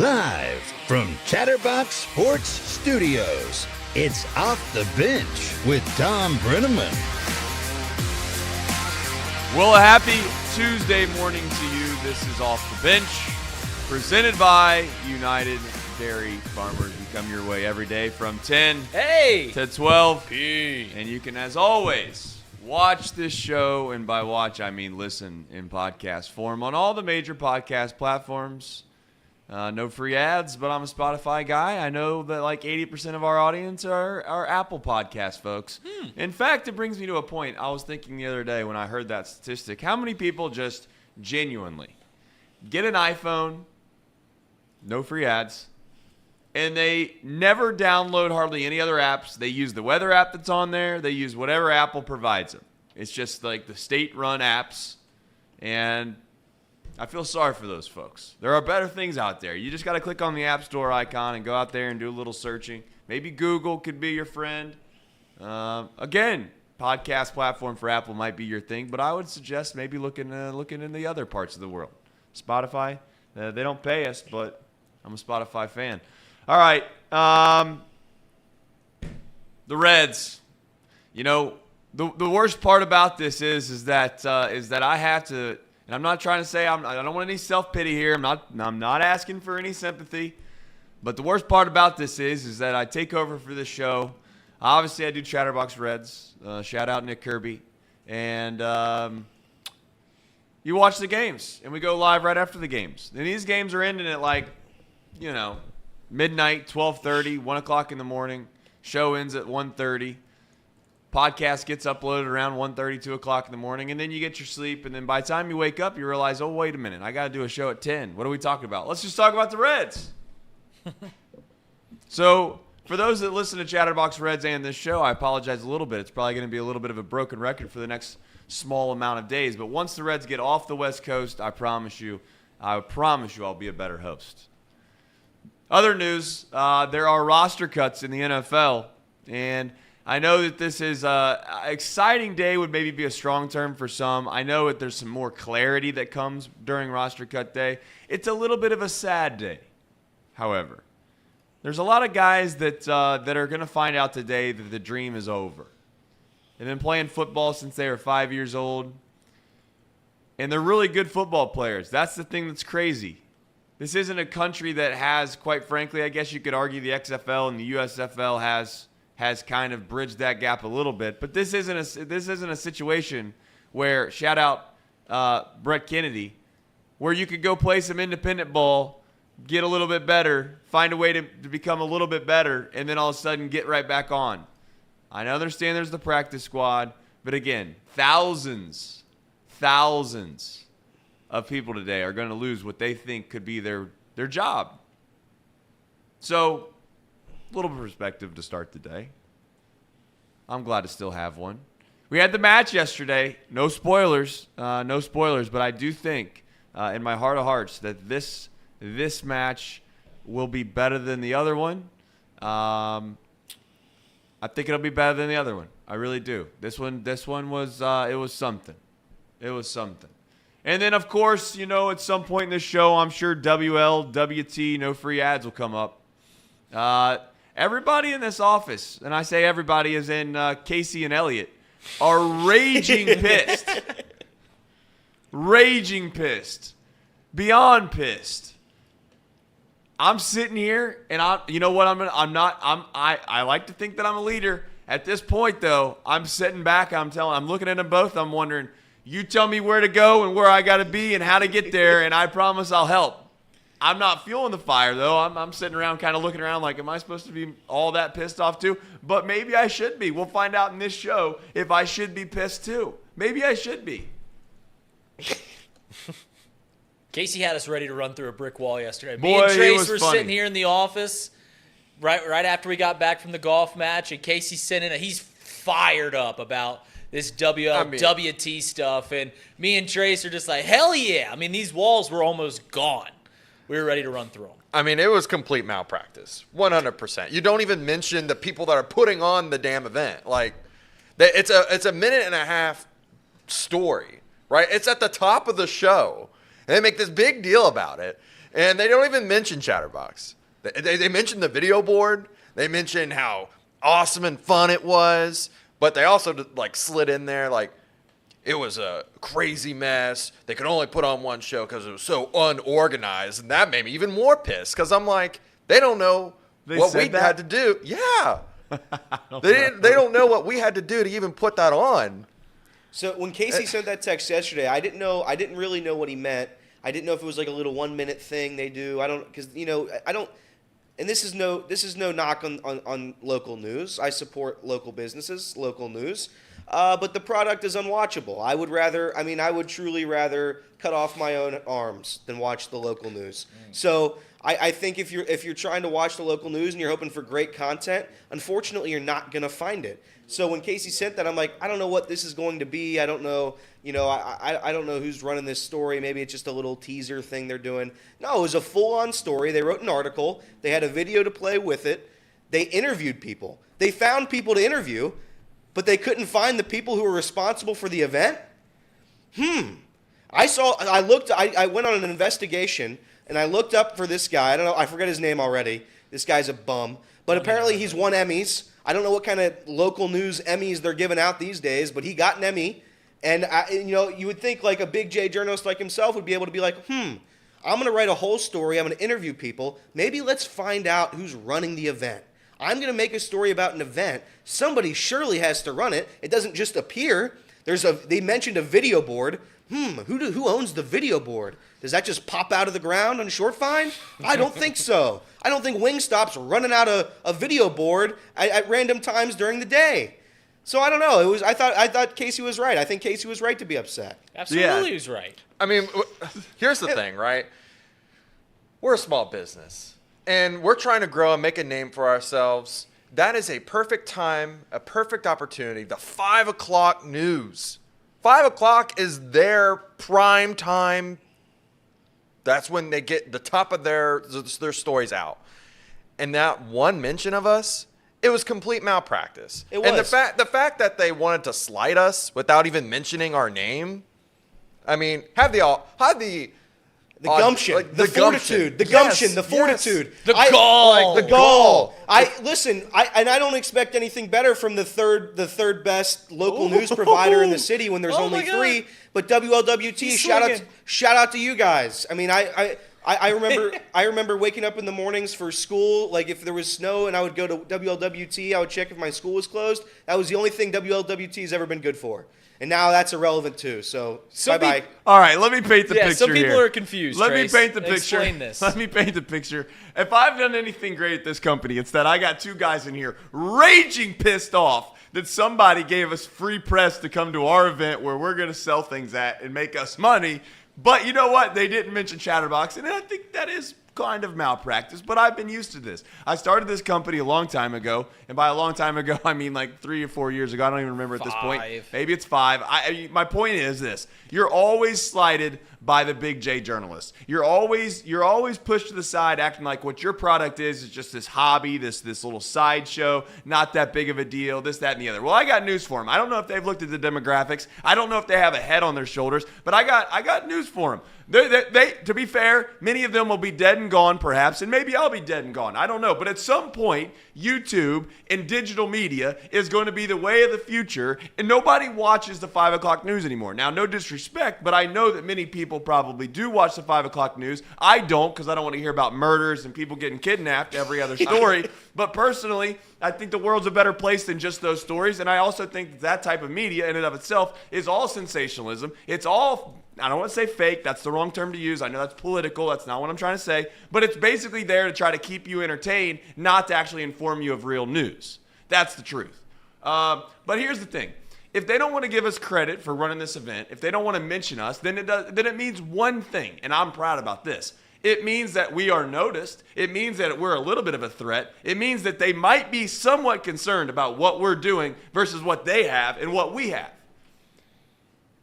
Live from Chatterbox Sports Studios, it's Off the Bench with Tom Brenneman. Well, a happy Tuesday morning to you. This is Off the Bench, presented by United Dairy Farmers. We come your way every day from 10 to 12. And you can, as always, watch this show, and by watch, I mean listen in podcast form on all the major podcast platforms. No free ads, but I'm a Spotify guy. I know that like 80% of our audience are Apple Podcast folks. In fact, it brings me to a point. I was thinking the other day when I heard that statistic, how many people just genuinely get an iPhone, no free ads, and they never download hardly any other apps. They use the weather app that's on there. They use whatever Apple provides them. It's just like the state-run apps, and I feel sorry for those folks. There are better things out there. You just got to click on the App Store icon and go out there and do a little searching. Maybe Google could be your friend. Again, podcast platform for Apple might be your thing, but I would suggest maybe looking in the other parts of the world. Spotify, they don't pay us, but I'm a Spotify fan. All right, the Reds. You know, the worst part about this is that I have to. And I'm not trying to say I don't want any self-pity here. I'm not asking for any sympathy. But the worst part about this is that I take over for this show. Obviously, I do Chatterbox Reds. Shout out Nick Kirby. And you watch the games. And we go live right after the games. And these games are ending at like, midnight, 12:30, 1 o'clock in the morning. Show ends at 1:30. Podcast gets uploaded around 1:30, 2 o'clock in the morning, and then you get your sleep, and then by the time you wake up, you realize, oh, wait a minute, I got to do a show at 10. What are we talking about? Let's just talk about the Reds. So for those that listen to Chatterbox Reds and this show, I apologize a little bit. It's probably going to be a little bit of a broken record for the next small amount of days, but once the Reds get off the West Coast, I promise you I'll be a better host. Other news, there are roster cuts in the NFL, and I know that this is an exciting day would maybe be a strong term for some. I know that there's some more clarity that comes during roster cut day. It's a little bit of a sad day, however. There's a lot of guys that are going to find out today that the dream is over. They've been playing football since they were 5 years old, and they're really good football players. That's the thing that's crazy. This isn't a country that has, quite frankly, I guess you could argue the XFL and the USFL has kind of bridged that gap a little bit. But this isn't a situation where, shout out Brett Kennedy, where you could go play some independent ball, get a little bit better, find a way to become a little bit better, and then all of a sudden get right back on. I understand there's the practice squad, but again, thousands of people today are going to lose what they think could be their job. So, a little perspective to start the day. I'm glad to still have one. We had the match yesterday. No spoilers, but I do think in my heart of hearts that this match will be better than the other one. I think it'll be better than the other one. I really do. This one was it was something. It was something. And then, of course, at some point in this show, I'm sure WLWT, no free ads, will come up. Everybody in this office, and I say everybody as in Casey and Elliot, are raging pissed. Raging pissed. Beyond pissed. I'm sitting here, and I like to think that I'm a leader. At this point, though, I'm sitting back, I'm looking at them both, I'm wondering, you tell me where to go and where I got to be and how to get there, and I promise I'll help. I'm not fueling the fire, though. I'm sitting around kind of looking around like, am I supposed to be all that pissed off, too? But maybe I should be. We'll find out in this show if I should be pissed, too. Maybe I should be. Casey had us ready to run through a brick wall yesterday. Boy, Me and Trace were funny. sitting here in the office right after we got back from the golf match, and Casey sent in he's fired up about this WLWT stuff. And me and Trace are just like, hell yeah. I mean, these walls were almost gone. We were ready to run through them. I mean, it was complete malpractice, 100%. You don't even mention the people that are putting on the damn event. Like, it's a minute and a half story, right? It's at the top of the show, and they make this big deal about it. And they don't even mention Chatterbox. They mention the video board. They mention how awesome and fun it was. But they also like slid in there like it was a crazy mess. They could only put on one show because it was so unorganized. And that made me even more pissed because I'm like, they don't know what we had to do. Yeah. They don't know what we had to do to even put that on. So when Casey sent that text yesterday, I didn't really know what he meant. I didn't know if it was like a little 1 minute thing they do. I don't, because I don't. And this is no knock on local news. I support local businesses, local news. But the product is unwatchable. I would truly rather cut off my own arms than watch the local news. So I think if you're trying to watch the local news and you're hoping for great content, unfortunately you're not gonna find it. So when Casey sent that, I'm like, I don't know what this is going to be. I don't know, I don't know who's running this story. Maybe it's just a little teaser thing they're doing. No, it was a full-on story. They wrote an article. They had a video to play with it. They interviewed people. They found people to interview, but they couldn't find the people who were responsible for the event? I went on an investigation, and I looked up for this guy. I don't know. I forget his name already. This guy's a bum. But apparently he's won Emmys. I don't know what kind of local news Emmys they're giving out these days, but he got an Emmy. And, you would think like a big J journalist like himself would be able to be like, I'm going to write a whole story. I'm going to interview people. Maybe let's find out who's running the event. I'm going to make a story about an event. Somebody surely has to run it. It doesn't just appear. They mentioned a video board. Who owns the video board? Does that just pop out of the ground on short find? I don't think so. I don't think Wingstop's running out a video board at random times during the day. So I don't know. I thought Casey was right. I think Casey was right to be upset. Absolutely, he was right. I mean, here's the thing, right? We're a small business, and we're trying to grow and make a name for ourselves. That is a perfect time, a perfect opportunity. The 5 o'clock news. 5 o'clock is their prime time. That's when they get the top of their stories out. And that one mention of us, it was complete malpractice. It was. And the fact that they wanted to slight us without even mentioning our name, I mean, have the gumption, like, the fortitude, the gumption, the fortitude, the gall, the gall. I don't expect anything better from the third best local news provider in the city when there's only three. But WLWT, shout out to you guys. I mean, I remember waking up in the mornings for school. Like if there was snow and I would go to WLWT, I would check if my school was closed. That was the only thing WLWT has ever been good for. And now that's irrelevant too. So bye-bye. All right, let me paint the picture here. Some people are confused. Let Trace. me paint the picture. Explain this. Let me paint the picture. If I've done anything great at this company, it's that I got two guys in here raging pissed off that somebody gave us free press to come to our event where we're going to sell things at and make us money. But you know what? They didn't mention Chatterbox, and I think that is kind of malpractice, but I've been used to this. I started this company a long time ago, and by a long time ago, I mean like 3 or 4 years ago. I don't even remember at this point. Maybe it's 5. My point is this. You're always slighted by the big J journalists. You're always pushed to the side acting like what your product is just this hobby, this little sideshow, not that big of a deal, this, that, and the other. Well, I got news for them. I don't know if they've looked at the demographics. I don't know if they have a head on their shoulders, but I got news for them. They, to be fair, many of them will be dead and gone perhaps, and maybe I'll be dead and gone. I don't know. But at some point, YouTube and digital media is going to be the way of the future, and nobody watches the 5 o'clock news anymore. Now, no disrespect, but I know that many people probably do watch the 5 o'clock news. I don't, because I don't want to hear about murders and people getting kidnapped every other story. But personally, I think the world's a better place than just those stories, and I also think that type of media in and of itself is all sensationalism. It's all, I don't want to say fake. That's the wrong term to use. I know that's political. That's not what I'm trying to say. But it's basically there to try to keep you entertained, not to actually inform you of real news. That's the truth. But here's the thing. If they don't want to give us credit for running this event, if they don't want to mention us, then it means one thing, and I'm proud about this. It means that we are noticed. It means that we're a little bit of a threat. It means that they might be somewhat concerned about what we're doing versus what they have and what we have.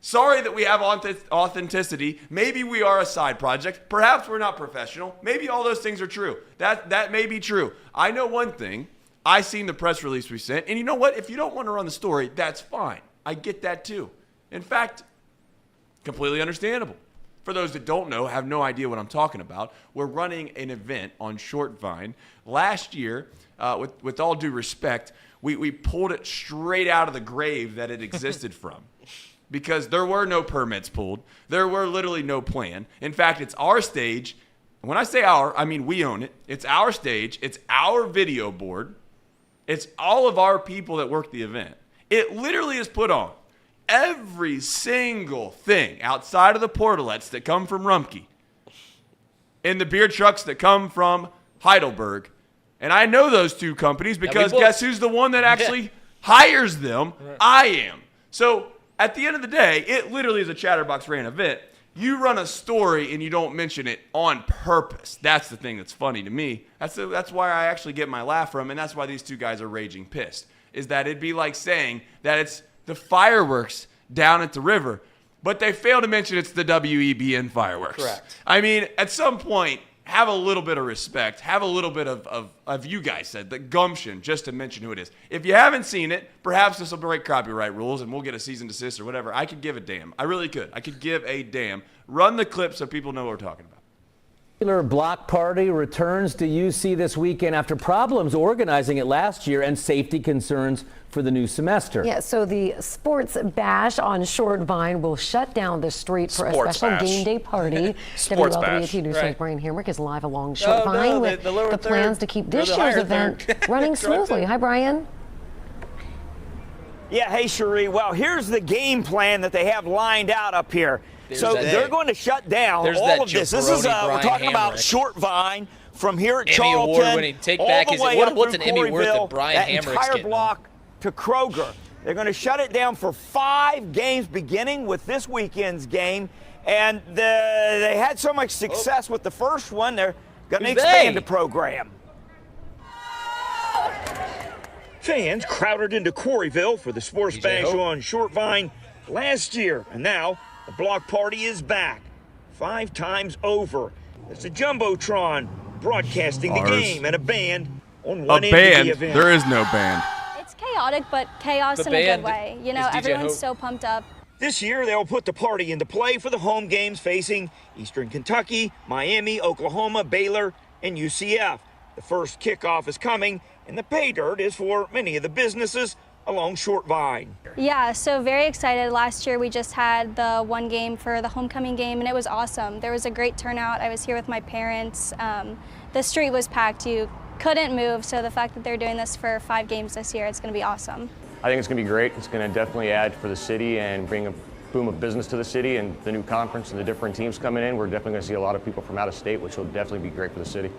Sorry that we have authenticity. Maybe we are a side project. Perhaps we're not professional. Maybe all those things are true. That may be true. I know one thing. I seen the press release we sent. And you know what? If you don't want to run the story, that's fine. I get that too. In fact, completely understandable. for those that don't know, have no idea what I'm talking about, we're running an event on Short Vine. Last year, with all due respect, we pulled it straight out of the grave that it existed from. Because there were no permits pulled. There were literally no plan. In fact, it's our stage. When I say our, I mean we own it. It's our stage. It's our video board. It's all of our people that work the event. It literally is put on. Every single thing outside of the portalets that come from Rumpke and the beer trucks that come from Heidelberg. And I know those two companies because guess who's the one that actually hires them? Right. I am. So at the end of the day, it literally is a Chatterbox Rant event. You run a story and you don't mention it on purpose. That's the thing that's funny to me. That's why I actually get my laugh from, and that's why these two guys are raging pissed, is that it'd be like saying that it's the fireworks down at the river, but they fail to mention it's the WEBN fireworks. Correct. I mean, at some point, have a little bit of respect. Have a little bit of you guys said, the gumption, just to mention who it is. If you haven't seen it, perhaps this will break copyright rules and we'll get a cease and desist or whatever. I could give a damn. I really could. I could give a damn. Run the clip so people know what we're talking about. Block party returns to UC this weekend after problems organizing it last year and safety concerns for the new semester. Yeah, so the Sports Bash on Short Vine will shut down the street for a special game day party. WLWT News Right. Brian Hamrick is live along Short Vine with the plans to keep this year's event running smoothly. Hi, Brian. Yeah, hey, Cherie. Well, here's the game plan that they have lined out up here. They're going to shut down all of this. This is we're talking about Short Vine from here at Charlton, award-winning take back. all the way up what's an through Emmy worth Coreyville, that Brian that Hamrick's entire getting? block to Kroger. They're going to shut it down for 5 games, beginning with this weekend's game. And they had so much success with the first one, they're going to expand the program. Fans crowded into Coreyville for the Sports Bash on Short Vine last year, and now the block party is back 5 times over. It's a Jumbotron broadcasting the game and a band on one end of the event. There is no band. It's chaotic, but chaos in a good way. You know, everyone's so pumped up. This year, they'll put the party into play for the home games facing Eastern Kentucky, Miami, Oklahoma, Baylor, and UCF. The first kickoff is coming, and the pay dirt is for many of the businesses along Short Vine. Yeah, so very excited. Last year we just had the one game for the homecoming game, and it was awesome. There was a great turnout. I was here with my parents. The street was packed. You couldn't move, so the fact that they're doing this for 5 games this year, it's going to be awesome. I think it's going to be great. It's going to definitely add for the city and bring a boom of business to the city, and the new conference and the different teams coming in. We're definitely going to see a lot of people from out of state, which will definitely be great for the city.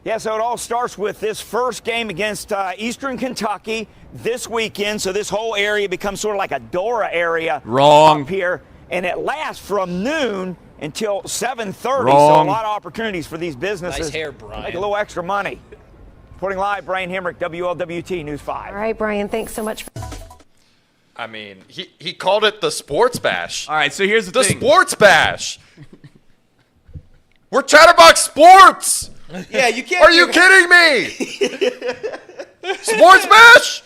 Yeah, so it all starts with this first game against Eastern Kentucky this weekend. So this whole area becomes sort of like a Dora area up here. And it lasts from noon until 7:30. So a lot of opportunities for these businesses Nice hair, Brian. to make a little extra money. Reporting live, Brian Hamrick, WLWT News 5. All right, Brian, thanks so much. I mean, he called it the Sports Bash. All right, so here's the thing. The Sports Bash. We're Chatterbox Sports. Yeah, you can't. Are you kidding me? Sports Bash?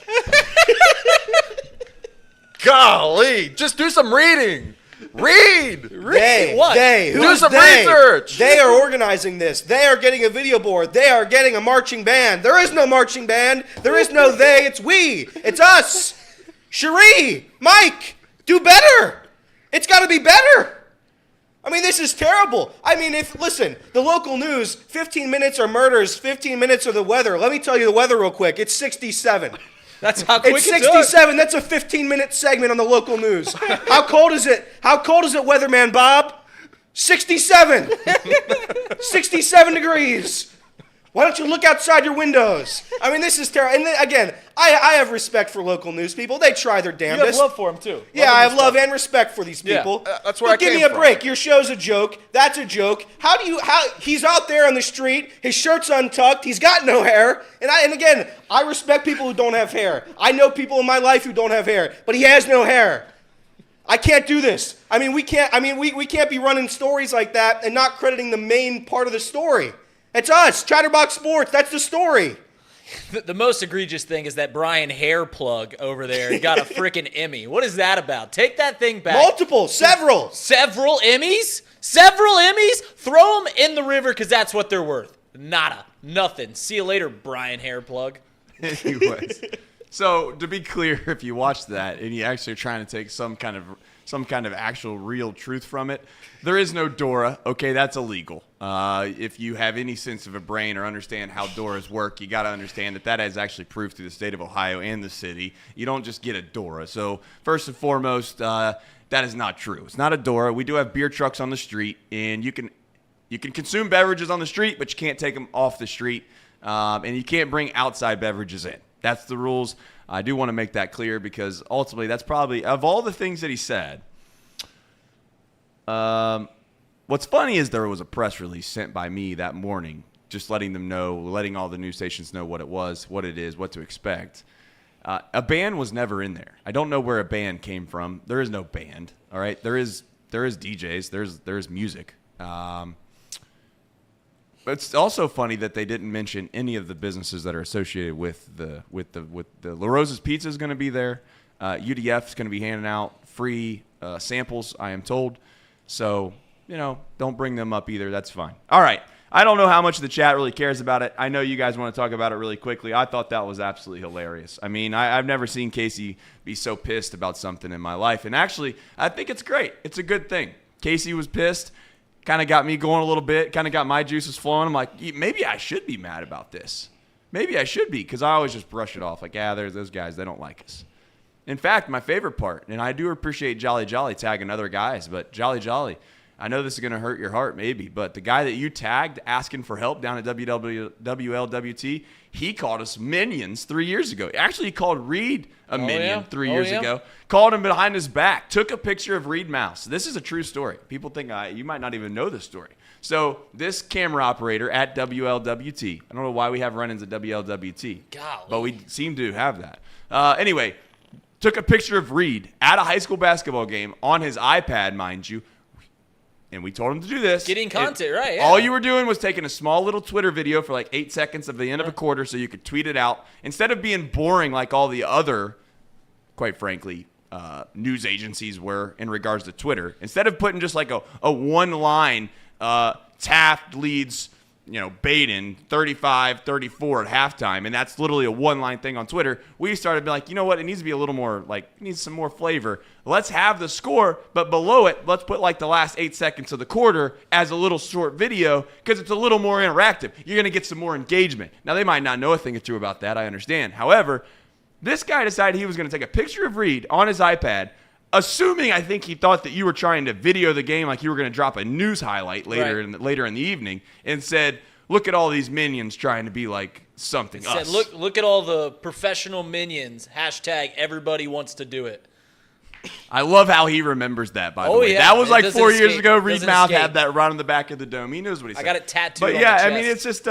Golly, just do some reading. Read. Do some research. They are organizing this. They are getting a video board. They are getting a marching band. There is no marching band. There is no they. It's we. It's us. Cherie, Mike, do better. It's got to be better. I mean, this is terrible. I mean, listen, the local news, 15 minutes are murders, 15 minutes are the weather. Let me tell you the weather real quick. It's 67. That's how quick it's 67. That's a 15-minute segment on the local news. How cold is it? How cold is it, weatherman Bob? 67. 67 degrees. Why don't you look outside your windows? I mean, this is terrible. And then, again, I have respect for local news people. They try their damnedest. You have love for them, too. Yeah, I have love and respect for these people. That's where Give me a break. Your show's a joke. That's a joke. How he's out there on the street, his shirt's untucked, he's got no hair. And again, I respect people who don't have hair. I know people in my life who don't have hair, but he has no hair. I can't do this. I mean, we can't be running stories like that and not crediting the main part of the story. It's us, Chatterbox Sports. That's the story. The most egregious thing is that Brian hair plug over there got a freaking Emmy. What is that about? Take that thing back. Several Emmys? Several Emmys? Throw them in the river because that's what they're worth. Nada. Nothing. See you later, Brian hair plug. Anyways, so to be clear, if you watch that and you actually are trying to take some kind of actual real truth from it, there is no DORA. Okay, that's illegal. If you have any sense of a brain or understand how DORAs work, you got to understand that is actually proof through the state of Ohio and the city. You don't just get a DORA. So first and foremost, that is not true. It's not a DORA. We do have beer trucks on the street, and you can consume beverages on the street, but you can't take them off the street, and you can't bring outside beverages in. That's the rules. I do want to make that clear because ultimately that's probably, of all the things that he said, what's funny is there was a press release sent by me that morning just letting all the news stations know what it was, what it is, what to expect. A band was never in there. I don't know where a band came from. There is no band, all right? There is DJs. There's music. But it's also funny that they didn't mention any of the businesses that are associated with the La Rosa's Pizza is going to be there. UDF is going to be handing out free samples, I am told. So, don't bring them up either. That's fine. All right. I don't know how much the chat really cares about it. I know you guys want to talk about it really quickly. I thought that was absolutely hilarious. I mean, I've never seen Casey be so pissed about something in my life. And actually, I think it's great. It's a good thing. Casey was pissed. Kind of got me going a little bit, kind of got my juices flowing. I'm like, maybe I should be mad about this. Maybe I should be, because I always just brush it off like, there's those guys, they don't like us. In fact, my favorite part, and I do appreciate Jolly Jolly tagging other guys, but Jolly Jolly, I know this is going to hurt your heart maybe, but the guy that you tagged asking for help down at WLWT, he called us minions 3 years ago. Actually, he called Reed a minion 3 years ago. Called him behind his back. Took a picture of Reed Mouse. This is a true story. People think you might not even know this story. So this camera operator at WLWT, I don't know why we have run-ins at WLWT, but we seem to have that. Anyway, took a picture of Reed at a high school basketball game on his iPad, mind you. And we told him to do this. Getting content, right? Yeah. All you were doing was taking a small little Twitter video for like 8 seconds of the end of a quarter so you could tweet it out. Instead of being boring like all the other, quite frankly, news agencies were in regards to Twitter. Instead of putting just like a one-line, Taft leads, Baden 35-34 at halftime, and that's literally a one-line thing on Twitter, we started being like, you know what, it needs to be a little more, it needs some more flavor. Let's have the score, but below it, let's put like the last 8 seconds of the quarter as a little short video because it's a little more interactive. You're going to get some more engagement. Now, they might not know a thing or two about that, I understand. However, this guy decided he was going to take a picture of Reed on his iPad, assuming I think he thought that you were trying to video the game like you were going to drop a news highlight later in the evening, and said, look at all these minions trying to be like something said, us. Look at all the professional minions. # everybody wants to do it. I love how he remembers that, by the way. Yeah. That was like 4 years ago. Reed Mouth had that right on the back of the dome. He knows what he said. I got it tattooed but on yeah, my chest. I mean, it's just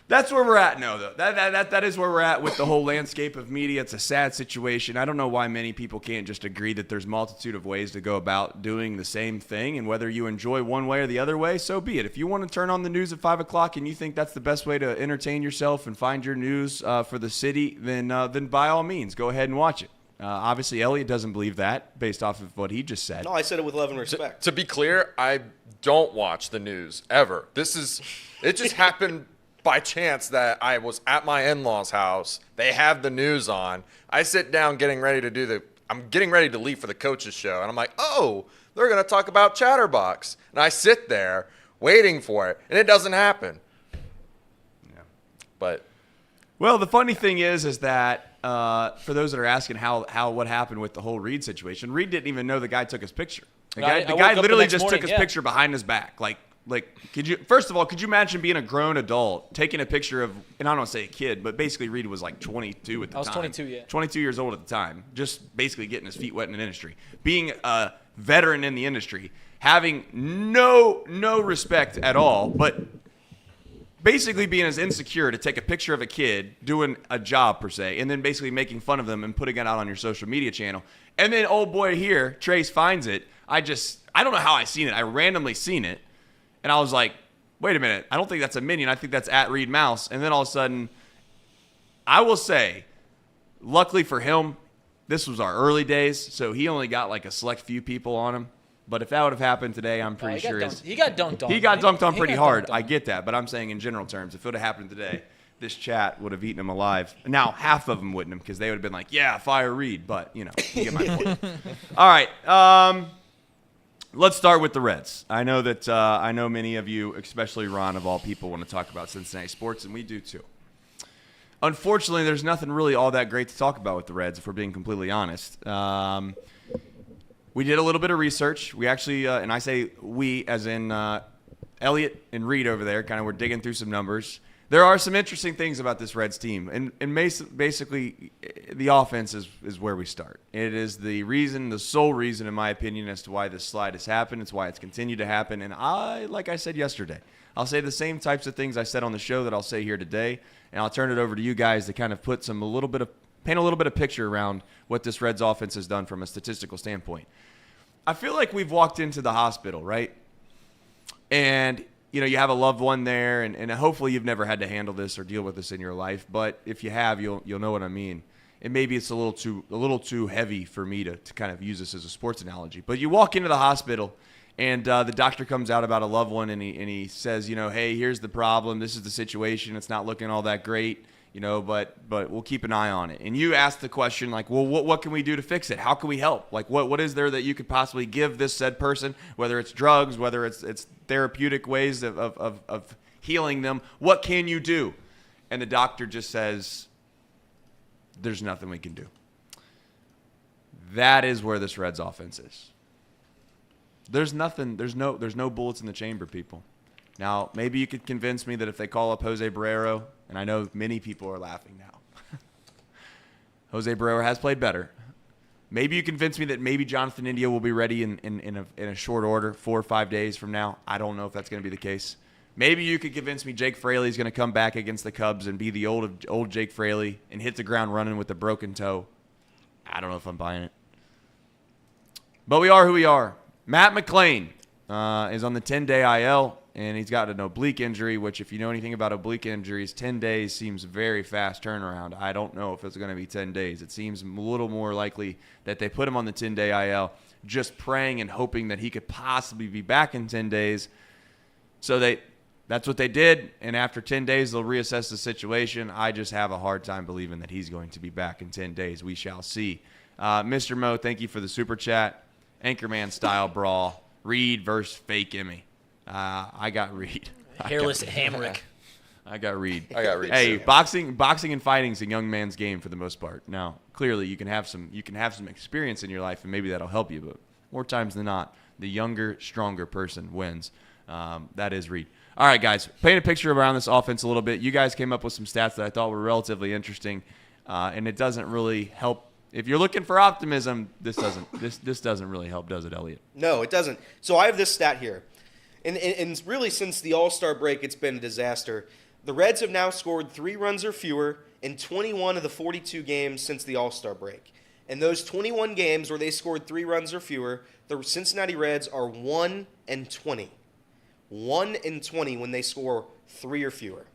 that's where we're at now, though. That is where we're at with the whole landscape of media. It's a sad situation. I don't know why many people can't just agree that there's multitude of ways to go about doing the same thing, and whether you enjoy one way or the other way, so be it. If you want to turn on the news at 5 o'clock and you think that's the best way to entertain yourself and find your news for the city, then by all means, go ahead and watch it. Obviously, Elliot doesn't believe that based off of what he just said. No, I said it with love and respect. To be clear, I don't watch the news ever. It just happened by chance that I was at my in-laws' house. They have the news on. I sit down getting ready to leave for the coach's show, and I'm like, oh, they're going to talk about Chatterbox. And I sit there waiting for it, and it doesn't happen. Yeah. But well, the funny thing is that for those that are asking what happened with the whole Reed situation, Reed didn't even know the guy took his picture. The guy literally just took his picture behind his back. Like, first of all, could you imagine being a grown adult taking a picture of, and I don't want to say a kid, but basically Reed was like 22 at the time. I was 22, yeah. 22 years old at the time, just basically getting his feet wet in the industry. Being a veteran in the industry, having no respect at all, but basically being as insecure to take a picture of a kid doing a job per se, and then basically making fun of them and putting it out on your social media channel. And then old boy here, Trace, finds it. I don't know how I seen it. I randomly seen it. And I was like, wait a minute. I don't think that's a minion. I think that's at Reed Mouse. And then all of a sudden, I will say, luckily for him, this was our early days, so he only got like a select few people on him. But if that would have happened today, I'm pretty sure he got dunked on. He got dunked on pretty hard. I get that, but I'm saying in general terms, if it would have happened today, this chat would have eaten him alive. Now, half of them wouldn't have, because they would have been like, yeah, fire Reed. But, you get my point. All right. Let's start with the Reds. I know that I know many of you, especially Ron, of all people, want to talk about Cincinnati sports, and we do too. Unfortunately, there's nothing really all that great to talk about with the Reds, if we're being completely honest. We did a little bit of research. We actually, and I say we as in Elliot and Reed over there, kind of were digging through some numbers. There are some interesting things about this Reds team, and basically the offense is where we start. It is the sole reason, in my opinion, as to why this slide has happened. It's why it's continued to happen. And like I said yesterday, I'll say the same types of things I said on the show that I'll say here today, and I'll turn it over to you guys to kind of paint a little bit of picture around what this Reds offense has done from a statistical standpoint. I feel like we've walked into the hospital, right? And you have a loved one there, and hopefully you've never had to handle this or deal with this in your life. But if you have, you'll know what I mean. And maybe it's a little too heavy for me to kind of use this as a sports analogy. But you walk into the hospital, and the doctor comes out about a loved one, and he says, hey, here's the problem. This is the situation. It's not looking all that great, but we'll keep an eye on it. And you ask the question, like, well, what can we do to fix it? How can we help? Like, what is there that you could possibly give this said person, whether it's drugs, whether it's therapeutic ways of healing them? What can you do? And the doctor just says, there's nothing we can do. That is where this Reds offense is. There's nothing. There's no bullets in the chamber, people. Now, maybe you could convince me that if they call up Jose Barrero, and I know many people are laughing now. Jose Barrero has played better. Maybe you convince me that maybe Jonathan India will be ready in a short order, 4 or 5 days from now. I don't know if that's going to be the case. Maybe you could convince me Jake Fraley is going to come back against the Cubs and be the old Jake Fraley and hit the ground running with a broken toe. I don't know if I'm buying it. But we are who we are. Matt McClain is on the 10-day IL. And he's got an oblique injury, which if you know anything about oblique injuries, 10 days seems a very fast turnaround. I don't know if it's going to be 10 days. It seems a little more likely that they put him on the 10-day IL, just praying and hoping that he could possibly be back in 10 days. So that's what they did, and after 10 days, they'll reassess the situation. I just have a hard time believing that he's going to be back in 10 days. We shall see. Mr. Mo, thank you for the super chat. Anchorman style brawl. Reed versus fake Emmy. I got Reed. Hairless Hamrick. I got Reed. too. Hey, boxing and fighting is a young man's game for the most part. Now, clearly, you can have some experience in your life, and maybe that'll help you. But more times than not, the younger, stronger person wins. That is Reed. All right, guys, paint a picture around this offense a little bit. You guys came up with some stats that I thought were relatively interesting, and it doesn't really help. If you're looking for optimism, this doesn't really help, does it, Elliot? No, it doesn't. So I have this stat here. And really, since the All-Star break, it's been a disaster. The Reds have now scored 3 runs or fewer in 21 of the 42 games since the All-Star break. In those 21 games where they scored 3 runs or fewer, the Cincinnati Reds are 1-20. 1-20 when they score 3 or fewer.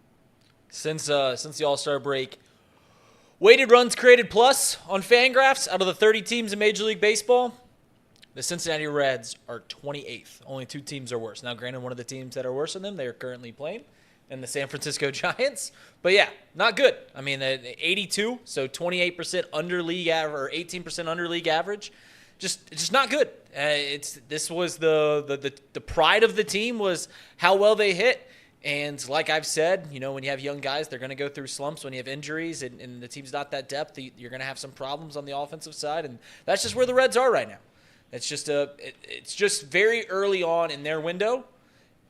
Since the All-Star break, weighted runs created plus on Fangraphs out of the 30 teams in Major League Baseball, the Cincinnati Reds are 28th. Only 2 teams are worse. Now, granted, one of the teams that are worse than them, they are currently playing, and the San Francisco Giants. But, yeah, not good. I mean, 82, so 28% under league average, or 18% under league average. Just not good. This was the pride of the team was how well they hit. And like I've said, when you have young guys, they're going to go through slumps. When you have injuries and the team's not that depth, you're going to have some problems on the offensive side. And that's just where the Reds are right now. It's just very early on in their window,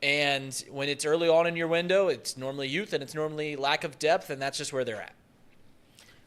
and when it's early on in your window, it's normally youth and it's normally lack of depth, and that's just where they're at.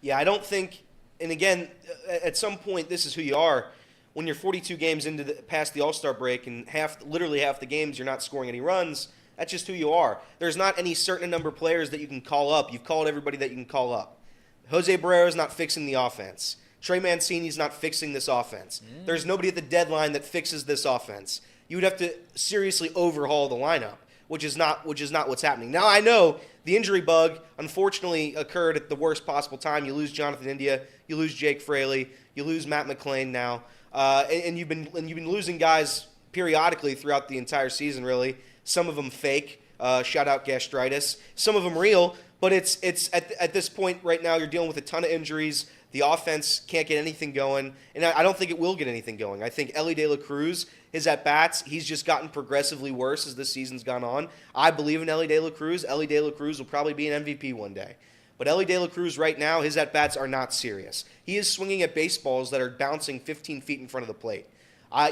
Yeah, I don't think, and again, at some point, this is who you are. When you're 42 games past the All-Star break and literally half the games you're not scoring any runs, that's just who you are. There's not any certain number of players that you can call up. You've called everybody that you can call up. Jose Barrero's not fixing the offense. Trey Mancini's not fixing this offense. There's nobody at the deadline that fixes this offense. You would have to seriously overhaul the lineup. which is not what's happening. Now I know the injury bug unfortunately occurred at the worst possible time. You lose Jonathan India, you lose Jake Fraley, you lose Matt McClain now, and you've been losing guys periodically throughout the entire season. Really, some of them fake. Shout out gastritis. Some of them real, but it's at this point right now you're dealing with a ton of injuries. The offense can't get anything going, and I don't think it will get anything going. I think Ellie De La Cruz, his at-bats, he's just gotten progressively worse as this season's gone on. I believe in Ellie De La Cruz. Ellie De La Cruz will probably be an MVP one day. But Ellie De La Cruz right now, his at-bats are not serious. He is swinging at baseballs that are bouncing 15 feet in front of the plate.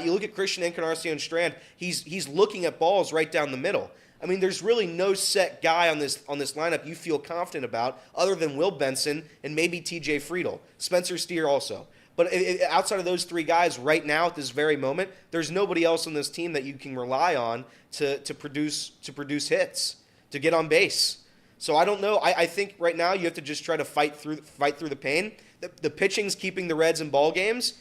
You look at Christian Encarnacion Strand, he's looking at balls right down the middle. I mean, there's really no set guy on this lineup you feel confident about other than Will Benson and maybe TJ Friedel. Spencer Steer also. But outside of those three guys right now at this very moment, there's nobody else on this team that you can rely on to produce hits, to get on base. So I don't know. I think right now you have to just try to fight through the pain. The pitching's keeping the Reds in ball games.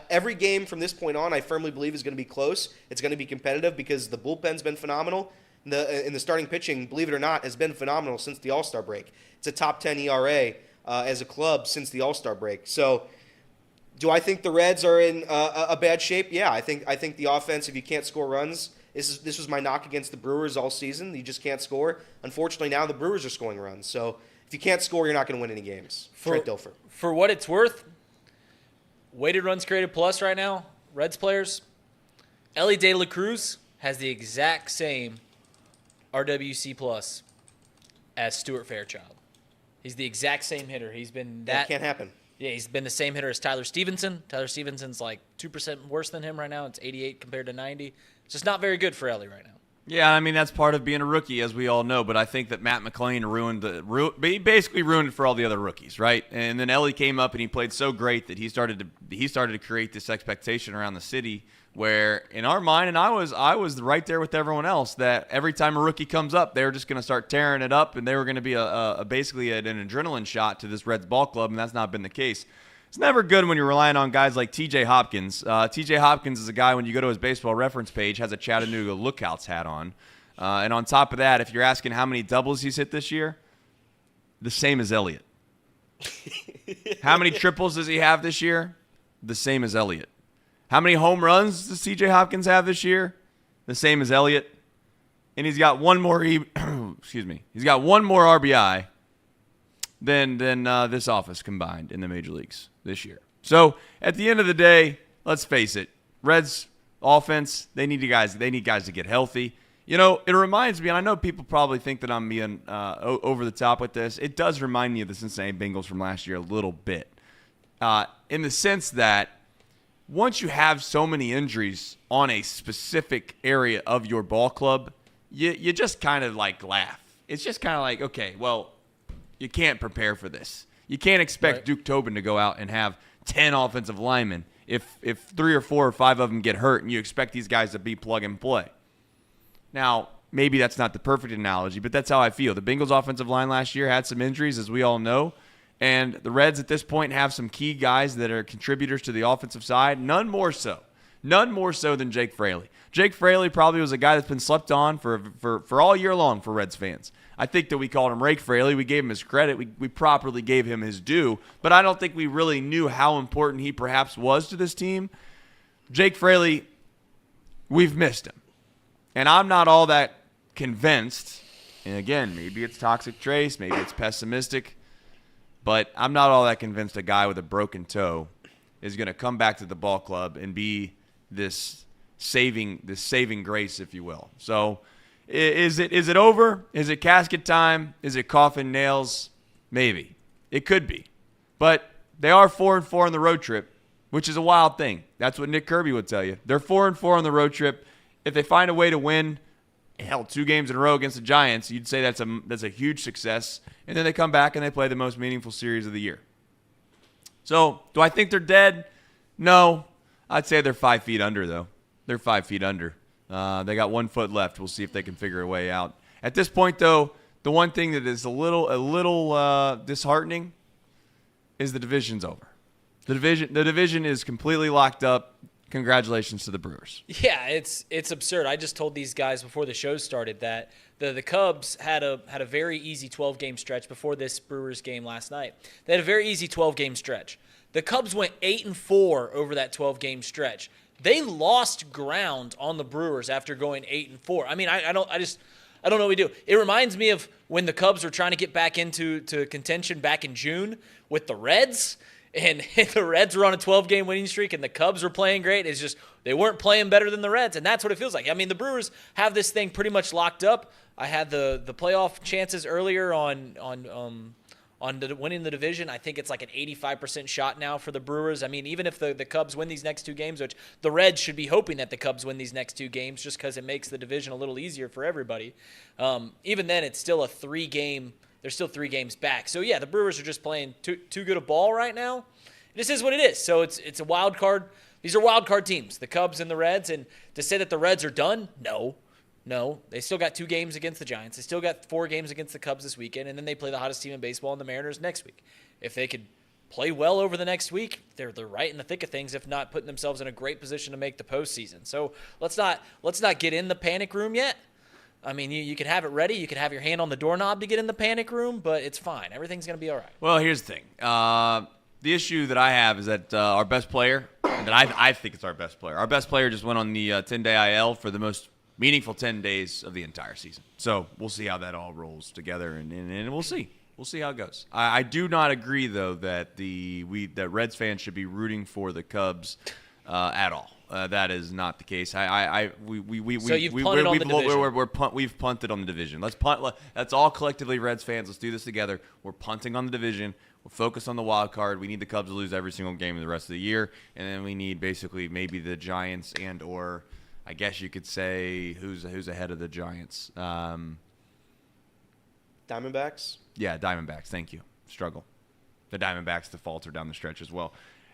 Every game from this point on, I firmly believe is going to be close. It's going to be competitive because the bullpen's been phenomenal. And the starting pitching, believe it or not, has been phenomenal since the All-Star break. It's a top 10 ERA as a club since the All-Star break. So do I think the Reds are in a bad shape? Yeah, I think the offense, if you can't score runs, this was my knock against the Brewers all season. You just can't score. Unfortunately, now the Brewers are scoring runs. So if you can't score, you're not going to win any games. Trent Dilfer. For what it's worth, weighted runs created plus right now, Reds players, Ellie De La Cruz has the exact same RWC plus as Stuart Fairchild. He's the exact same hitter. He's been that can't happen. Yeah, he's been the same hitter as Tyler Stevenson. Tyler Stevenson's like 2% worse than him right now. It's 88 compared to 90. It's just not very good for Ellie right now. Yeah, I mean, that's part of being a rookie, as we all know. But I think that Matt McClain he basically ruined it for all the other rookies, right? And then Ellie came up and he played so great that he started to create this expectation around the city where, in our mind, and I was right there with everyone else, that every time a rookie comes up, they're just going to start tearing it up, and they were going to be basically an adrenaline shot to this Reds ball club, and that's not been the case. It's never good when you're relying on guys like TJ Hopkins. TJ Hopkins is a guy, when you go to his baseball reference page, has a Chattanooga Lookouts hat on. And on top of that, if you're asking how many doubles he's hit this year, the same as Elliot. How many triples does he have this year? The same as Elliot. How many home runs does TJ Hopkins have this year? The same as Elliot. And he's got one more He's got one more RBI than this office combined in the major leagues this year. So at the end of the day, let's face it, Reds offense, they need guys to get healthy. You know, it reminds me, and I know people probably think that I'm being over the top with this. It does remind me of the Cincinnati Bengals from last year a little bit, in the sense that once you have so many injuries on a specific area of your ball club, you just kind of like laugh. It's just kind of like, okay, well, you can't prepare for this. You can't expect Duke Tobin to go out and have 10 offensive linemen if 3 or 4 or 5 of them get hurt, and you expect these guys to be plug and play. Now, maybe that's not the perfect analogy, but that's how I feel. The Bengals offensive line last year had some injuries, as we all know, and the Reds at this point have some key guys that are contributors to the offensive side, none more so than Jake Fraley. Jake Fraley probably was a guy that's been slept on for all year long for Reds fans. I think that we called him Rake Fraley. We gave him his credit. We properly gave him his due, but I don't think we really knew how important he perhaps was to this team. Jake Fraley, we've missed him. And I'm not all that convinced. And again, maybe it's toxic Trace, maybe it's pessimistic, but I'm not all that convinced a guy with a broken toe is going to come back to the ball club and be this saving grace, if you will. So is it over? Is it casket time? Is it coffin nails? Maybe. It could be. But they are 4-4 on the road trip, which is a wild thing. That's what Nick Kirby would tell you. They're 4-4 on the road trip. If they find a way to win, 2 games in a row against the Giants, you'd say that's a huge success. And then they come back and they play the most meaningful series of the year. So, do I think they're dead? No. I'd say they're 5 feet under, though. They're 5 feet under. They got 1 foot left. We'll see if they can figure a way out. At this point, though, the one thing that is a little disheartening is the division's over. The division is completely locked up. congratulations to the Brewers. Yeah, it's absurd. I just told these guys before the show started that the Cubs had a very easy 12-game stretch before this Brewers game last night. They had a very easy 12-game stretch. The Cubs went 8-4 over that 12-game stretch. They lost ground on the Brewers after going 8-4. I mean, I don't know what we do. It reminds me of when the Cubs were trying to get back into contention back in June with the Reds, and the Reds were on a 12-game winning streak, and the Cubs were playing great. It's just they weren't playing better than the Reds, and that's what it feels like. I mean, the Brewers have this thing pretty much locked up. I had the playoff chances earlier on winning the division. I think it's like an 85% shot now for the Brewers. I mean, even if the Cubs win these next two games, which the Reds should be hoping that the Cubs win these next two games just because it makes the division a little easier for everybody. Even then, it's still a 3-game. They're still 3 games back. So, yeah, the Brewers are just playing too good a ball right now. This is what it is. So it's a wild card. These are wild card teams, the Cubs and the Reds. And to say that the Reds are done, no. They still got 2 games against the Giants. They still got 4 games against the Cubs this weekend, and then they play the hottest team in baseball, and the Mariners, next week. If they could play well over the next week, they're right in the thick of things, if not putting themselves in a great position to make the postseason. So let's not get in the panic room yet. I mean, you can have it ready. You can have your hand on the doorknob to get in the panic room, but it's fine. Everything's going to be all right. Well, here's the thing. The issue that I have is that our best player, and that I think it's our best player just went on the 10-day IL for the most meaningful 10 days of the entire season. So we'll see how that all rolls together, and we'll see. We'll see how it goes. I do not agree, though, that that Reds fans should be rooting for the Cubs at all. That is not the case. We've punted on the division. Let's punt. That's all collectively Reds fans. Let's do this together. We're punting on the division. We're focused on the wild card. We need the Cubs to lose every single game of the rest of the year, and then we need basically maybe the Giants and or I guess you could say who's ahead of the Giants. Diamondbacks. Yeah, Diamondbacks. Thank you. Struggle. The Diamondbacks to falter down the stretch as well.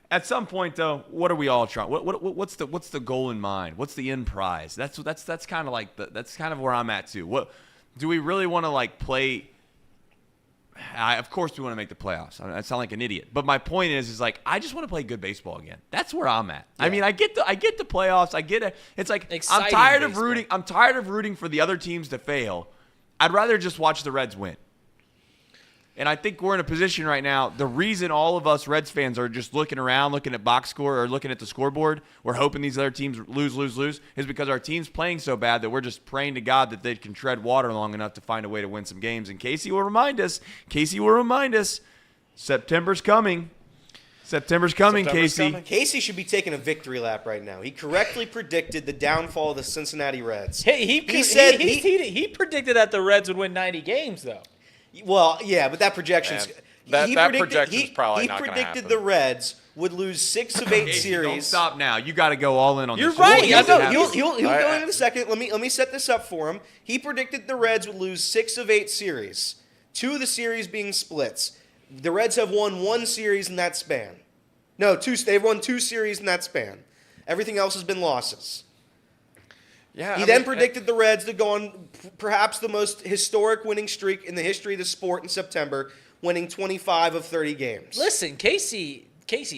At some point, though, what are we all trying? What's the goal in mind? What's the end prize? That's kind of like that's kind of where I'm at too. What do we really want to like play? Of course, we want to make the playoffs. I sound like an idiot, but my point is like I just want to play good baseball again. That's where I'm at. Yeah. I mean, I get the playoffs. I get it. It's like exciting I'm tired baseball. of rooting. I'm tired of rooting for the other teams to fail. I'd rather just watch the Reds win. And I think we're in a position right now. The reason all of us Reds fans are just looking around, looking at box score or looking at the scoreboard, we're hoping these other teams lose, is because our team's playing so bad that we're just praying to God that they can tread water long enough to find a way to win some games. And Casey will remind us, September's coming. Casey. Casey should be taking a victory lap right now. He correctly predicted the downfall of the Cincinnati Reds. Hey, he predicted that the Reds would win 90 games, though. Well, yeah, but that projection's projection's probably not going to happen. He predicted the Reds would lose 6 of 8 series. Don't stop now. You got to go all in on You're this. right. He'll go in a second. Let me set this up for him. He predicted the Reds would lose 6 of 8 series. 2 of the series being splits. The Reds have won 1 series in that span. No, 2. They've won 2 series in that span. Everything else has been losses. Yeah, he then predicted the Reds to go on perhaps the most historic winning streak in the history of the sport in September, winning 25 of 30 games. Listen, Casey,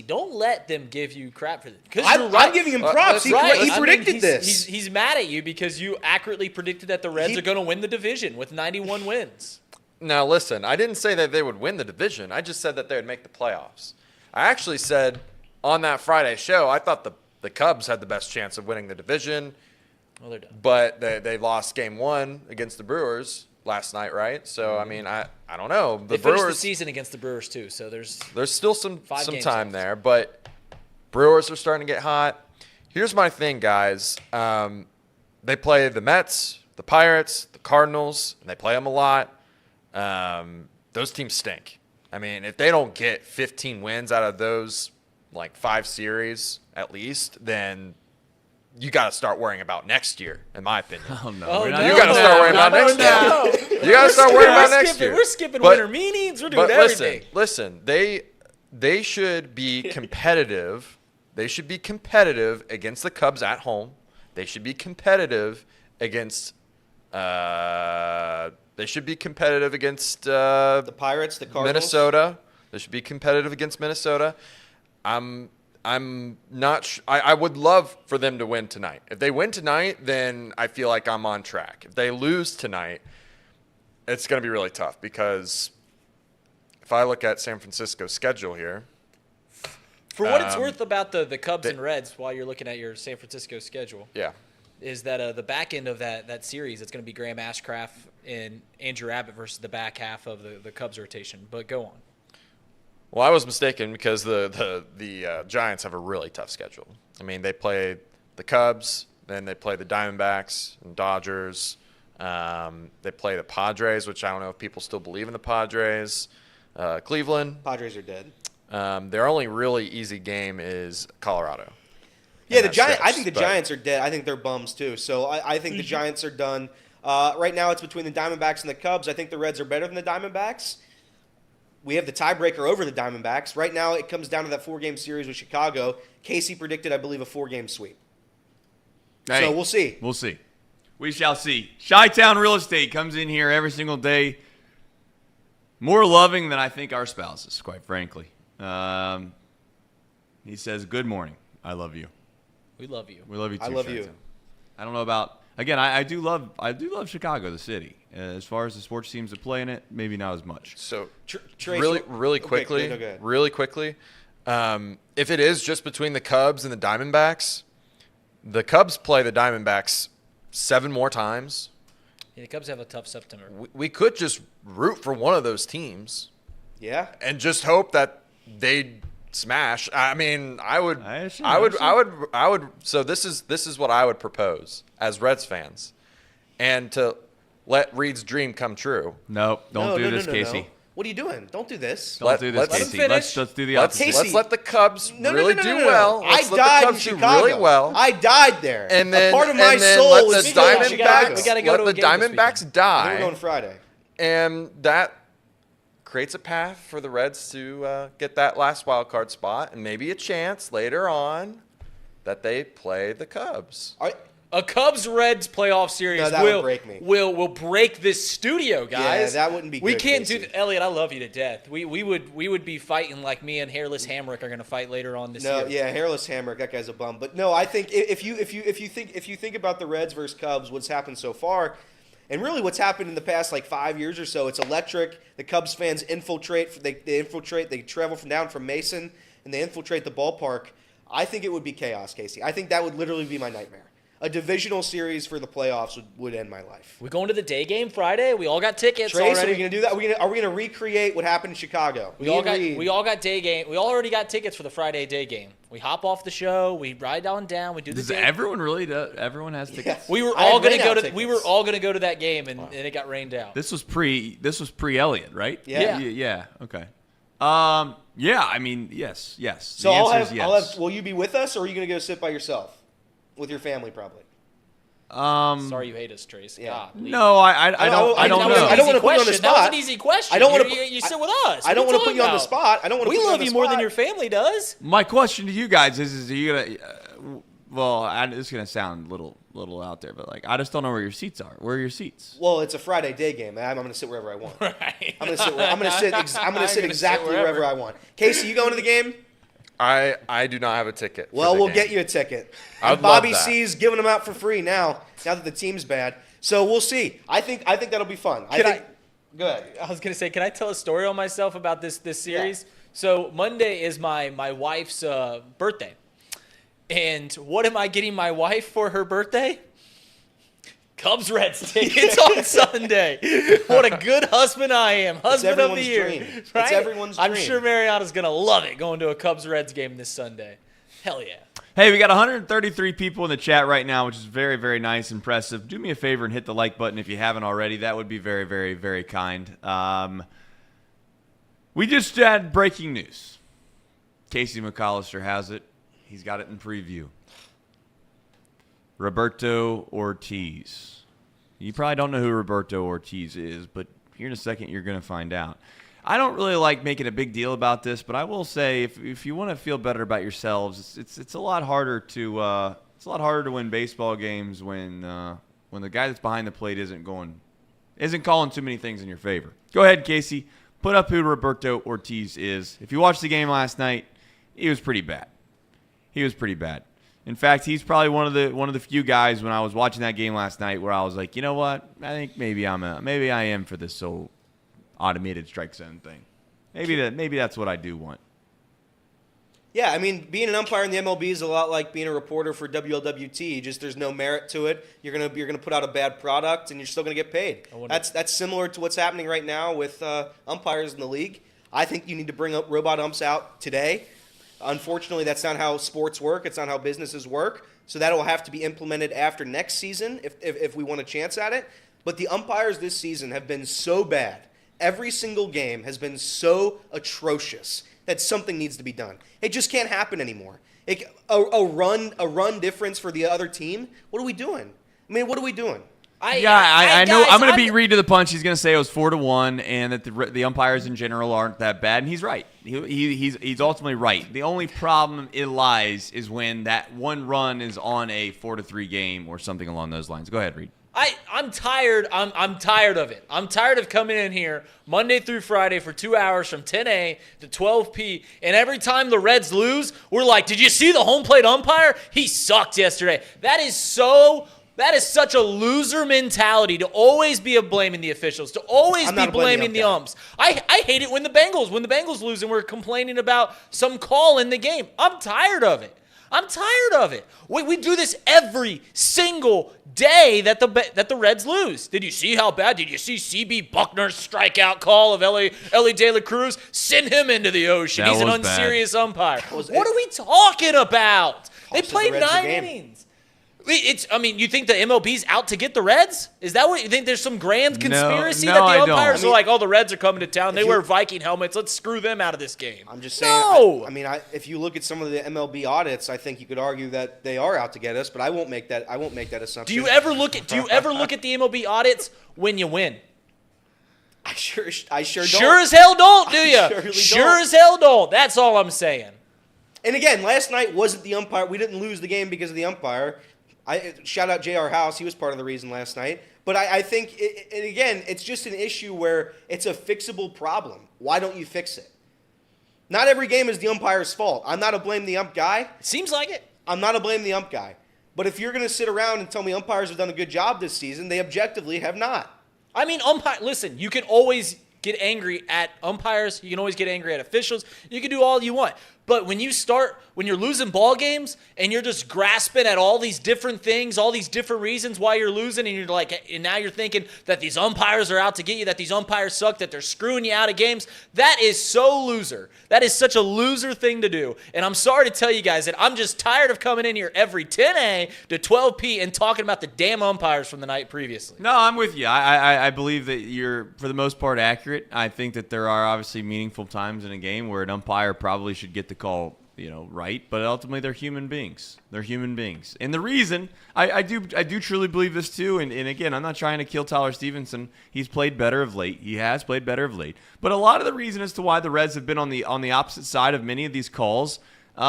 don't let them give you crap for this. I'm giving him props. He predicted this. He's mad at you because you accurately predicted that the Reds are going to win the division with 91 wins. Now, listen, I didn't say that they would win the division. I just said that they would make the playoffs. I actually said on that Friday show, I thought the Cubs had the best chance of winning the division. Well, they're done. But they lost game 1 against the Brewers last night, right? So, I mean, I don't know. They finished the season against the Brewers, too, so there's still some time there. But Brewers are starting to get hot. Here's my thing, guys. They play the Mets, the Pirates, the Cardinals, and they play them a lot. Those teams stink. I mean, if they don't get 15 wins out of those, like, 5 series at least, then – you got to start worrying about next year, in my opinion. Oh, no. You got to start worrying about next year. You got to start worrying about next year. We're skipping winter meetings. We're doing everything. Listen, they should be competitive. They should be competitive against the Cubs at home. They should be competitive against the Pirates, the Cardinals. Minnesota. They should be competitive against Minnesota. I'm not. I would love for them to win tonight. If they win tonight, then I feel like I'm on track. If they lose tonight, it's going to be really tough because if I look at San Francisco's schedule here. For what it's worth about the Cubs and Reds, while you're looking at your San Francisco schedule, is that the back end of that series, it's going to be Graham Ashcraft and Andrew Abbott versus the back half of the Cubs rotation. But go on. Well, I was mistaken because the Giants have a really tough schedule. I mean, they play the Cubs, then they play the Diamondbacks and Dodgers. They play the Padres, which I don't know if people still believe in the Padres. Cleveland. Padres are dead. Their only really easy game is Colorado. Yeah, the Giants. I think the Giants are dead. I think they're bums too. So I think the Giants are done. Right now, it's between the Diamondbacks and the Cubs. I think the Reds are better than the Diamondbacks. We have the tiebreaker over the Diamondbacks. Right now, it comes down to that 4-game series with Chicago. Casey predicted, I believe, a 4-game sweep. Hey, so we'll see. We'll see. We shall see. Chi-Town Real Estate comes in here every single day, more loving than I think our spouses, quite frankly. He says, "Good morning. I love you." We love you. We love you too. I love Chi-Town. you. I don't know about. Again, I do love Chicago, the city. As far as the sports teams that play in it, maybe not as much. So Tracy, really quickly, okay, go ahead. really quickly, if it is just between the Cubs and the Diamondbacks, the Cubs play the Diamondbacks 7 more times. Yeah, the Cubs have a tough September. We could just root for one of those teams. Yeah. And just hope that they smash. I mean, I would. So this is what I would propose as Reds fans, and to let Reed's dream come true. Nope, don't do this, Casey. No. What are you doing? Don't do this. Don't do this, Casey. Let's do the opposite. Let's let the Cubs really do well. I died in Chicago. Really well. I died there. And then a part of my soul let is the Diamondbacks. Let the Diamondbacks die. We're going Friday. And that creates a path for the Reds to get that last wild card spot and maybe a chance later on that they play the Cubs. A Cubs-Reds playoff series would break me. will break this studio, guys. Yeah, that wouldn't be good. We can't Casey. do that. Elliot, I love you to death. We would be fighting like me and Hairless Hamrick are going to fight later on this year. No, yeah, Hairless Hamrick, that guy's a bum. But no, I think if you think about the Reds versus Cubs, what's happened so far, and really what's happened in the past 5 years or so, it's electric. The Cubs fans infiltrate. They infiltrate. They travel down from Mason and they infiltrate the ballpark. I think it would be chaos, Casey. I think that would literally be my nightmare. A divisional series for the playoffs would end my life. We're going to the day game Friday. We all got tickets Trace, already. are we going to do that? Are we going to recreate what happened in Chicago? We all got day game. We all already got tickets for the Friday day game. We hop off the show. We ride on down. We do the game. Everyone really does? Everyone has tickets. Yes. We were all going to go to. We were all going to go to that game, and it got rained out. This was pre Elliot, right? Yeah. Okay. Yeah. I mean, yes. So the yes. will you be with us, or are you going to go sit by yourself with your family, probably? Sorry you hate us, Trace. Yeah. God, no, I don't know. I don't want to put you on the spot. That was an easy question. I don't want to. You sit with us. I don't want to put you on the spot. I don't want to. We love you more than your family does. My question to you guys is are you gonna? This is gonna sound a little out there, but I just don't know where your seats are. Where are your seats? Well, it's a Friday day game. I'm going to sit wherever I want. Right. I'm going to sit exactly wherever I want. Casey, you going to the game? I do not have a ticket. Well, we'll get you a ticket. And Bobby C's giving them out for free now that the team's bad. So we'll see. I think that'll be fun. Go ahead. I was going to say, can I tell a story on myself about this series? Yeah. So Monday is my wife's birthday. And what am I getting my wife for her birthday? Cubs Reds tickets on Sunday. What a good husband I am. Husband of the year. Dream. Right? It's everyone's dream. I'm sure Mariana's going to love it going to a Cubs Reds game this Sunday. Hell yeah. Hey, we got 133 people in the chat right now, which is very, very nice, impressive. Do me a favor and hit the like button if you haven't already. That would be very, very, very kind. We just had breaking news. Casey McAllister has it. He's got it in preview. Roberto Ortiz. You probably don't know who Roberto Ortiz is, but here in a second you're going to find out. I don't really like making a big deal about this, but I will say if you want to feel better about yourselves, it's a lot harder to win baseball games when the guy that's behind the plate isn't calling too many things in your favor. Go ahead, Casey. Put up who Roberto Ortiz is. If you watched the game last night, he was pretty bad. He was pretty bad. In fact, he's probably one of the few guys when I was watching that game last night where I was like, you know what? I think maybe I am for this whole automated strike zone thing. Maybe that's what I do want. Yeah, I mean, being an umpire in the MLB is a lot like being a reporter for WLWT. Just there's no merit to it. You're gonna put out a bad product, and you're still gonna get paid. That's similar to what's happening right now with umpires in the league. I think you need to bring up robot umps out today. Unfortunately, that's not how sports work. It's not how businesses work. So that will have to be implemented after next season if we want a chance at it. But the umpires this season have been so bad. Every single game has been so atrocious that something needs to be done. It just can't happen anymore. A run difference for the other team. What are we doing? I mean, what are we doing? I know. I'm going to beat Reed to the punch. He's going to say it was 4-1, and that the umpires in general aren't that bad, and he's right. He's ultimately right. The only problem it lies is when that one run is on a 4-3 game or something along those lines. Go ahead, Reed. I'm tired. I'm tired of it. I'm tired of coming in here Monday through Friday for 2 hours from 10 a to 12 p. And every time the Reds lose, we're like, did you see the home plate umpire? He sucked yesterday. That is such a loser mentality to always be blaming the officials, to always be blaming the umps. I hate it when the Bengals lose and we're complaining about some call in the game. I'm tired of it. We do this every single day that the Reds lose. Did you see how bad? Did you see CB Buckner's strikeout call of Ellie De La Cruz? Send him into the ocean. He's an unserious umpire. What are we talking about? They played 9 innings. You think the MLB's out to get the Reds? Is that what you think? There's some grand conspiracy that the umpires are like, oh, the Reds are coming to town. They wear Viking helmets. Let's screw them out of this game. I'm just saying. No. If you look at some of the MLB audits, I think you could argue that they are out to get us. But I won't make that assumption. Do you ever look at the MLB audits when you win? I sure don't. Sure as hell don't, do you? Sure as hell don't. That's all I'm saying. And again, last night wasn't the umpire. We didn't lose the game because of the umpire. Shout out J.R. House. He was part of the reason last night. But I think, it's just an issue where it's a fixable problem. Why don't you fix it? Not every game is the umpire's fault. I'm not a blame the ump guy. Seems like it. I'm not a blame the ump guy. But if you're going to sit around and tell me umpires have done a good job this season, they objectively have not. Listen, you can always get angry at umpires. You can always get angry at officials. You can do all you want. But when you're losing ball games and you're just grasping at all these different things, all these different reasons why you're losing, and now you're thinking that these umpires are out to get you, that these umpires suck, that they're screwing you out of games, that is so loser. That is such a loser thing to do. And I'm sorry to tell you guys that I'm just tired of coming in here every 10 a to 12 p and talking about the damn umpires from the night previously. No, I'm with you. I believe that you're, for the most part, accurate. I think that there are obviously meaningful times in a game where an umpire probably should get the call, right, but ultimately they're human beings. And the reason I do truly believe this too, and again, I'm not trying to kill Tyler Stevenson. He's played better of late. He has played better of late. But a lot of the reason as to why the Reds have been on the opposite side of many of these calls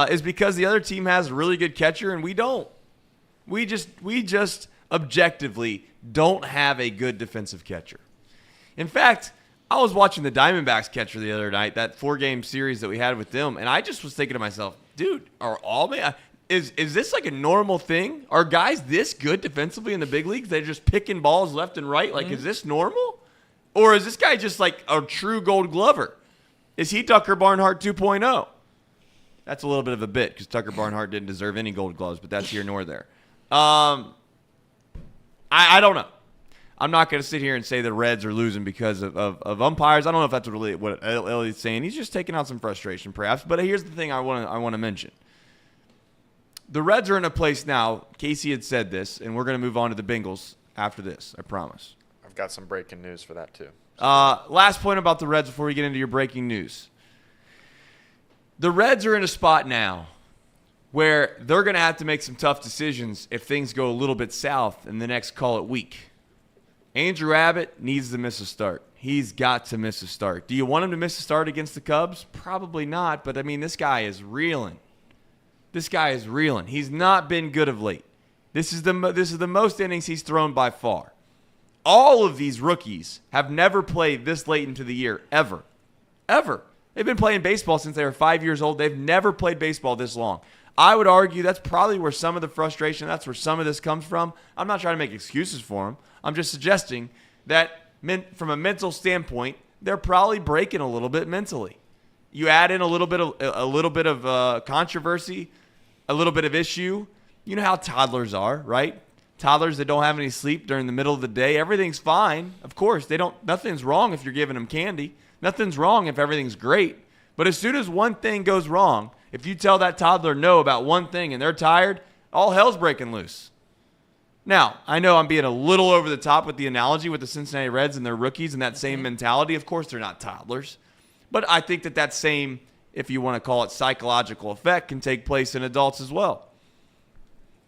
is because the other team has a really good catcher and we don't. We just objectively don't have a good defensive catcher. In fact, I was watching the Diamondbacks catcher the other night, that 4-game series that we had with them, and I just was thinking to myself, dude, is this like a normal thing? Are guys this good defensively in the big leagues? They're just picking balls left and right? Like, Is this normal? Or is this guy just like a true Gold Glover? Is he Tucker Barnhart 2.0? That's a little bit of a bit because Tucker Barnhart didn't deserve any Gold Gloves, but that's here nor there. I don't know. I'm not going to sit here and say the Reds are losing because of umpires. I don't know if that's what Elliot's saying. He's just taking out some frustration, perhaps. But here's the thing I want to mention. The Reds are in a place now. Casey had said this, and we're going to move on to the Bengals after this. I promise. I've got some breaking news for that too. Last point about the Reds before we get into your breaking news. The Reds are in a spot now where they're going to have to make some tough decisions if things go a little bit south in the next call-it week. Andrew Abbott needs to miss a start. He's got to miss a start. Do you want him to miss a start against the Cubs? Probably not, but this guy is reeling. He's not been good of late. This is the most innings he's thrown by far. All of these rookies have never played this late into the year, ever. They've been playing baseball since they were 5 years old. They've never played baseball this long. I would argue that's probably where some of the frustration, that's where some of this comes from. I'm not trying to make excuses for them. I'm just suggesting that from a mental standpoint, they're probably breaking a little bit mentally. You add in a little bit of controversy, a little bit of issue. You know how toddlers are, right? Toddlers that don't have any sleep during the middle of the day, everything's fine. Of course, nothing's wrong if you're giving them candy. Nothing's wrong if everything's great. But as soon as one thing goes wrong, if you tell that toddler no about one thing and they're tired, all hell's breaking loose. Now, I know I'm being a little over the top with the analogy with the Cincinnati Reds and their rookies and that same mentality. Of course, they're not toddlers. But I think that same, if you want to call it psychological effect, can take place in adults as well.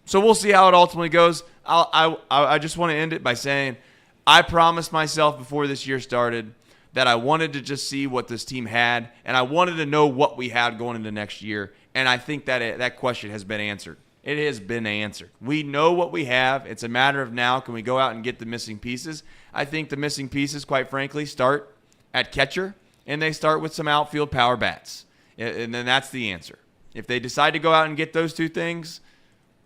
So we'll see how it ultimately goes. I just want to end it by saying I promised myself before this year started that I wanted to just see what this team had, and I wanted to know what we had going into next year, and I think that question has been answered. It has been answered. We know what we have. It's a matter of now, can we go out and get the missing pieces? I think the missing pieces, quite frankly, start at catcher, and they start with some outfield power bats, and then that's the answer. If they decide to go out and get those two things,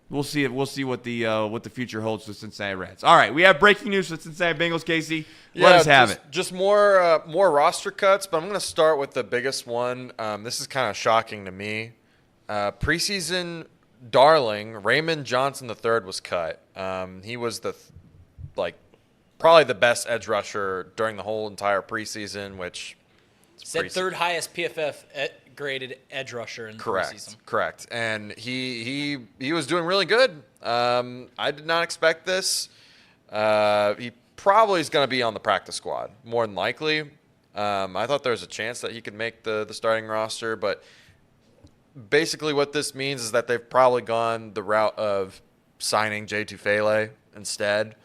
we'll see what the future holds for Cincinnati Reds. All right, we have breaking news for Cincinnati Bengals. Casey, let us have it. Just more roster cuts, but I'm going to start with the biggest one. This is kind of shocking to me. Preseason darling Raymond Johnson III was cut. He was probably the best edge rusher during the whole entire preseason, which said third highest PFF graded edge rusher in the preseason. Correct. And he was doing really good. I did not expect this. He probably is going to be on the practice squad, more than likely. I thought there was a chance that he could make the starting roster, but basically what this means is that they've probably gone the route of signing Jay Tufele instead,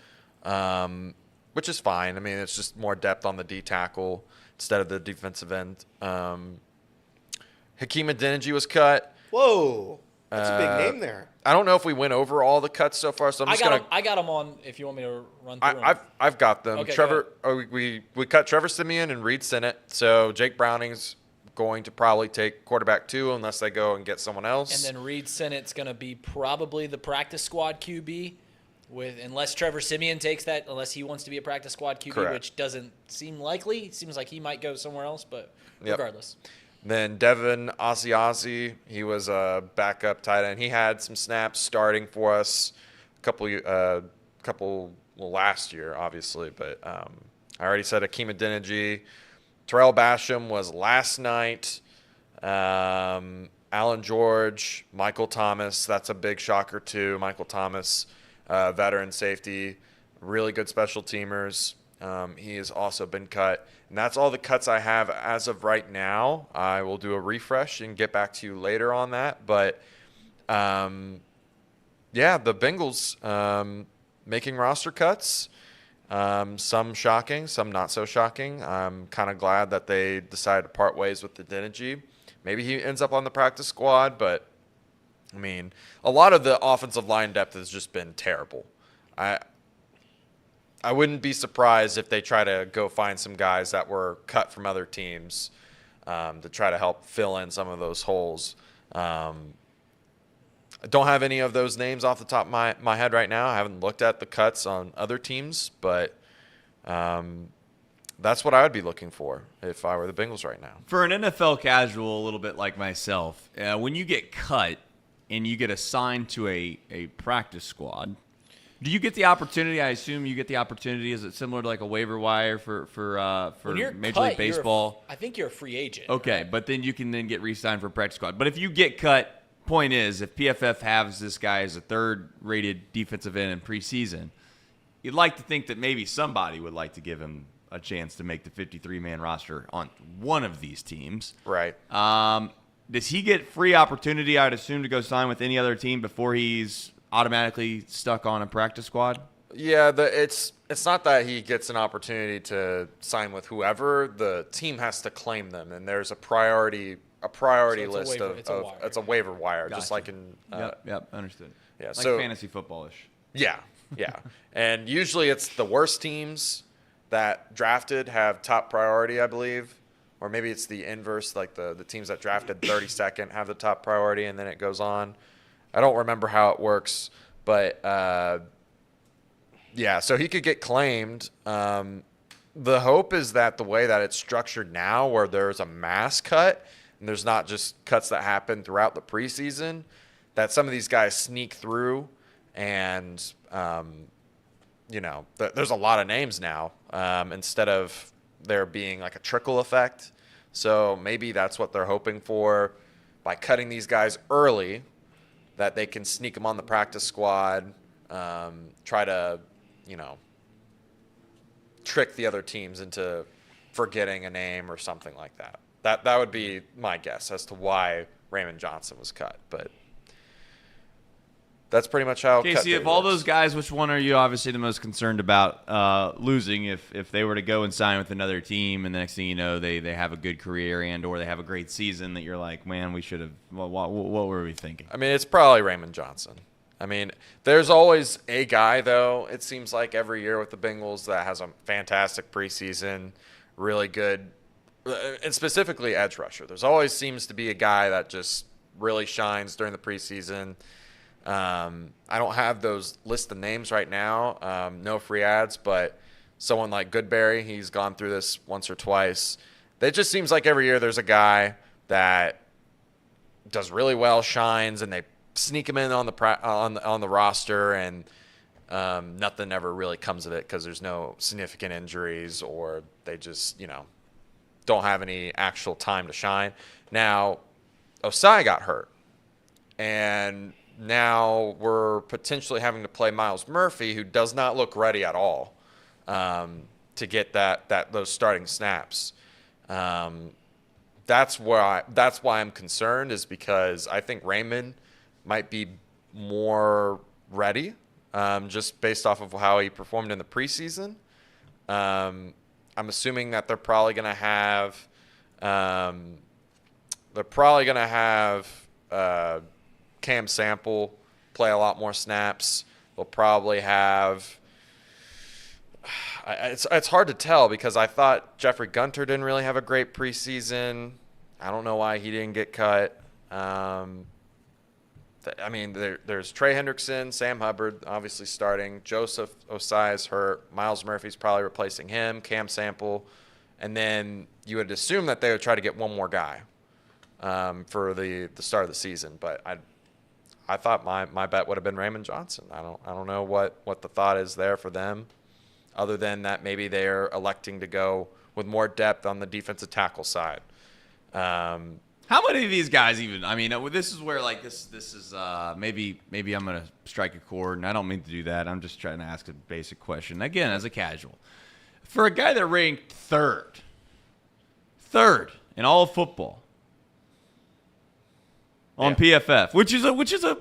which is fine. I mean, it's just more depth on the D tackle instead of the defensive end. Hakeem Adeniji was cut. Whoa, that's a big name there. I don't know if we went over all the cuts so far, so I got them on. If you want me to run through them, I've got them. Okay, Trevor, we cut Trevor Siemian and Reed Sinnett. So Jake Browning's going to probably take quarterback 2 unless they go and get someone else. And then Reed Sinnett's going to be probably the practice squad QB, unless Trevor Siemian takes that, unless he wants to be a practice squad QB, Correct. Which doesn't seem likely. It seems like he might go somewhere else, but regardless. Then Devin Asiasi, he was a backup tight end. He had some snaps starting for us last year, obviously. But I already said Hakeem Adeniji. Terrell Basham was last night. Alan George, Michael Thomas, that's a big shocker too. Michael Thomas, veteran safety, really good special teamers. He has also been cut. And that's all the cuts I have as of right now. I will do a refresh and get back to you later on that. But, the Bengals making roster cuts. Some shocking, some not so shocking. I'm kind of glad that they decided to part ways with Adeniji. Maybe he ends up on the practice squad, but, I mean, a lot of the offensive line depth has just been terrible. I wouldn't be surprised if they try to go find some guys that were cut from other teams to try to help fill in some of those holes. I don't have any of those names off the top of my head right now. I haven't looked at the cuts on other teams, but that's what I would be looking for if I were the Bengals right now. For an NFL casual a little bit like myself, when you get cut and you get assigned to a practice squad, do you get the opportunity? I assume you get the opportunity. Is it similar to like a waiver wire for Major League Baseball? I think you're a free agent. Okay, right? But then you can then get re-signed for practice squad. But if you get cut, point is, if PFF has this guy as a third-rated defensive end in preseason, you'd like to think that maybe somebody would like to give him a chance to make the 53-man roster on one of these teams. Right. Does he get free opportunity, I'd assume, to go sign with any other team before he's automatically stuck on a practice squad? Yeah, it's not that he gets an opportunity to sign with whoever. The team has to claim them, and there's a priority list it's a waiver wire, Gotcha. just like in Yep, understood. Yeah, like so fantasy football-ish. Yeah. And usually it's the worst teams that drafted have top priority, I believe. or maybe it's the inverse, like the teams that drafted 32nd have the top priority and then it goes on. I don't remember how it works, but yeah, so he could get claimed. The hope is that the way that it's structured now, where there's a mass cut and there's not just cuts that happen throughout the preseason, that some of these guys sneak through and, there's a lot of names now instead of there being like a trickle effect. So maybe that's what they're hoping for by cutting these guys early, that they can sneak them on the practice squad, try to, trick the other teams into forgetting a name or something like that. That would be my guess as to why Raymond Johnson was cut. But that's pretty much how. Casey, of all those guys, which one are you obviously the most concerned about losing if they were to go and sign with another team and the next thing you know they have a good career and or they have a great season that you're like, man, we should have. What were we thinking? I mean, it's probably Raymond Johnson. I mean, there's always a guy, though, it seems like every year with the Bengals that has a fantastic preseason, really good, and specifically edge rusher. There's always seems to be a guy that just really shines during the preseason. I don't have those list of names right now, no free ads, but someone like Goodberry, he's gone through this once or twice. It just seems like every year there's a guy that does really well, shines, and they sneak him in on the roster, and nothing ever really comes of it because there's no significant injuries or they just don't have any actual time to shine. Now, Osai got hurt, and now we're potentially having to play Miles Murphy, who does not look ready at all to get those starting snaps. That's why I'm concerned, is because I think Raymond might be more ready, just based off of how he performed in the preseason. I'm assuming that they're probably going to have Cam Sample play a lot more snaps. They'll probably have. It's hard to tell because I thought Jeffrey Gunter didn't really have a great preseason. I don't know why he didn't get cut. I mean, there's Trey Hendrickson, Sam Hubbard, obviously starting. Joseph Osai is hurt. Miles Murphy's probably replacing him. Cam Sample. And then you would assume that they would try to get one more guy for the start of the season. But I thought my bet would have been Raymond Johnson. I don't know what the thought is there for them, other than that maybe they're electing to go with more depth on the defensive tackle side. How many of these guys even? I mean, this is where like this is maybe I'm gonna strike a chord, and I don't mean to do that. I'm just trying to ask a basic question again as a casual. For a guy that ranked third in all of football on PFF, which is a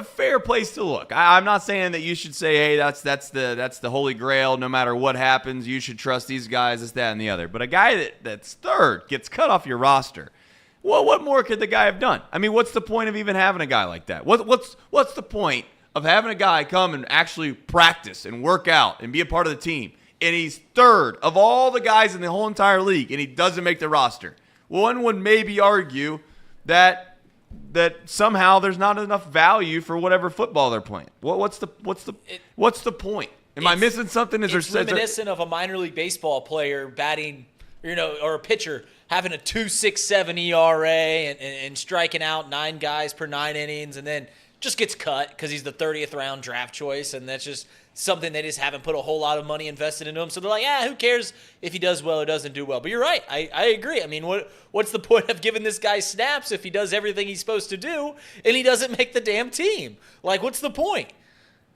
fair place to look. I'm not saying that you should say, hey, that's the holy grail. No matter what happens, you should trust these guys, this, that, and the other. But a guy that's third gets cut off your roster. Well, what more could the guy have done? I mean, what's the point of even having a guy like that? What's the point of having a guy come and actually practice and work out and be a part of the team? And he's third of all the guys in the whole entire league, and he doesn't make the roster. One would maybe argue that somehow there's not enough value for whatever football they're playing. What's the point? Am I missing something? It's reminiscent of a minor league baseball player batting, or a pitcher having a 2.67 ERA and striking out 9 guys per 9 innings, and then just gets cut because he's the 30th round draft choice, and that's just something they just haven't put a whole lot of money invested into him. So they're like, who cares if he does well or doesn't do well? But you're right. I agree. I mean, what's the point of giving this guy snaps if he does everything he's supposed to do and he doesn't make the damn team? Like, what's the point?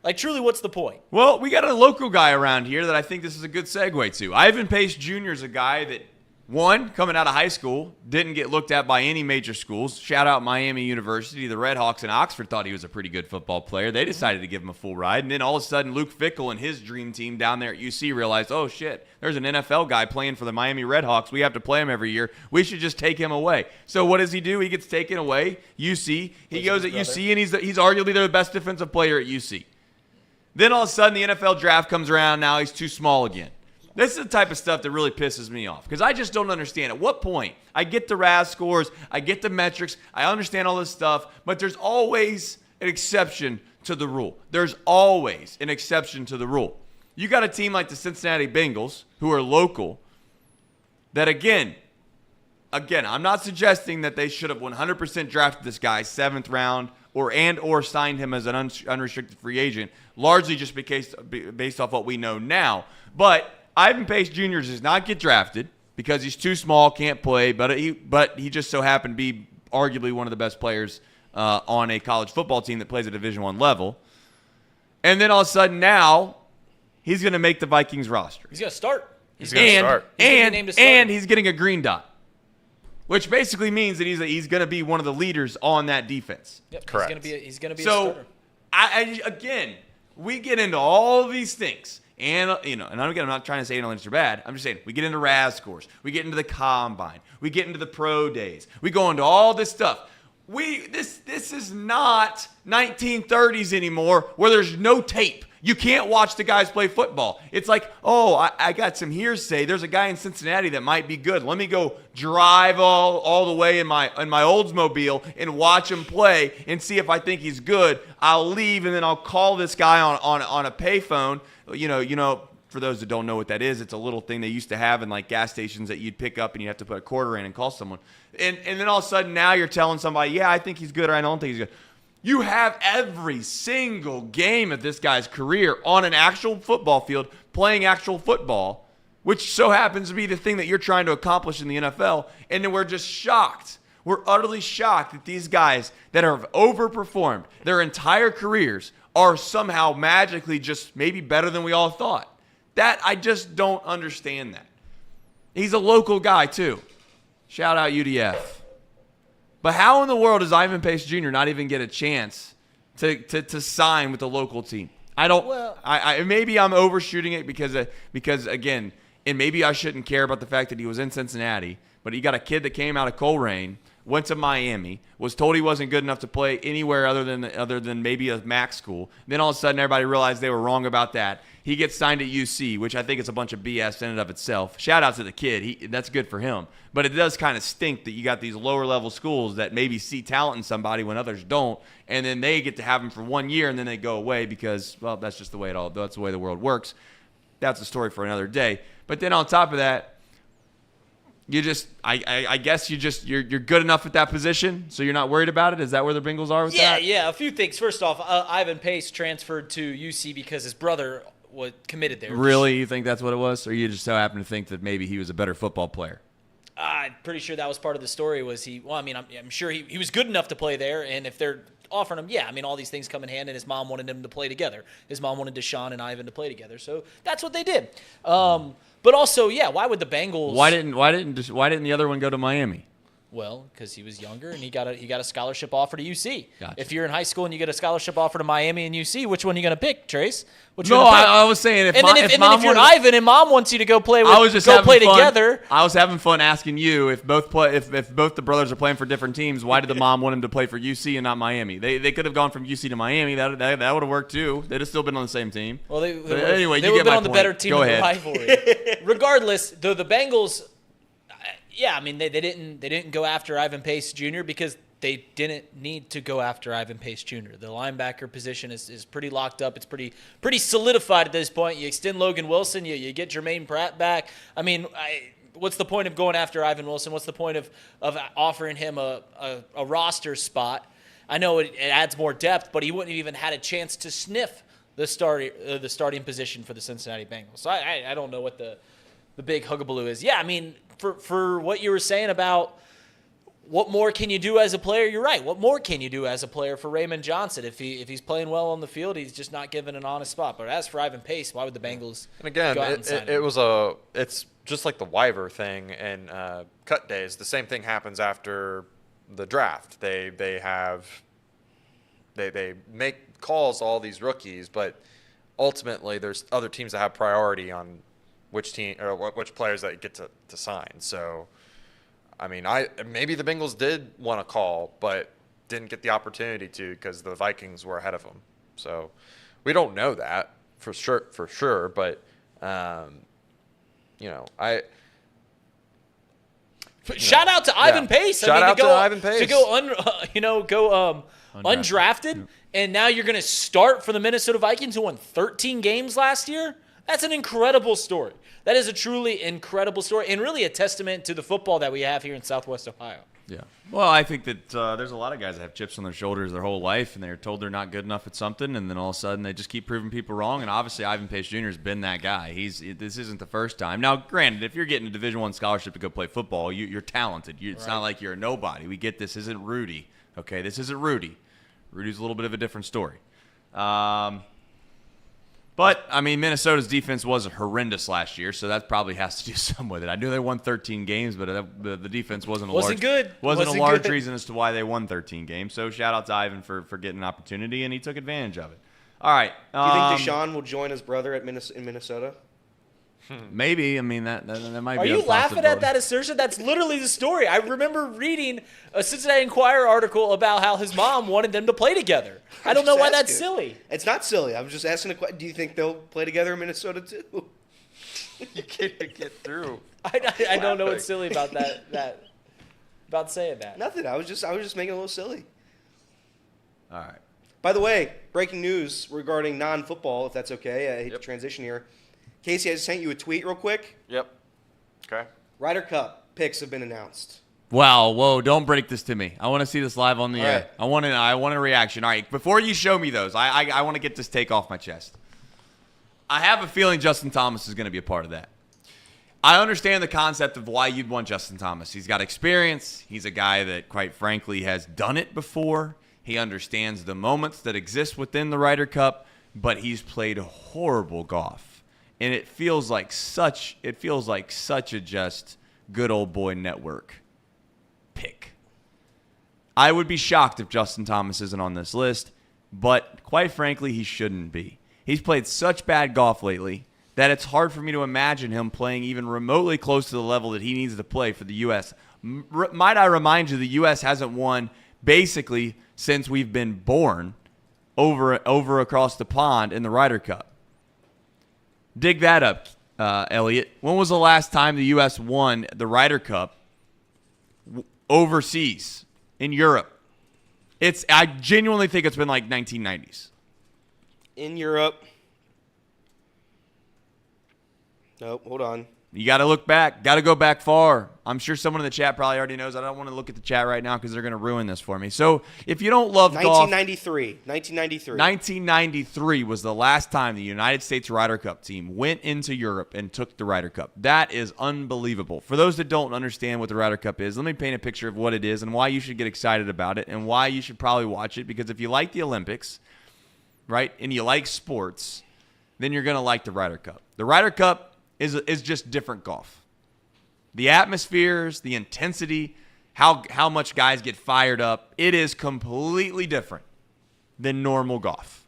Like, truly, what's the point? Well, we got a local guy around here that I think this is a good segue to. Ivan Pace Jr. is a guy that, one, coming out of high school, didn't get looked at by any major schools. Shout out Miami University. The Redhawks in Oxford thought he was a pretty good football player. They decided to give him a full ride. And then all of a sudden, Luke Fickell and his dream team down there at UC realized, oh, shit, there's an NFL guy playing for the Miami Redhawks. We have to play him every year. We should just take him away. So what does he do? He gets taken away. UC. He goes at UC, and he's arguably the best defensive player at UC. Then all of a sudden, the NFL draft comes around. Now he's too small again. This is the type of stuff that really pisses me off because I just don't understand. At what point? I get the RAS scores, I get the metrics, I understand all this stuff, but there's always an exception to the rule. There's always an exception to the rule. You got a team like the Cincinnati Bengals who are local that, again, I'm not suggesting that they should have 100% drafted this guy 7th round or signed him as an unrestricted free agent, largely just based off what we know now. But Ivan Pace Jr. does not get drafted because he's too small, can't play, but he just so happened to be arguably one of the best players on a college football team that plays at Division I level. And then all of a sudden now he's going to make the Vikings roster. He's going to start. He's getting a green dot, which basically means that he's going to be one of the leaders on that defense. Yep, correct. He's going to be a starter. Again, we get into all these things. And, and again, I'm not trying to say analytics are bad. I'm just saying we get into RAS scores. We get into the combine. We get into the pro days. We go into all this stuff. This is not 1930s anymore where there's no tape. You can't watch the guys play football. It's like, I got some hearsay. There's a guy in Cincinnati that might be good. Let me go drive all the way in my Oldsmobile and watch him play and see if I think he's good. I'll leave and then I'll call this guy on a payphone. For those that don't know what that is, it's a little thing they used to have in like gas stations that you'd pick up and you have to put a quarter in and call someone. And then all of a sudden now you're telling somebody, yeah, I think he's good or I don't think he's good. You have every single game of this guy's career on an actual football field playing actual football, which so happens to be the thing that you're trying to accomplish in the NFL. And then we're just shocked. We're utterly shocked that these guys that have overperformed their entire careers are somehow magically just maybe better than we all thought. That I just don't understand that. He's a local guy too. Shout out UDF. But how in the world does Ivan Pace Jr. not even get a chance to sign with the local team? I don't. Well, I maybe I'm overshooting it because again, and maybe I shouldn't care about the fact that he was in Cincinnati, but he got a kid that came out of Coleraine, went to Miami, was told he wasn't good enough to play anywhere other than maybe a MAC school. Then all of a sudden everybody realized they were wrong about that. He gets signed at UC, which I think is a bunch of BS in and of itself. Shout out to the kid. That's good for him. But it does kind of stink that you got these lower level schools that maybe see talent in somebody when others don't, and then they get to have them for 1 year and then they go away because, well, that's just the way that's the way the world works. That's a story for another day. But then on top of that, I guess you're good enough at that position, so you're not worried about it. Is that where the Bengals are with that? Yeah. A few things. First off, Ivan Pace transferred to UC because his brother was committed there. Really, you think that's what it was, or you just so happen to think that maybe he was a better football player? I'm pretty sure that was part of the story. I'm sure he was good enough to play there, and if they're offering him, all these things come in hand, and his mom wanted him to play together. His mom wanted Deshaun and Ivan to play together, so that's what they did. But also, why would the Bengals? Why didn't the other one go to Miami? Well, because he was younger and he got a scholarship offer to UC. Gotcha. If you're in high school and you get a scholarship offer to Miami and UC, which one are you going to pick, Trace? I was saying if you're Ivan and mom wants you to go play together. I was having fun asking you if both the brothers are playing for different teams. Why did the mom want him to play for UC and not Miami? They could have gone from UC to Miami. That would have worked too. They'd have still been on the same team. Well, they would have been on the better team in the rivalry. Regardless, the Bengals. They didn't go after Ivan Pace Jr. because they didn't need to go after Ivan Pace Jr. The linebacker position is pretty locked up. It's pretty solidified at this point. You extend Logan Wilson, you get Jermaine Pratt back. What's the point of going after Ivan Wilson? What's the point of offering him a roster spot? I know it adds more depth, but he wouldn't have even had a chance to sniff the starting position for the Cincinnati Bengals. So I don't know what the big hugabaloo is. For what you were saying about what more can you do as a player, you're right. What more can you do as a player for Raymond Johnson? If he's playing well on the field, he's just not given an honest spot. But as for Ivan Pace, why would the Bengals go out and sign him? It's just like the Wyver thing and cut days. The same thing happens after the draft. They make calls to all these rookies, but ultimately there's other teams that have priority on which team or which players that get to sign. So, maybe the Bengals did want to call, but didn't get the opportunity to because the Vikings were ahead of them. So, we don't know that for sure. But Shout out to Ivan Pace. Shout out to Ivan Pace. To go undrafted, and now you're going to start for the Minnesota Vikings, who won 13 games last year. That's an incredible story. That is a truly incredible story, and really a testament to the football that we have here in Southwest Ohio. Yeah. Well, I think that there's a lot of guys that have chips on their shoulders their whole life, and they're told they're not good enough at something, and then all of a sudden they just keep proving people wrong. And obviously, Ivan Pace Jr. has been that guy. This isn't the first time. Now, granted, if you're getting a Division I scholarship to go play football, you're talented. It's not like you're a nobody. We get this. Isn't Rudy? Okay, this isn't Rudy. Rudy's a little bit of a different story. But, I mean, Minnesota's defense was horrendous last year, so that probably has to do some with it. I knew they won 13 games, but the defense wasn't a large reason as to why they won 13 games. So shout out to Ivan for getting an opportunity, and he took advantage of it. All right. Do you think Deshaun will join his brother in Minnesota? Maybe. I mean, that might be. Are you laughing at that assertion? That's literally the story. I remember reading a Cincinnati Enquirer article about how his mom wanted them to play together. I don't know why that's silly. It's not silly. I'm just asking a question. Do you think they'll play together in Minnesota too? You can't get through. I don't know what's silly about that. About saying that. Nothing. I was just making it a little silly. All right. By the way, breaking news regarding non-football, if that's okay. I hate to transition here. Casey, I just sent you a tweet real quick. Yep. Okay. Ryder Cup picks have been announced. Wow, whoa, don't break this to me. I want to see this live on the air. Right. I want a reaction. All right, before you show me those, I want to get this take off my chest. I have a feeling Justin Thomas is going to be a part of that. I understand the concept of why you'd want Justin Thomas. He's got experience. He's a guy that, quite frankly, has done it before. He understands the moments that exist within the Ryder Cup, but he's played horrible golf. And it feels like such a just good old boy network pick. I would be shocked if Justin Thomas isn't on this list, but quite frankly, he shouldn't be. He's played such bad golf lately that it's hard for me to imagine him playing even remotely close to the level that he needs to play for the U.S. Might I remind you, the U.S. hasn't won basically since we've been born over across the pond in the Ryder Cup. Dig that up, Elliot. When was the last time the U.S. won the Ryder Cup overseas in Europe? I genuinely think it's been like 1990s. In Europe. Nope, hold on. You got to look back.Got to go back far. I'm sure someone in the chat probably already knows. I don't want to look at the chat right now because they're going to ruin this for me. So if you don't love golf. 1993 was the last time the United States Ryder Cup team went into Europe and took the Ryder Cup. That is unbelievable. For those that don't understand what the Ryder Cup is, let me paint a picture of what it is and why you should get excited about it and why you should probably watch it. Because if you like the Olympics, right, and you like sports, then you're going to like the Ryder Cup. The Ryder Cup is just different golf. The atmospheres, the intensity, how much guys get fired up, it is completely different than normal golf.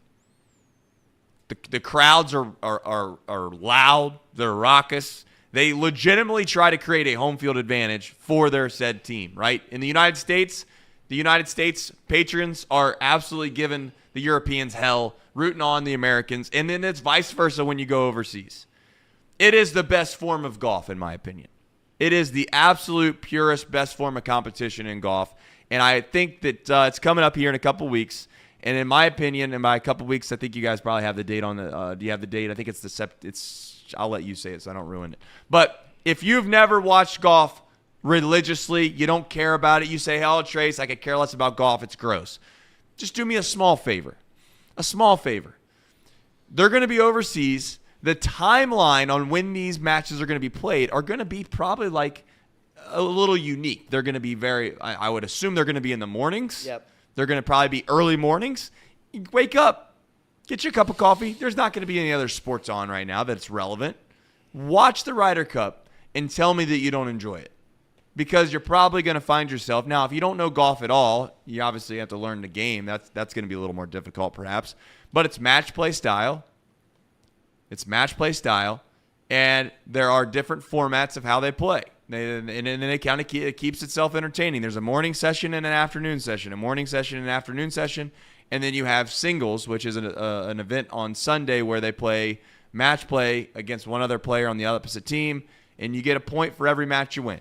The crowds are loud, they're raucous. They legitimately try to create a home field advantage for their said team, right? In the United States patrons are absolutely giving the Europeans hell, rooting on the Americans, and then it's vice versa when you go overseas. It is the best form of golf, in my opinion. It is the absolute purest, best form of competition in golf. And I think that it's coming up here in a couple weeks. And in my opinion, in by a couple weeks, I think you guys probably have the date on the. Do you have the date? I think it's. I'll let you say it so I don't ruin it. But if you've never watched golf religiously, you don't care about it. You say, "Hell, Trace, I could care less about golf. It's gross." Just do me a small favor. A small favor. They're going to be overseas. The timeline on when these matches are going to be played are going to be probably like a little unique. They're going to be I would assume they're going to be in the mornings. Yep. They're going to probably be early mornings. You wake up, get your cup of coffee. There's not going to be any other sports on right now that's relevant. Watch the Ryder Cup and tell me that you don't enjoy it. Because you're probably going to find yourself. Now, if you don't know golf at all, you obviously have to learn the game. That's going to be a little more difficult perhaps. But it's match play style. And there are different formats of how they play. And they kind of it keeps itself entertaining. There's a morning session and an afternoon session, and then you have singles, which is an event on Sunday where they play match play against one other player on the opposite team, and you get a point for every match you win.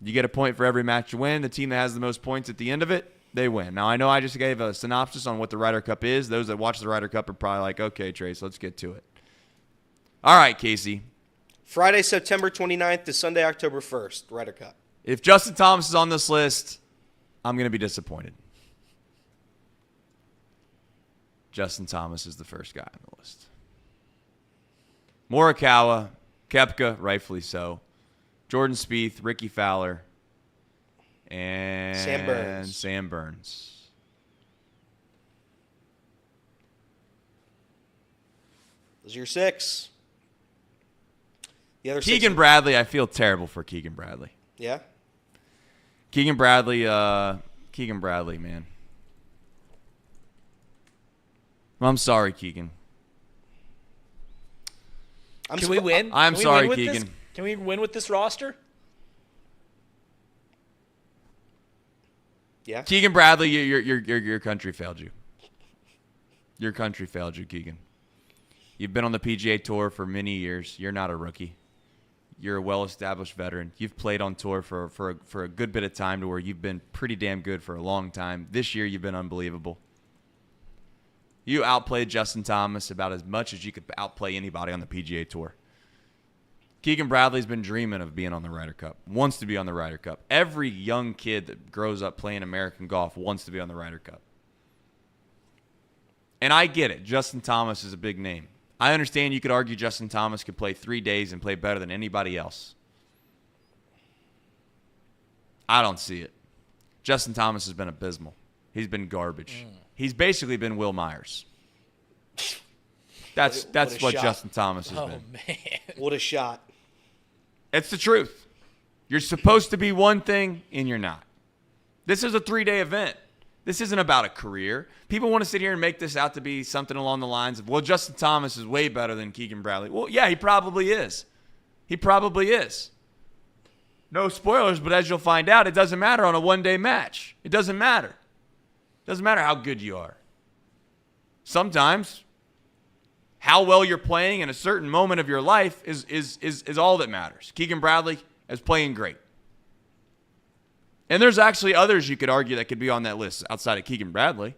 You get a point for every match you win. The team that has the most points at the end of it, they win. Now, I know I just gave a synopsis on what the Ryder Cup is. Those that watch the Ryder Cup are probably like, okay, Trace, let's get to it. All right, Casey. Friday, September 29th to Sunday, October 1st, Ryder Cup. If Justin Thomas is on this list, I'm going to be disappointed. Justin Thomas is the first guy on the list. Morikawa, Koepka, rightfully so. Jordan Spieth, Ricky Fowler, and Sam Burns. Those are your 6. The other Keegan 6 Bradley, I feel terrible for Keegan Bradley. Yeah? Keegan Bradley, man. I'm sorry, Keegan. Can we win? I'm sorry, Keegan. Can we win with this roster? Yeah. Keegan Bradley, your country failed you. Your country failed you, Keegan. You've been on the PGA Tour for many years. You're not a rookie. You're a well-established veteran. You've played on tour for a good bit of time to where you've been pretty damn good for a long time. This year, you've been unbelievable. You outplayed Justin Thomas about as much as you could outplay anybody on the PGA Tour. Keegan Bradley's been dreaming of being on the Ryder Cup, wants to be on the Ryder Cup. Every young kid that grows up playing American golf wants to be on the Ryder Cup. And I get it. Justin Thomas is a big name. I understand you could argue Justin Thomas could play 3 days and play better than anybody else. I don't see it. Justin Thomas has been abysmal. He's been garbage. He's basically been Will Myers. That's what Justin Thomas has been. Oh, man. What a shot. It's the truth. You're supposed to be one thing, and you're not. This is a 3-day event. This isn't about a career. People want to sit here and make this out to be something along the lines of, well, Justin Thomas is way better than Keegan Bradley. Well, yeah, he probably is. He probably is. No spoilers, but as you'll find out, it doesn't matter on a one-day match. It doesn't matter. It doesn't matter how good you are. Sometimes how well you're playing in a certain moment of your life is all that matters. Keegan Bradley is playing great. And there's actually others you could argue that could be on that list outside of Keegan Bradley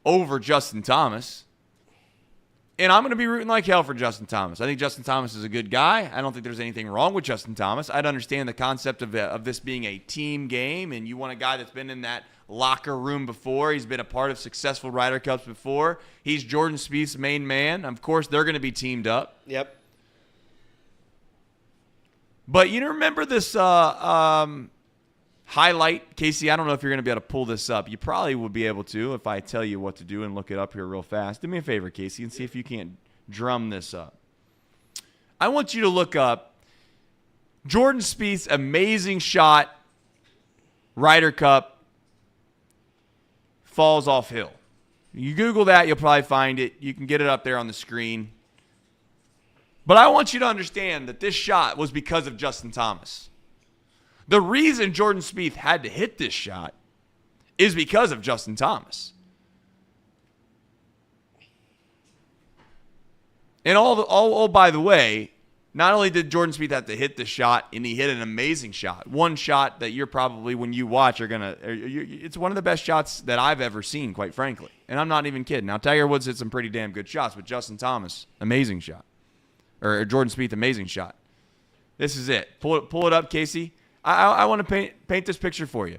over Justin Thomas. And I'm going to be rooting like hell for Justin Thomas. I think Justin Thomas is a good guy. I don't think there's anything wrong with Justin Thomas. I'd understand the concept of this being a team game, and you want a guy that's been in that locker room before. He's been a part of successful Ryder Cups before. He's Jordan Spieth's main man. Of course, they're going to be teamed up. Yep. But you remember this highlight, Casey? I don't know if you're going to be able to pull this up. You probably would be able to if I tell you what to do and look it up here real fast. Do me a favor, Casey, and see if you can't drum this up. I want you to look up Jordan Spieth's amazing shot, Ryder Cup, falls off hill. You Google that, you'll probably find it. You can get it up there on the screen. But I want you to understand that this shot was because of Justin Thomas. The reason Jordan Spieth had to hit this shot is because of Justin Thomas. And all by the way, not only did Jordan Spieth have to hit this shot, and he hit an amazing shot. One shot that you're probably, when you watch, it's one of the best shots that I've ever seen, quite frankly. And I'm not even kidding. Now, Tiger Woods hit some pretty damn good shots, but Justin Thomas, amazing shot. Or Jordan Spieth, amazing shot. This is it. Pull it up, Casey. I want to paint this picture for you.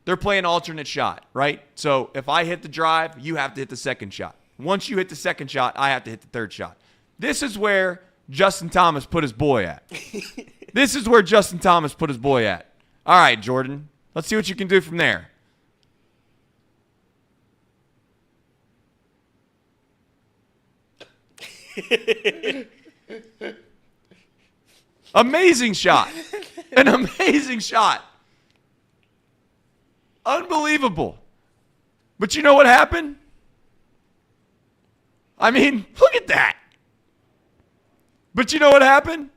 They're playing alternate shot, right? So if I hit the drive, you have to hit the second shot. Once you hit the second shot, I have to hit the third shot. This is where Justin Thomas put his boy at. This is where Justin Thomas put his boy at. All right, Jordan. Let's see what you can do from there. Amazing shot. An amazing shot. Unbelievable. But you know what happened? I mean, look at that. But you know what happened?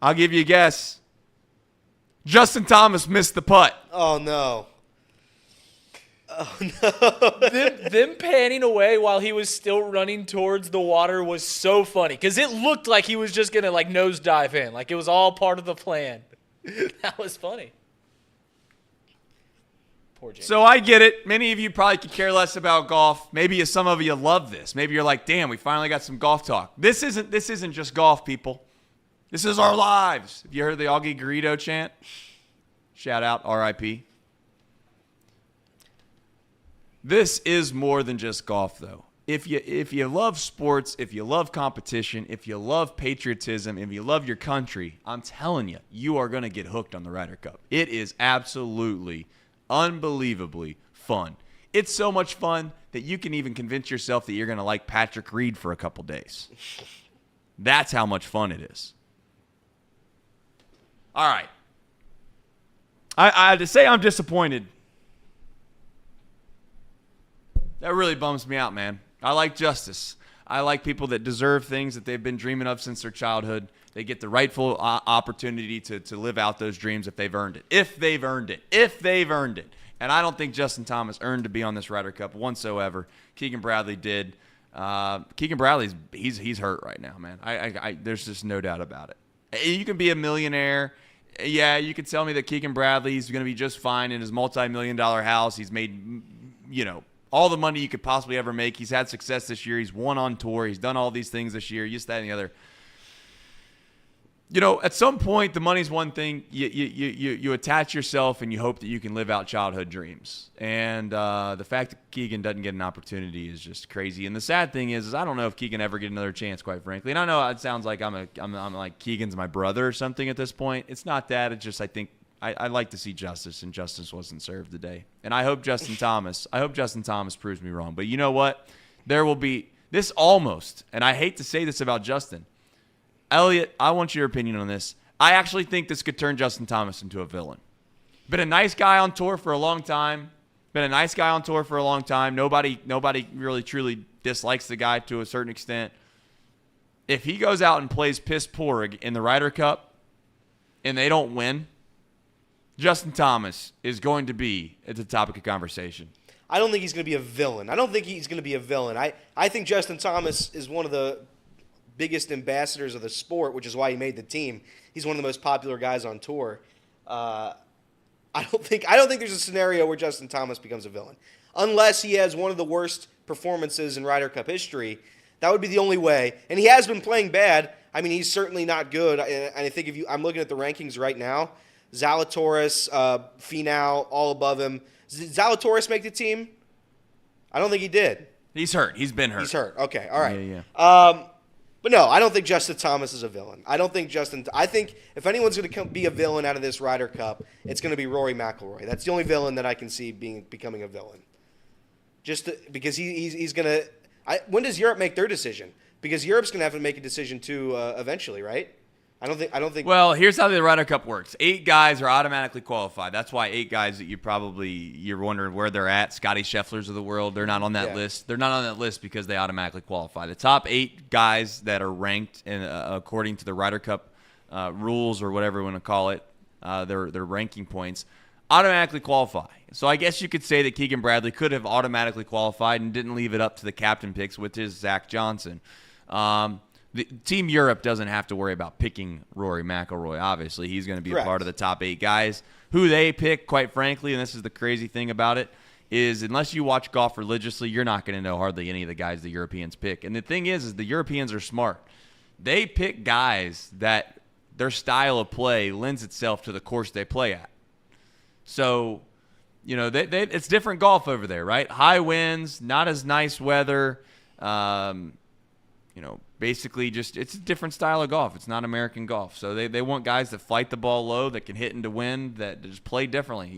I'll give you a guess. Justin Thomas missed the putt. Oh, no. Oh, no. them panning away while he was still running towards the water was so funny because it looked like he was just going to like nosedive in. Like it was all part of the plan. That was funny. Poor James. So I get it. Many of you probably could care less about golf. Maybe some of you love this. Maybe you're like, damn, we finally got some golf talk. This isn't just golf, people. This is our lives. Have you heard the Augie Garrido chant? Shout out, R.I.P. This is more than just golf, though. If you love sports, if you love competition, if you love patriotism, if you love your country, I'm telling you, you are going to get hooked on the Ryder Cup. It is absolutely, unbelievably fun. It's so much fun that you can even convince yourself that you're going to like Patrick Reed for a couple days. That's how much fun it is. All right. I had to say I'm disappointed. That really bums me out, man. I like justice. I like people that deserve things that they've been dreaming of since their childhood. They get the rightful opportunity to live out those dreams if they've earned it. If they've earned it. And I don't think Justin Thomas earned to be on this Ryder Cup whatsoever. Keegan Bradley did. Keegan Bradley's he's hurt right now, man. There's just no doubt about it. You can be a millionaire. Yeah, you could tell me that Keegan Bradley's going to be just fine in his multi-million-dollar house. He's made, all the money you could possibly ever make. He's had success this year. He's won on tour. He's done all these things this year, that, and the other. At some point, the money's one thing. You attach yourself and you hope that you can live out childhood dreams. And the fact that Keegan doesn't get an opportunity is just crazy. And the sad thing is I don't know if Keegan ever get another chance, quite frankly. And I know it sounds like I'm like Keegan's my brother or something at this point. It's not that. It's just I think I like to see justice, and justice wasn't served today. And I hope Justin Thomas proves me wrong. But you know what? There will be this almost, and I hate to say this about Justin. Elliot, I want your opinion on this. I actually think this could turn Justin Thomas into a villain. Been a nice guy on tour for a long time. Nobody really truly dislikes the guy to a certain extent. If he goes out and plays piss poor in the Ryder Cup and they don't win, Justin Thomas is going to be at the topic of conversation. I don't think he's going to be a villain. I think Justin Thomas is one of the biggest ambassadors of the sport, which is why he made the team. He's one of the most popular guys on tour. I don't think there's a scenario where Justin Thomas becomes a villain, unless he has one of the worst performances in Ryder Cup history. That would be the only way. And he has been playing bad. I mean, he's certainly not good. And I think I'm looking at the rankings right now. Zalatoris, Finau, all above him. Did Zalatoris make the team? I don't think he did. He's hurt. He's been hurt. He's hurt. Okay, all right. Yeah. But no, I don't think Justin Thomas is a villain. I think if anyone's going to be a villain out of this Ryder Cup, it's going to be Rory McIlroy. That's the only villain that I can see becoming a villain. Because he's going to. When does Europe make their decision? Because Europe's going to have to make a decision too eventually, right? I don't think. Well, here's how the Ryder Cup works. 8 guys are automatically qualified. That's why 8 guys that you're wondering where they're at. Scotty Schefflers of the world, they're not on that list. They're not on that list because they automatically qualify. The top 8 guys that are ranked according to the Ryder Cup rules or whatever you want to call it, their ranking points, automatically qualify. So I guess you could say that Keegan Bradley could have automatically qualified and didn't leave it up to the captain picks, which is Zach Johnson. Team Europe doesn't have to worry about picking Rory McIlroy. Obviously, he's going to be a part of the top 8 guys. Who they pick, quite frankly, and this is the crazy thing about it, is unless you watch golf religiously, you're not going to know hardly any of the guys the Europeans pick. And the thing is the Europeans are smart. They pick guys that their style of play lends itself to the course they play at. So, it's different golf over there, right? High winds, not as nice weather. Basically it's a different style of golf. It's not American golf. So they want guys that fight the ball low, that can hit into wind, that just play differently,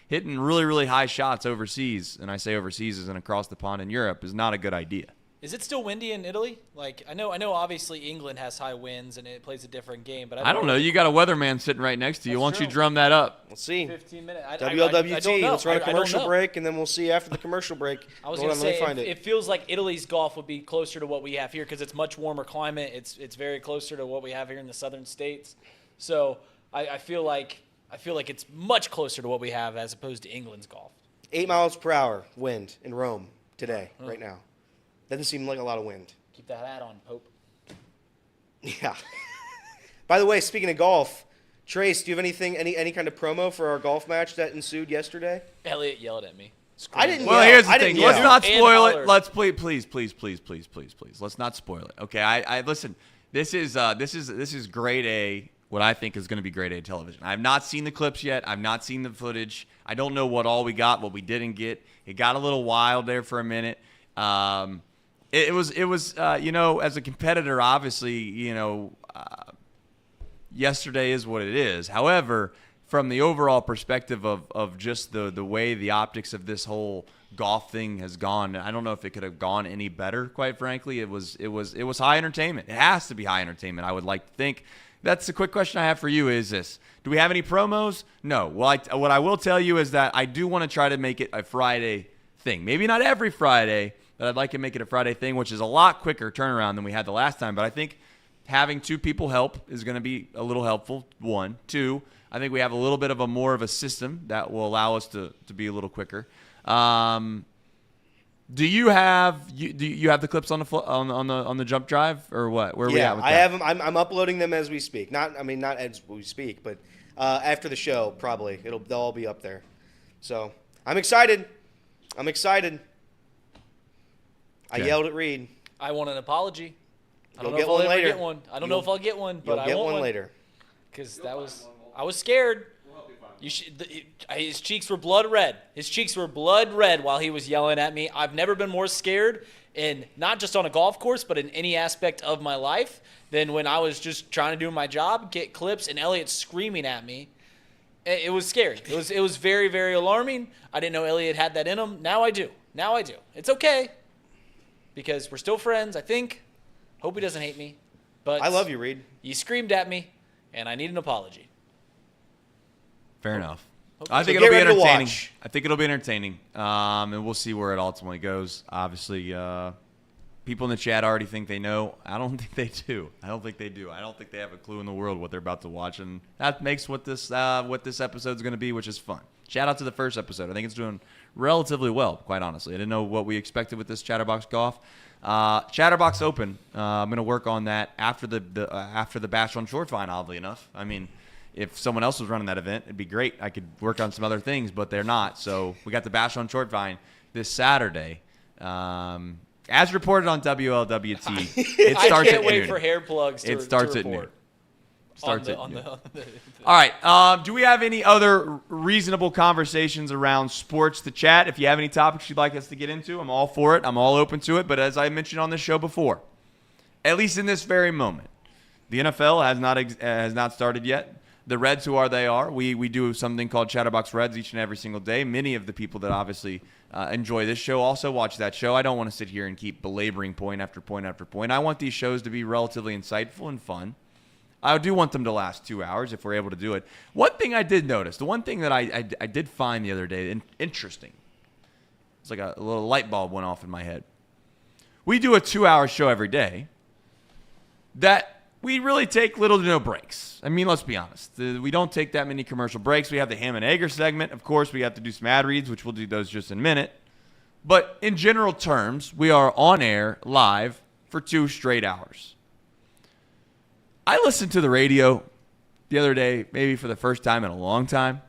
hitting really, really high shots overseas. And I say overseas as in across the pond in Europe is not a good idea. Is it still windy in Italy? Like I know obviously England has high winds and it plays a different game, but I don't know. You got a weatherman sitting right next to you. Why don't you drum that up? We'll see. 15 minutes. WLWT. Let's run a commercial break, and then we'll see after the commercial break. I was going to say it feels like Italy's golf would be closer to what we have here because it's much warmer climate. It's very closer to what we have here in the southern states. So I feel like it's much closer to what we have as opposed to England's golf. 8 miles per hour wind in Rome today, right now. Doesn't seem like a lot of wind. Keep that hat on, Pope. Yeah. By the way, speaking of golf, Trace, do you have anything, any kind of promo for our golf match that ensued yesterday? Elliot yelled at me. I didn't. Well, yell. here's the I thing. didn't Let's yell. not spoil And it. Let's please. Let's not spoil it. Okay. I listen. This is grade A. What I think is going to be grade A television. I have not seen the clips yet. I've not seen the footage. I don't know what all we got, what we didn't get. It got a little wild there for a minute. It was as a competitor, obviously, yesterday is what it is. However, from the overall perspective of just the way the optics of this whole golf thing has gone, I don't know if it could have gone any better, quite frankly. It was high entertainment. It has to be high entertainment, I would like to think. That's the quick question I have for you is this. Do we have any promos? No. Well, what I will tell you is that I do want to try to make it a Friday thing. Maybe not every Friday, but I'd like to make it a Friday thing, which is a lot quicker turnaround than we had the last time. But I think having two people help is going to be a little helpful, one. Two, I think we have a little bit of a more of a system that will allow us to be a little quicker. Do you have the clips on the jump drive or what? Where are we at with that? I have them. I'm uploading them as we speak. Not as we speak, but after the show probably they'll all be up there. So I'm excited. Okay. I yelled at Reed. I want an apology. I don't know get if I'll one ever later. get one. I don't know if I'll get one, but I You'll get want one later. Because I was scared. His cheeks were blood red. His cheeks were blood red while he was yelling at me. I've never been more scared, and not just on a golf course, but in any aspect of my life, than when I was just trying to do my job, get clips, and Elliot screaming at me. It was scary. It was very, very alarming. I didn't know Elliot had that in him. Now I do. It's okay, because we're still friends, I think. Hope he doesn't hate me. But I love you, Reed. You screamed at me, and I need an apology. Fair enough. Okay. I think So it'll be get ready to entertaining. watch. I think it'll be entertaining. And we'll see where it ultimately goes. Obviously, people in the chat already think they know. I don't think they do. I don't think they have a clue in the world what they're about to watch, and that makes what this episode is going to be, which is fun. Shout out to the first episode. I think it's doing relatively well, quite honestly. I didn't know what we expected with this Chatterbox Golf. Chatterbox Open. I'm going to work on that after the Bash on Short Fine, oddly enough. I mean, if someone else was running that event, it'd be great. I could work on some other things, but they're not. So we got the Bash on Short Vine this Saturday. As reported on WLWT, it starts at noon. I can't wait for hair plugs to It starts to at noon. report. Starts at noon. All right. Do we have any other reasonable conversations around sports to chat? If you have any topics you'd like us to get into, I'm all for it. I'm all open to it. But as I mentioned on the show before, at least in this very moment, the NFL has not started yet. The Reds, who are they are. We do something called Chatterbox Reds each and every single day. Many of the people that obviously enjoy this show also watch that show. I don't want to sit here and keep belaboring point after point after point. I want these shows to be relatively insightful and fun. I do want them to last 2 hours if we're able to do it. One thing I did notice, the one thing that I did find the other day interesting, it's like a little light bulb went off in my head. We do a 2-hour show every day that we really take little to no breaks. I mean, let's be honest. We don't take that many commercial breaks. We have the Ham and Egger segment. Of course, we have to do some ad reads, which we'll do those just in a minute. But in general terms, we are on air live for 2 straight hours. I listened to the radio the other day, maybe for the first time in a long time.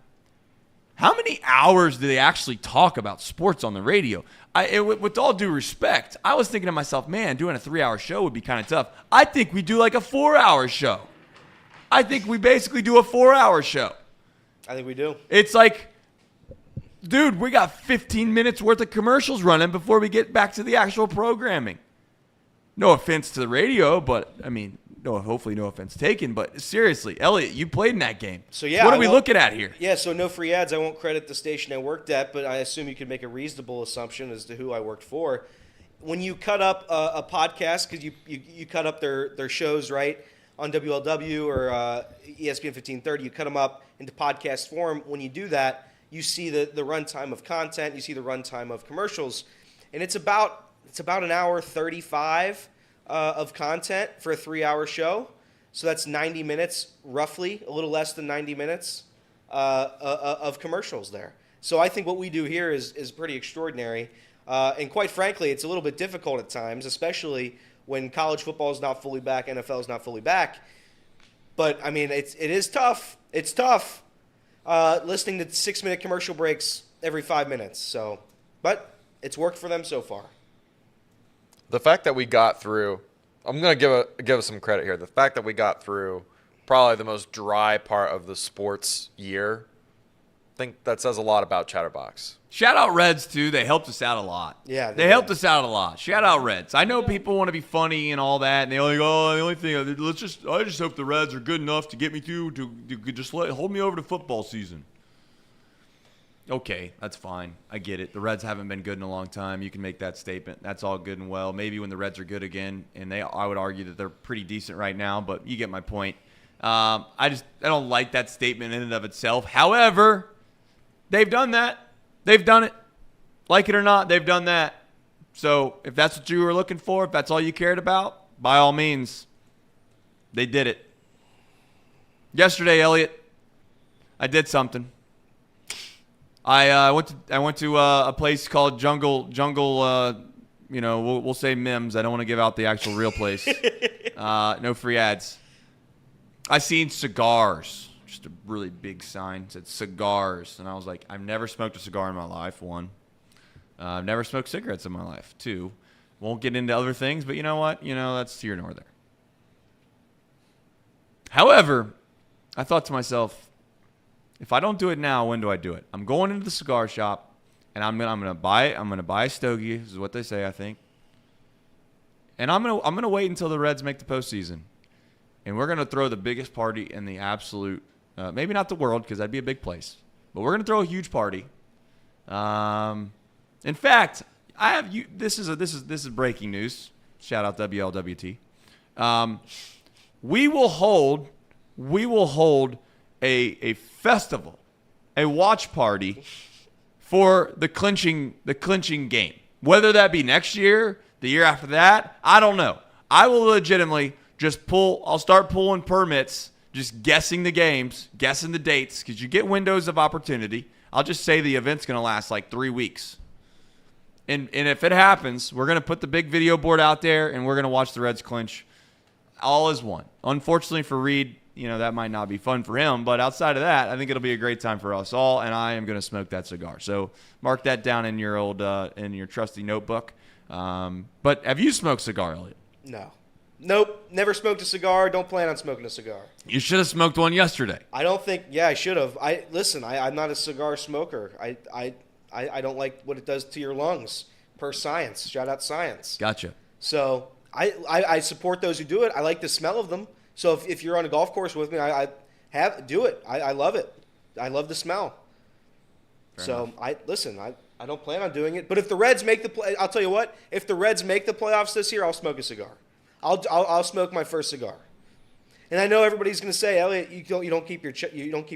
How many hours do they actually talk about sports on the radio? With all due respect, I was thinking to myself, man, doing a 3-hour show would be kind of tough. I think we do like a 4-hour show. I think we basically do a 4-hour show. I think we do. It's like, dude, we got 15 minutes worth of commercials running before we get back to the actual programming. No offense to the radio, but, I mean, hopefully no offense taken. But seriously, Elliot, you played in that game. So yeah, what are we looking at here? Yeah, so no free ads. I won't credit the station I worked at, but I assume you could make a reasonable assumption as to who I worked for. When you cut up a podcast, because you cut up their shows, right, on WLW or ESPN 1530, you cut them up into podcast form. When you do that, you see the runtime of content, you see the runtime of commercials, and it's about an hour 35 of content for a 3-hour show. So that's 90 minutes, roughly, a little less than 90 minutes of commercials there. So I think what we do here is pretty extraordinary. And quite frankly, it's a little bit difficult at times, especially when college football is not fully back, NFL is not fully back. But, I mean, it is tough. It's tough listening to 6-minute commercial breaks every 5 minutes. So, but it's worked for them so far. The fact that we got through, I'm going to give us some credit here. The fact that we got through probably the most dry part of the sports year, I think that says a lot about Chatterbox. Shout out Reds, too. They helped us out a lot. Yeah. They helped us out a lot. Shout out Reds. I know people want to be funny and all that, and they only go, the only thing, I just hope the Reds are good enough to get me through, to just hold me over to football season. Okay, that's fine. I get it. The Reds haven't been good in a long time. You can make that statement. That's all good and well. Maybe when the Reds are good again, and I would argue that they're pretty decent right now, but you get my point. I don't like that statement in and of itself. However, they've done that. They've done it. Like it or not, they've done that. So if that's what you were looking for, if that's all you cared about, by all means, they did it. Yesterday, Elliot, I did something. I went to a place called Jungle. We'll say Mims. I don't want to give out the actual real place. No free ads. I seen cigars. Just a really big sign. It said cigars. And I was like, I've never smoked a cigar in my life, 1. I've never smoked cigarettes in my life, 2. Won't get into other things, but you know what? That's here nor there. However, I thought to myself, if I don't do it now, when do I do it? I'm going into the cigar shop, and I'm gonna buy a stogie. This is what they say, I think. And I'm gonna wait until the Reds make the postseason, and we're gonna throw the biggest party in the absolute. Maybe not the world, because that'd be a big place, but we're gonna throw a huge party. In fact, I have you. This is breaking news. Shout out WLWT. We will hold a festival, a watch party for the clinching game. Whether that be next year, the year after that, I don't know. I will legitimately I'll start pulling permits, just guessing the games, guessing the dates, because you get windows of opportunity. I'll just say the event's going to last like 3 weeks. And if it happens, we're going to put the big video board out there, and we're going to watch the Reds clinch. All is one. Unfortunately for Reed, that might not be fun for him. But outside of that, I think it'll be a great time for us all, and I am going to smoke that cigar. So mark that down in your in your trusty notebook. But have you smoked cigar, Elliot? No. Nope. Never smoked a cigar. Don't plan on smoking a cigar. You should have smoked one yesterday. I don't think. Yeah, I should have. I'm not a cigar smoker. I don't like what it does to your lungs. Per science. Shout out science. Gotcha. So I support those who do it. I like the smell of them. So if you're on a golf course with me, do it. I love it. I love the smell. Fair enough. I don't plan on doing it. But if the Reds make the play, I'll tell you what. If the Reds make the playoffs this year, I'll smoke a cigar. I'll smoke my first cigar. And I know everybody's going to say, Elliot, you don't keep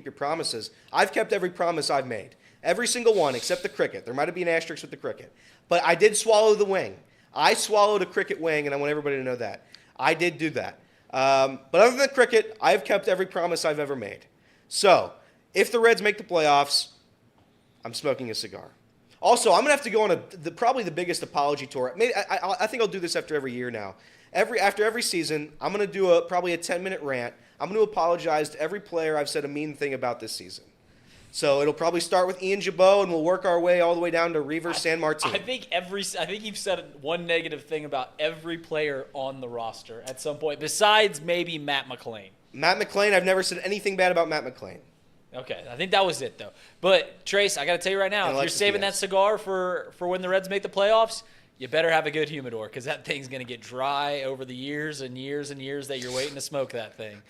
your promises. I've kept every promise I've made. Every single one except the cricket. There might have been an asterisk with the cricket. But I did swallow the wing. I swallowed a cricket wing, and I want everybody to know that. I did do that. But other than cricket, I've kept every promise I've ever made. So if the Reds make the playoffs, I'm smoking a cigar. Also, I'm going to have to go on probably the biggest apology tour. I think I'll do this after every year now. After every season, I'm going to do probably a 10-minute rant. I'm going to apologize to every player I've said a mean thing about this season. So it'll probably start with Ian Jabot, and we'll work our way all the way down to Reaver San Martin. I think you've said one negative thing about every player on the roster at some point, besides maybe Matt McClain. Matt McClain, I've never said anything bad about Matt McClain. Okay, I think that was it, though. But, Trace, I got to tell you right now, if you're saving that cigar for when the Reds make the playoffs, you better have a good humidor, because that thing's going to get dry over the years and years and years that you're waiting to smoke that thing.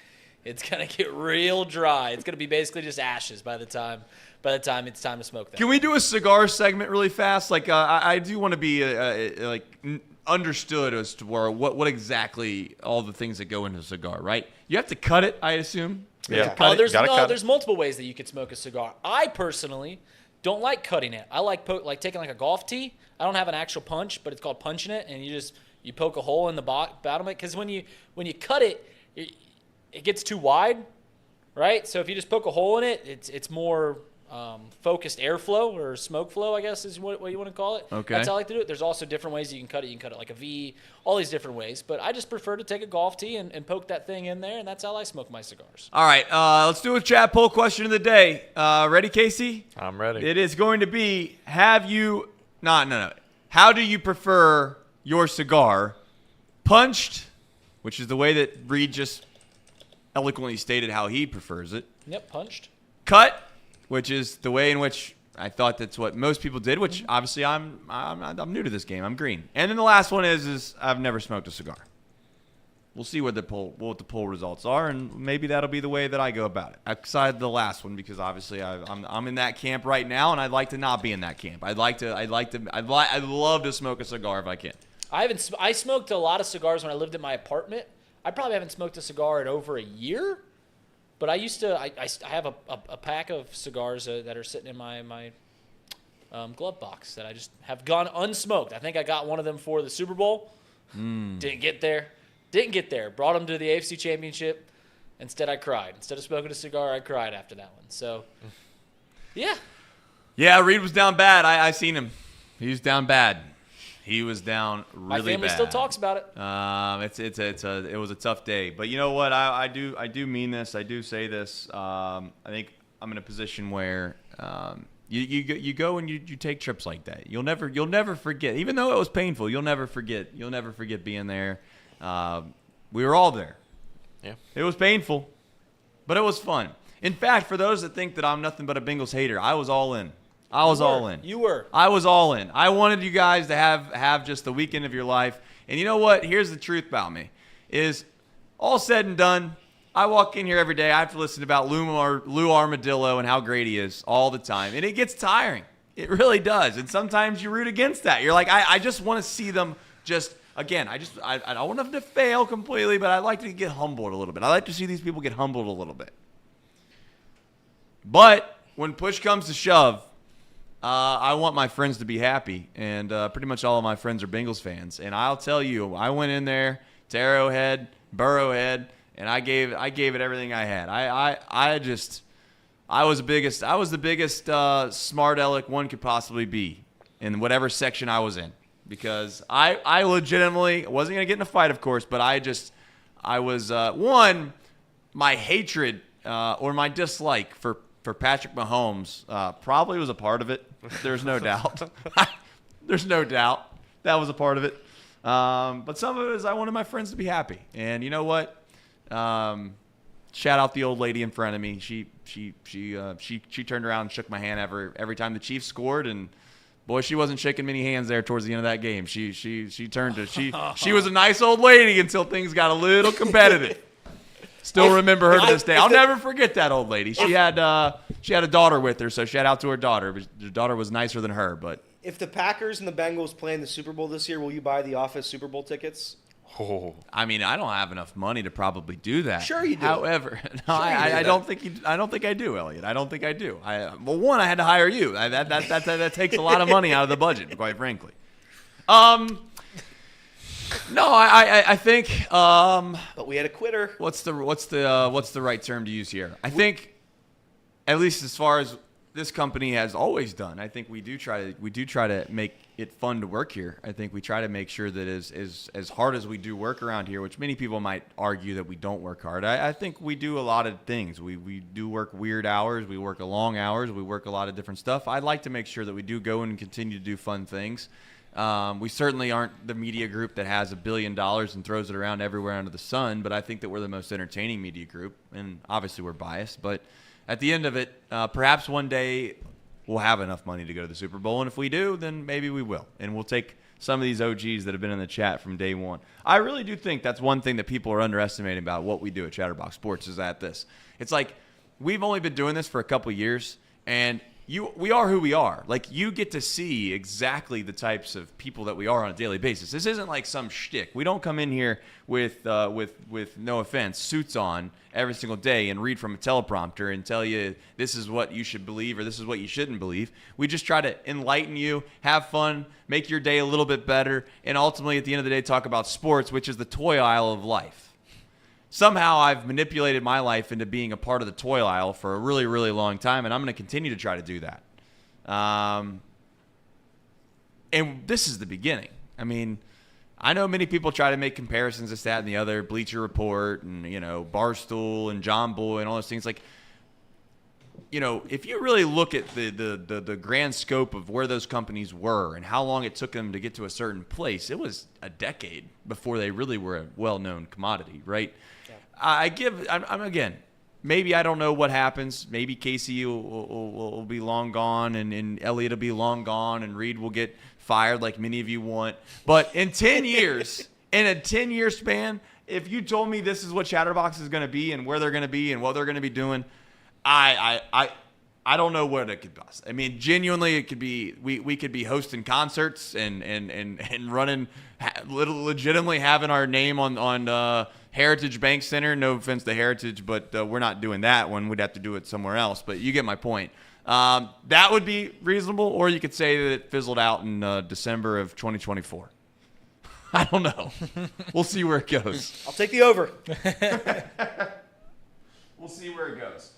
It's going to get real dry. It's going to be basically just ashes by the time it's time to smoke that. Can we do a cigar segment really fast? Like, I do want to be understood as to what exactly all the things that go into a cigar, right? You have to cut it, I assume. Yeah. There's multiple ways that you could smoke a cigar. I personally don't like cutting it. I like taking like a golf tee. I don't have an actual punch, but it's called punching it, and you poke a hole in the bottom of it, because when you cut it, it gets too wide, right? So if you just poke a hole in it, it's more focused airflow or smoke flow, I guess is what you want to call it. Okay. That's how I like to do it. There's also different ways you can cut it. You can cut it like a V, all these different ways. But I just prefer to take a golf tee and poke that thing in there, and that's how I smoke my cigars. All right, let's do a chat poll question of the day. Ready, Casey? I'm ready. It is going to be, how do you prefer your cigar? Punched, which is the way that Reed just eloquently stated how he prefers it. Yep, punched. Cut, which is the way in which I thought that's what most people did, which obviously I'm new to this game. I'm green. And then the last one is I've never smoked a cigar. We'll see what the poll results are, and maybe that'll be the way that I go about it. Outside the last one, because obviously I'm in that camp right now, and I'd like to not be in that camp. I'd love to smoke a cigar if I can. I smoked a lot of cigars when I lived in my apartment. I probably haven't smoked a cigar in over a year. But I used to. I have a pack of cigars that are sitting in my glove box that I just have gone unsmoked. I think I got one of them for the Super Bowl. Didn't get there. Brought them to the AFC Championship. Instead, I cried. Instead of smoking a cigar, I cried after that one. So, yeah. Yeah, Reed was down bad. I seen him. He was down bad. He was down really bad. My family still talks about it. It was a tough day, but you know what? I do mean this. I do say this. I think I'm in a position where you go and you take trips like that. You'll never forget, even though it was painful. You'll never forget being there. We were all there. Yeah. It was painful, but it was fun. In fact, for those that think that I'm nothing but a Bengals hater, I was all in. You were. I was all in. I wanted you guys to have just the weekend of your life. And you know what? Here's the truth about me. Is all said and done, I walk in here every day. I have to listen about Lou Armadillo and how great he is all the time. And it gets tiring. It really does. And sometimes you root against that. You're like, I just want to see them just, again, I don't want them to fail completely, but I like to get humbled a little bit. I like to see these people get humbled a little bit. But when push comes to shove, I want my friends to be happy, and pretty much all of my friends are Bengals fans. And I'll tell you, I went in there to Arrowhead, Burrowhead, and I gave it everything I had. I was the biggest smart aleck one could possibly be in whatever section I was in, because I legitimately wasn't gonna get in a fight, of course, but I was my hatred or my dislike for Patrick Mahomes probably was a part of it. There's no doubt. There's no doubt that was a part of it. But some of it is I wanted my friends to be happy. And you know what? Shout out the old lady in front of me. She turned around and shook my hand every time the Chiefs scored, and boy, she wasn't shaking many hands there towards the end of that game. She was a nice old lady until things got a little competitive. Still remember her to this day. I'll never forget that old lady. She had a daughter with her, so shout out to her daughter. Her daughter was nicer than her. But if the Packers and the Bengals play in the Super Bowl this year, will you buy the Office Super Bowl tickets? Oh. I mean, I don't have enough money to probably do that. Sure you do. However, I don't think I do, Elliot. I don't think I do. Well, I had to hire you. That takes a lot of money out of the budget, quite frankly. No, I think. But we had a quitter. What's the right term to use here? I think, at least as far as this company has always done, I think we do try to make it fun to work here. I think we try to make sure that as hard as we do work around here, which many people might argue that we don't work hard. I think we do a lot of things. We do work weird hours. We work long hours. We work a lot of different stuff. I'd like to make sure that we do go and continue to do fun things. We certainly aren't the media group that has $1 billion and throws it around everywhere under the sun, but I think that we're the most entertaining media group, and obviously we're biased. But at the end of it, perhaps one day we'll have enough money to go to the Super Bowl, and if we do, then maybe we will. And we'll take some of these OGs that have been in the chat from day one. I really do think that's one thing that people are underestimating about what we do at Chatterbox Sports is that this. It's like we've only been doing this for a couple years, and we are who we are. Like, you get to see exactly the types of people that we are on a daily basis. This isn't like some shtick. We don't come in here with no offense, suits on every single day and read from a teleprompter and tell you this is what you should believe or this is what you shouldn't believe. We just try to enlighten you, have fun, make your day a little bit better, and ultimately at the end of the day talk about sports, which is the toy aisle of life. somehow I've manipulated my life into being a part of the toy aisle for a really, really long time, and I'm going to continue to try to do that. And this is the beginning. I mean, I know many people try to make comparisons, this, that, and the other, Bleacher Report and, Barstool and John Boy and all those things. Like, if you really look at the grand scope of where those companies were and how long it took them to get to a certain place, it was a decade before they really were a well-known commodity, right? Yeah. I'm again, maybe I don't know what happens. Maybe Casey will be long gone and Elliot will be long gone and Reed will get fired like many of you want. But in 10 years, in a 10-year span, if you told me this is what Chatterbox is going to be and where they're going to be and what they're going to be doing, I don't know what it could be. I mean, genuinely, it could be we could be hosting concerts and running, legitimately having our name on Heritage Bank Center. No offense to Heritage, but we're not doing that one. We'd have to do it somewhere else. But you get my point. That would be reasonable, or you could say that it fizzled out in December of 2024. I don't know. We'll see where it goes. I'll take the over. We'll see where it goes.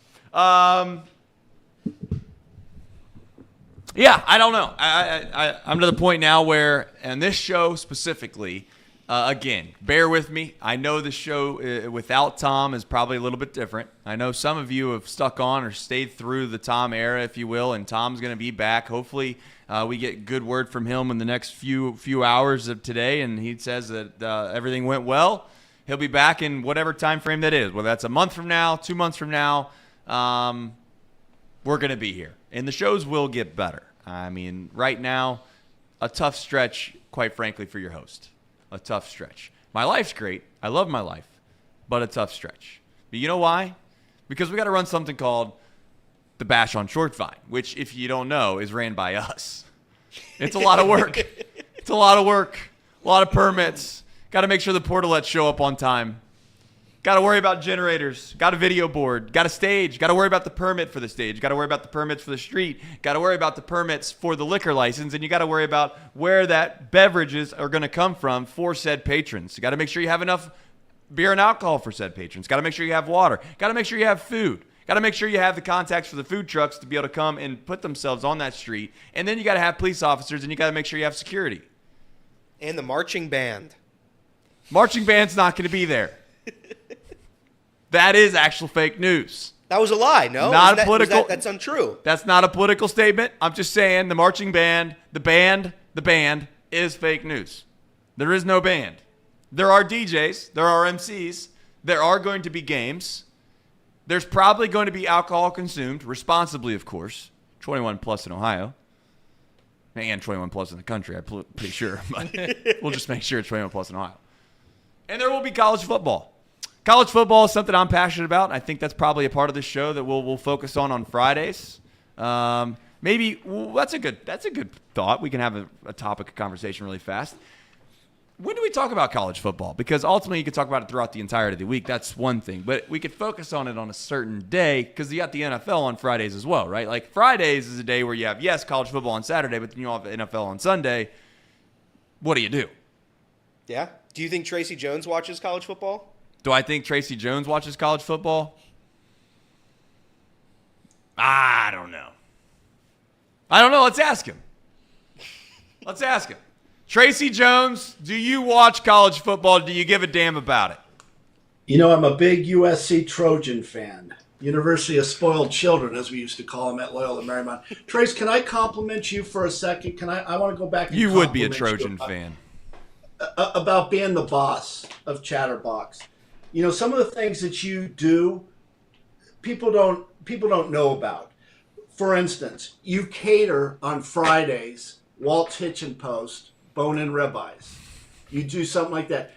Yeah, I don't know. I'm to the point now where, and this show specifically, again, bear with me. I know the show without Tom is probably a little bit different. I know some of you have stuck on or stayed through the Tom era, if you will, and Tom's going to be back. Hopefully, we get good word from him in the next few hours of today, and he says that everything went well. He'll be back in whatever time frame that is, whether that's a month from now, 2 months from now. We're going to be here, and the shows will get better. I mean, right now, a tough stretch, quite frankly, for your host. A tough stretch. My life's great. I love my life, but a tough stretch. But you know why? Because we got to run something called the Bash on Short Vine, which, if you don't know, is ran by us. It's a lot of work. It's a lot of work. A lot of permits. Got to make sure the portalets show up on time. Got to worry about generators. Got a video board. Got a stage. Got to worry about the permit for the stage. Got to worry about the permits for the street. Got to worry about the permits for the liquor license. And you got to worry about where that beverages are going to come from for said patrons. You got to make sure you have enough beer and alcohol for said patrons. Got to make sure you have water. Got to make sure you have food. Got to make sure you have the contacts for the food trucks to be able to come and put themselves on that street. And then you got to have police officers, and you got to make sure you have security. And the marching band. Marching band's not going to be there. That is actual fake news. That was a lie, no? Not a political. That's untrue. That's not a political statement. I'm just saying the marching band, the band is fake news. There is no band. There are DJs. There are MCs. There are going to be games. There's probably going to be alcohol consumed, responsibly, of course. 21 plus in Ohio. And 21 plus in the country, I'm pretty sure. But we'll just make sure it's 21 plus in Ohio. And there will be college football. College football is something I'm passionate about. I think that's probably a part of this show that we'll focus on Fridays. That's a good thought. We can have a topic of conversation really fast. When do we talk about college football? Because ultimately you could talk about it throughout the entirety of the week. That's one thing. But we could focus on it on a certain day because you got the NFL on Fridays as well, right? Like Fridays is a day where you have, yes, college football on Saturday, but then you have NFL on Sunday. What do? Yeah. Do you think Tracy Jones watches college football? Do I think Tracy Jones watches college football? I don't know. Let's ask him. Tracy Jones, do you watch college football? Do you give a damn about it? I'm a big USC Trojan fan. University of Spoiled Children, as we used to call them at Loyola Marymount. Trace, can I compliment you for a second? I want to go back and you would be a Trojan fan. About being the boss of Chatterbox. Some of the things that you do, people don't know about. For instance, you cater on Fridays, Walt's Hitchin Post, bone-in ribeyes. You do something like that.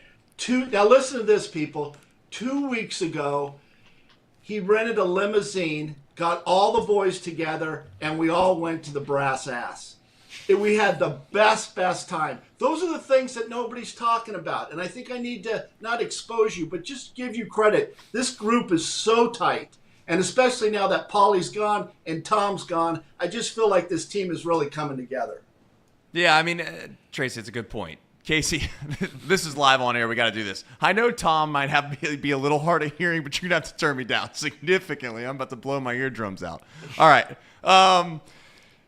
Now listen to this, people. 2 weeks ago, he rented a limousine, got all the boys together, and we all went to the Brass Ass. We had the best time. Those are the things that nobody's talking about. And I think I need to not expose you, but just give you credit. This group is so tight. And especially now that Paulie's gone and Tom's gone, I just feel like this team is really coming together. Yeah, I mean, Tracy, it's a good point. Casey, this is live on air. We got to do this. I know Tom might be a little hard of hearing, but you're going to have to turn me down significantly. I'm about to blow my eardrums out. All right.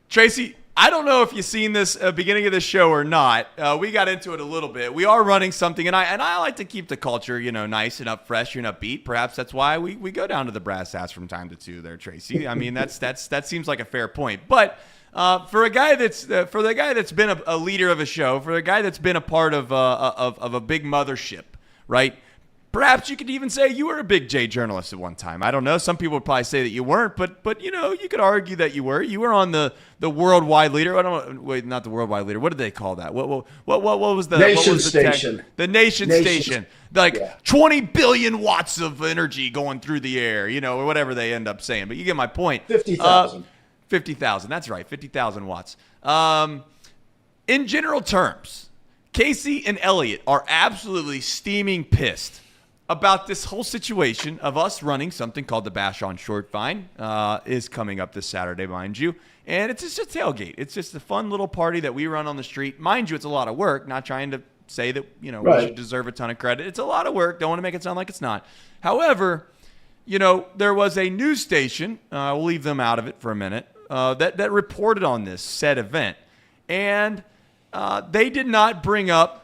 Tracy, I don't know if you've seen this beginning of the show or not. We got into it a little bit. We are running something, and I like to keep the culture, nice and fresh and upbeat. Perhaps that's why we go down to the brass ass from time to time there, Tracy. I mean, that seems like a fair point. But for the guy that's been a leader of a show, for a guy that's been a part of a big mothership, right? Perhaps you could even say you were a big J journalist at one time. I don't know. Some people would probably say that you weren't, but you could argue that you were. You were on the worldwide leader. I don't know. Wait, not the worldwide leader. What did they call that? What was the Nation Station? The Nation Station. Like 20 billion watts of energy going through the air, or whatever they end up saying. But you get my point. 50,000. 50,000. That's right. 50,000 watts. In general terms, Casey and Elliot are absolutely steaming pissed about this whole situation of us running something called the Bash on Short Vine. Is coming up this Saturday, mind you. And it's just a tailgate. It's just a fun little party that we run on the street. Mind you, it's a lot of work. Not trying to say that, we should deserve a ton of credit. It's a lot of work. Don't want to make it sound like it's not. However, there was a news station, we'll leave them out of it for a minute, that reported on this said event. And they did not bring up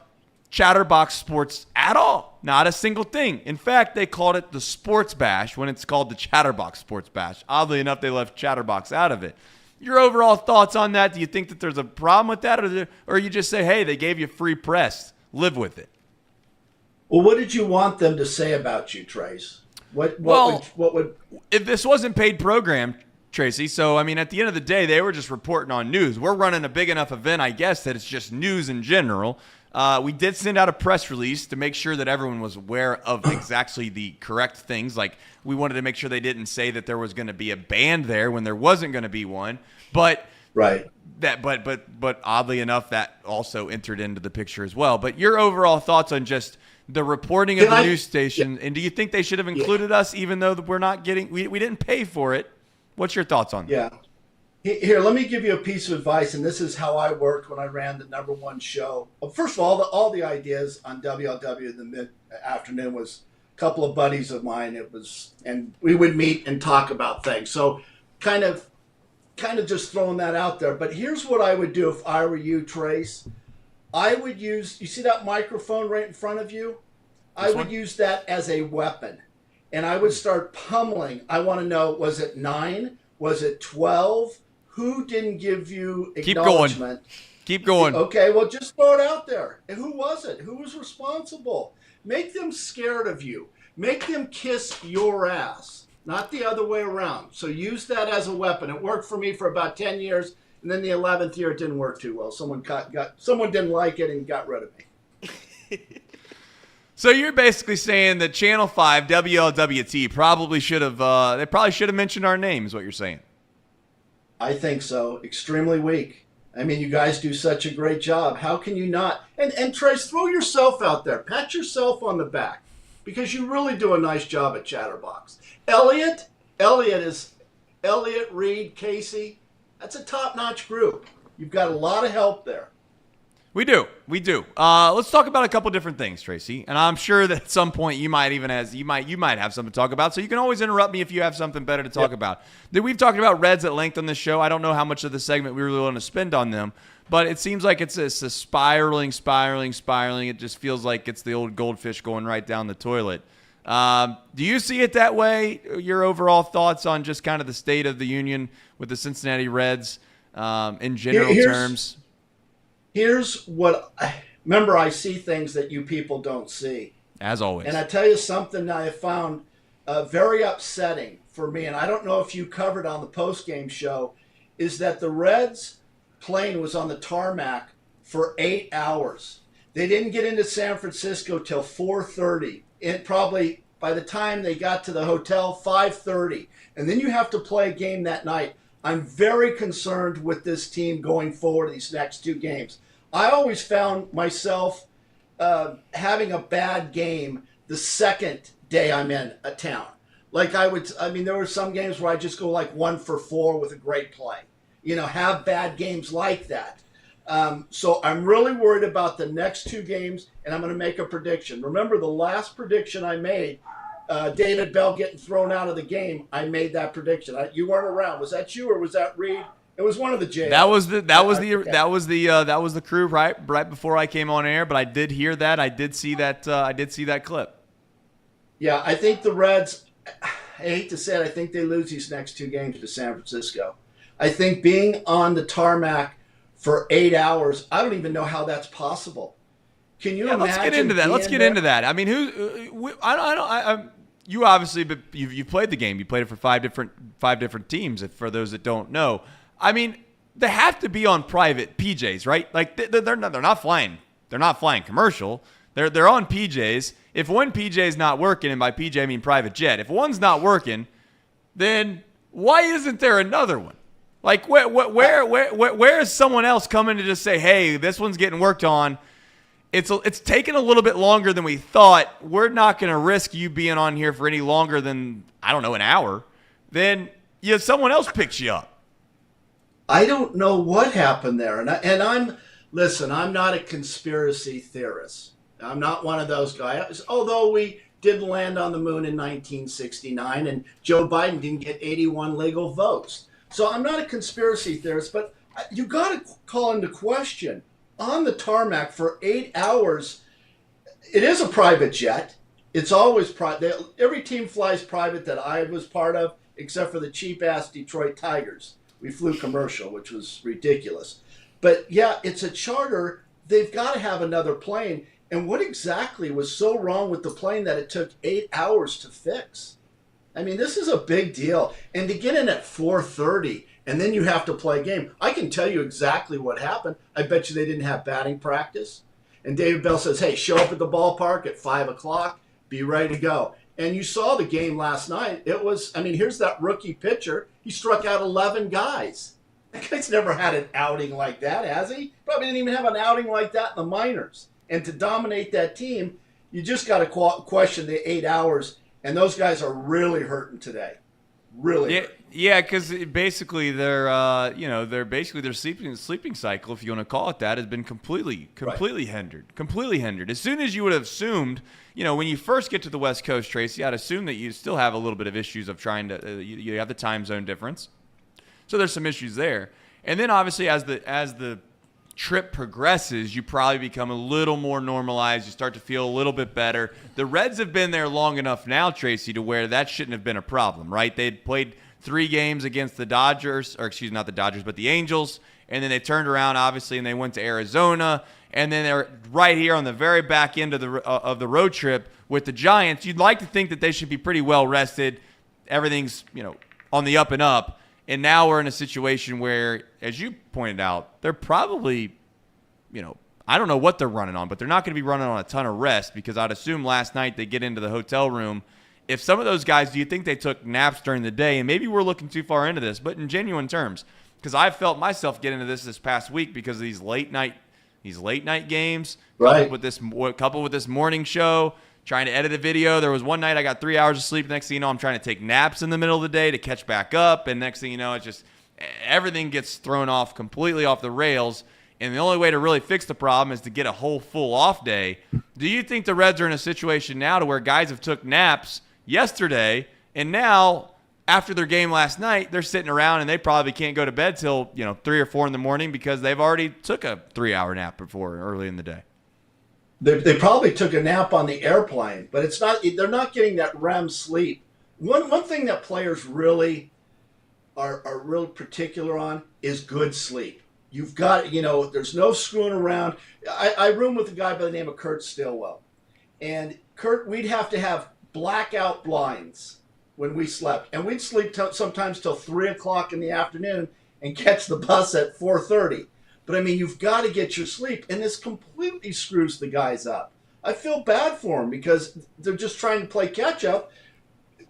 Chatterbox Sports at all. Not a single thing. In fact, they called it the Sports Bash when it's called the Chatterbox Sports Bash. Oddly enough, they left Chatterbox out of it. Your overall thoughts on that? Do you think that there's a problem with that? Or you just say, hey, they gave you free press. Live with it. Well, what did you want them to say about you, Trace? What would if this wasn't paid program, Tracy, so I mean at the end of the day they were just reporting on news. We're running a big enough event, I guess, that it's just news in general. We did send out a press release to make sure that everyone was aware of exactly the correct things. Like we wanted to make sure they didn't say that there was going to be a band there when there wasn't going to be one. But right. But oddly enough, that also entered into the picture as well. But your overall thoughts on just the reporting of the news station, and do you think they should have included us, even though we're not getting, we didn't pay for it? What's your thoughts on that? Yeah. Here, let me give you a piece of advice, and this is how I worked when I ran the #1 show. First of all the ideas on WLW in the mid-afternoon was a couple of buddies of mine. And we would meet and talk about things. So kind of just throwing that out there. But here's what I would do if I were you, Trace. I would use, you see that microphone right in front of you? I would use that as a weapon. And I would start pummeling. I want to know, was it 9? Was it 12? Who didn't give you acknowledgement? Keep going. Okay, well, just throw it out there. And who was it? Who was responsible? Make them scared of you. Make them kiss your ass, not the other way around. So use that as a weapon. It worked for me for about 10 years, and then the 11th year it didn't work too well. Someone didn't like it and got rid of me. So you're basically saying that Channel 5 WLWT probably should have mentioned our name, is what you're saying. I think so. Extremely weak. I mean, you guys do such a great job. How can you not? And Trace, throw yourself out there. Pat yourself on the back because you really do a nice job at Chatterbox. Elliot, Reed, Casey. That's a top-notch group. You've got a lot of help there. We do. Let's talk about a couple different things, Tracy. And I'm sure that at some point you might have something to talk about. So you can always interrupt me if you have something better to talk about. We've talked about Reds at length on this show. I don't know how much of the segment we really want to spend on them, but it seems like it's a spiraling. It just feels like it's the old goldfish going right down the toilet. Do you see it that way? Your overall thoughts on just kind of the state of the union with the Cincinnati Reds in general terms? Here's what remember, I see things that you people don't see. As always. And I tell you something I found very upsetting for me, and I don't know if you covered on the post-game show, is that the Reds plane was on the tarmac for 8 hours. They didn't get into San Francisco till 4:30. And probably by the time they got to the hotel, 5:30. And then you have to play a game that night. I'm very concerned with this team going forward these next 2 games. I always found myself having a bad game the second day I'm in a town. Like there were some games where I just go like 1 for 4 with a great play. Have bad games like that. So I'm really worried about the next 2 games, and I'm going to make a prediction. Remember the last prediction I made, David Bell getting thrown out of the game. I made that prediction. You weren't around. Was that you or was that Reed? It was one of the JLs. That was the crew right before I came on air. But I did hear that. I did see that clip. Yeah, I think the Reds. I hate to say it. I think they lose these next 2 games to San Francisco. I think being on the tarmac for 8 hours, I don't even know how that's possible. Can you imagine? Let's get into that. Into that. I mean, you obviously, but you've played the game. You played it for five different teams. For those that don't know, I mean, they have to be on private PJs, right? Like they're not flying. They're not flying commercial. They're on PJs. If one PJ is not working, and by PJ I mean private jet, if one's not working, then why isn't there another one? Like where is someone else coming to just say, hey, this one's getting worked on? It's taken a little bit longer than we thought. We're not going to risk you being on here for any longer than, I don't know, an hour. Then someone else picks you up. I don't know what happened there. I'm not a conspiracy theorist. I'm not one of those guys. Although we didn't land on the moon in 1969 and Joe Biden didn't get 81 legal votes. So I'm not a conspiracy theorist, but you got to call into question. On the tarmac for 8 hours, it is a private jet. It's always private. Every team flies private that I was part of, except for the cheap-ass Detroit Tigers. We flew commercial, which was ridiculous. But, yeah, it's a charter. They've got to have another plane. And what exactly was so wrong with the plane that it took 8 hours to fix? I mean, this is a big deal. And to get in at 4:30, and then you have to play a game. I can tell you exactly what happened. I bet you they didn't have batting practice. And David Bell says, hey, show up at the ballpark at 5 o'clock, be ready to go. And you saw the game last night. Here's that rookie pitcher. He struck out 11 guys. That guy's never had an outing like that, has he? Probably didn't even have an outing like that in the minors. And to dominate that team, you just got to question the 8 hours. And those guys are really hurting today. Really hurting. Yeah, because basically their sleeping cycle, if you want to call it that, has been completely hindered. Completely hindered. As soon as you would have assumed, when you first get to the West Coast, Tracy, I'd assume that you still have a little bit of issues of trying to. You have the time zone difference, so there's some issues there. And then obviously as the trip progresses, you probably become a little more normalized. You start to feel a little bit better. The Reds have been there long enough now, Tracy, to where that shouldn't have been a problem, right? They'd played 3 games against the Dodgers, not the Dodgers, but the Angels, and then they turned around, obviously, and they went to Arizona, and then they're right here on the very back end of the road trip with the Giants. You'd like to think that they should be pretty well rested. Everything's on the up and up. And now we're in a situation where, as you pointed out, they're probably, I don't know what they're running on, but they're not going to be running on a ton of rest because I'd assume last night they get into the hotel room. If some of those guys, do you think they took naps during the day? And maybe we're looking too far into this, but in genuine terms, because I've felt myself get into this past week because of these late night games, right? Coupled with this morning show. Trying to edit a video. There was one night I got 3 hours of sleep. Next thing you know, I'm trying to take naps in the middle of the day to catch back up. And next thing you know, it's just everything gets thrown off completely off the rails. And the only way to really fix the problem is to get a whole full off day. Do you think the Reds are in a situation now to where guys have took naps yesterday and now after their game last night, they're sitting around and they probably can't go to bed till 3 or 4 in the morning because they've already took a 3-hour nap before early in the day? They probably took a nap on the airplane, but they're not getting that REM sleep. One thing that players really are real particular on is good sleep. You've got, there's no screwing around. I roomed with a guy by the name of Kurt Stillwell. And Kurt, we'd have to have blackout blinds when we slept. And we'd sleep sometimes till 3 o'clock in the afternoon and catch the bus at 4:30. But, you've got to get your sleep, and this completely screws the guys up. I feel bad for them because they're just trying to play catch-up.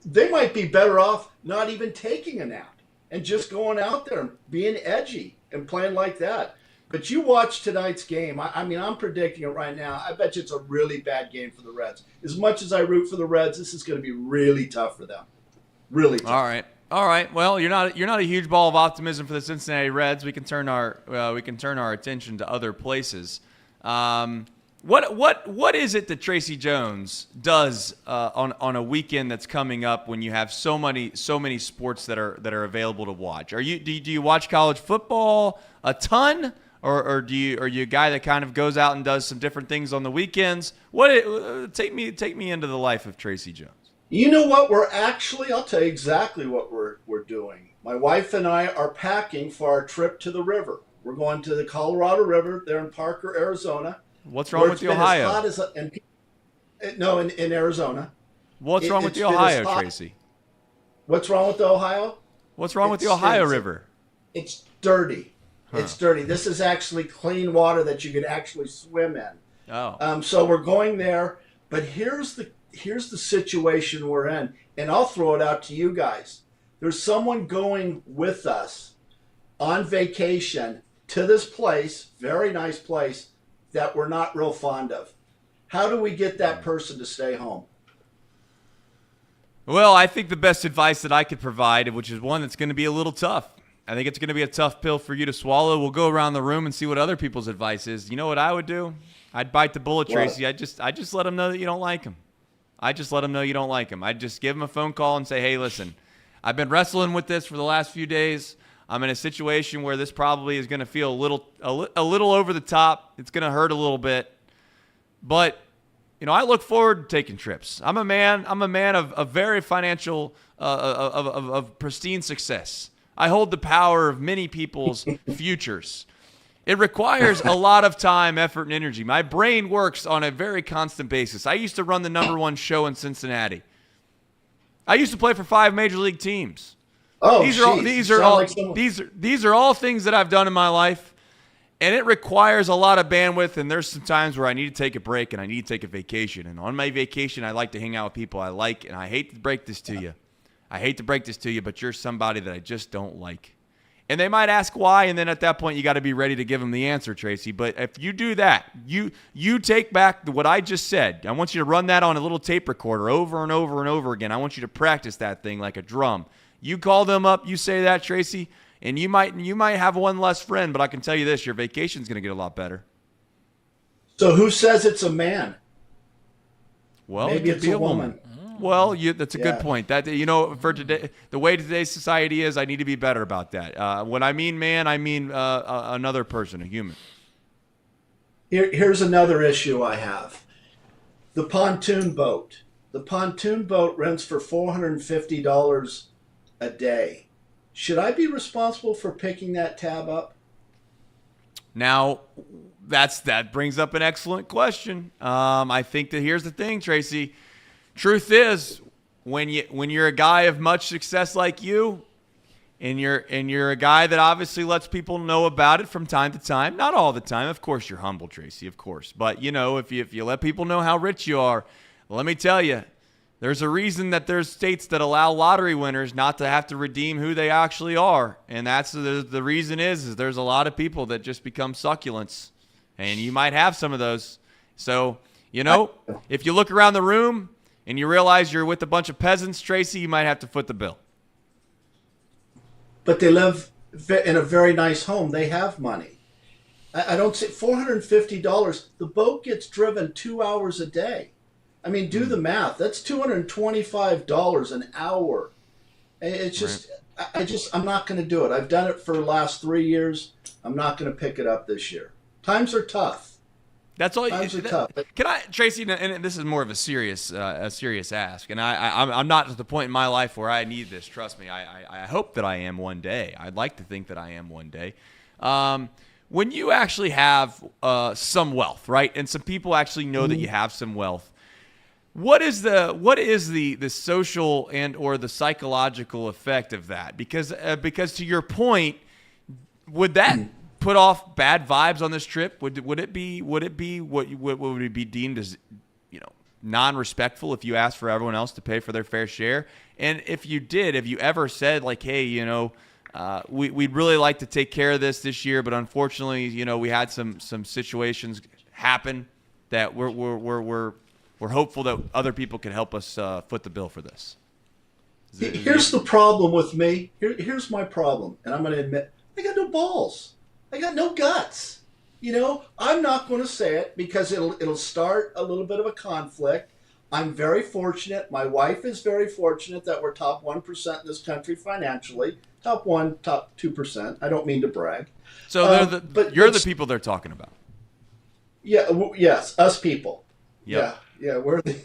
They might be better off not even taking a nap and just going out there and being edgy and playing like that. But you watch tonight's game. I'm predicting it right now. I bet you it's a really bad game for the Reds. As much as I root for the Reds, this is going to be really tough for them. Really tough. All right. All right. Well, you're not a huge ball of optimism for the Cincinnati Reds. We can turn our attention to other places. What is it that Tracy Jones does on a weekend that's coming up when you have so many sports that are available to watch? Do you watch college football a ton, or are you a guy that kind of goes out and does some different things on the weekends? Take me into the life of Tracy Jones. You know what? I'll tell you exactly what we're doing. My wife and I are packing for our trip to the river. We're going to the Colorado River there in Parker, Arizona. What's wrong with the Ohio? In Arizona. What's wrong with the Ohio, Tracy? What's wrong with the Ohio? What's wrong with the Ohio River? It's dirty. Huh. It's dirty. This is actually clean water that you could actually swim in. Oh. So we're going there, but here's the situation we're in, and I'll throw it out to you guys. There's someone going with us on vacation to this place, very nice place, that we're not real fond of. How do we get that person to stay home? Well, I think the best advice that I could provide, which is one that's going to be a little tough. I think it's going to be a tough pill for you to swallow. We'll go around the room and see what other people's advice is. You know what I would do? I'd bite the bullet, Tracy. I just let them know that you don't like them. I'd just give them a phone call and say, hey, listen, I've been wrestling with this for the last few days. I'm in a situation where this probably is going to feel a little over the top. It's going to hurt a little bit. But, I look forward to taking trips. I'm a man of very financial, of pristine success. I hold the power of many people's futures. It requires a lot of time, effort, and energy. My brain works on a very constant basis. I used to run the #1 show in Cincinnati. I used to play for 5 major league teams. Oh, these are all things that I've done in my life, and it requires a lot of bandwidth. And there's some times where I need to take a break and I need to take a vacation. And on my vacation, I like to hang out with people I like. And I hate to break this to you, but you're somebody that I just don't like. And they might ask why, and then at that point, you got to be ready to give them the answer, Tracy. But if you do that, you take back what I just said. I want you to run that on a little tape recorder over and over and over again. I want you to practice that thing like a drum. You call them up, you say that, Tracy, and you might have one less friend, but I can tell you this, your vacation's going to get a lot better. So who says it's a man? Well, maybe it's a woman. Well, that's a good point. That for today, the way today's society is, I need to be better about that. When I mean man, I mean another person, a human. Here's another issue I have. The pontoon boat. The pontoon boat rents for $450 a day. Should I be responsible for picking that tab up? Now, that brings up an excellent question. I think that here's the thing, Tracy. Truth is, when you're a guy of much success like you, and you're a guy that obviously lets people know about it from time to time, not all the time. Of course, you're humble, Tracy. Of course, but if you let people know how rich you are, let me tell you, there's a reason that there's states that allow lottery winners not to have to redeem who they actually are, and that's the reason is there's a lot of people that just become succulents, and you might have some of those. So if you look around the room and you realize you're with a bunch of peasants, Tracy, you might have to foot the bill. But they live in a very nice home. They have money. I don't say $450. The boat gets driven 2 hours a day. I mean, do the math. That's $225 an hour. It's just, right. I'm not going to do it. I've done it for the last 3 years. I'm not going to pick it up this year. Times are tough. That's all. Times are tough. Can I, Tracy? And this is more of a serious ask. And I'm not at the point in my life where I need this. Trust me. I hope that I am one day. I'd like to think that I am one day. When you actually have some wealth, right, and some people actually know that you have some wealth, what is the social and or the psychological effect of that? Because to your point, would that put off bad vibes on this trip? Would it be what would it be deemed as non-respectful if you asked for everyone else to pay for their fair share? And if you did, have you ever said like, hey, we'd really like to take care of this year, but unfortunately, we had some situations happen that we're hopeful that other people can help us foot the bill for this? Here's the problem with me. Here's my problem, and I'm going to admit, I got no balls. I got no guts. I'm not going to say it because it'll start a little bit of a conflict. I'm very fortunate. My wife is very fortunate that we're top 1% in this country financially. Top 1, top 2%. I don't mean to brag. So you're the people they're talking about. Yeah. Yes, us people. Yep. Yeah. We're the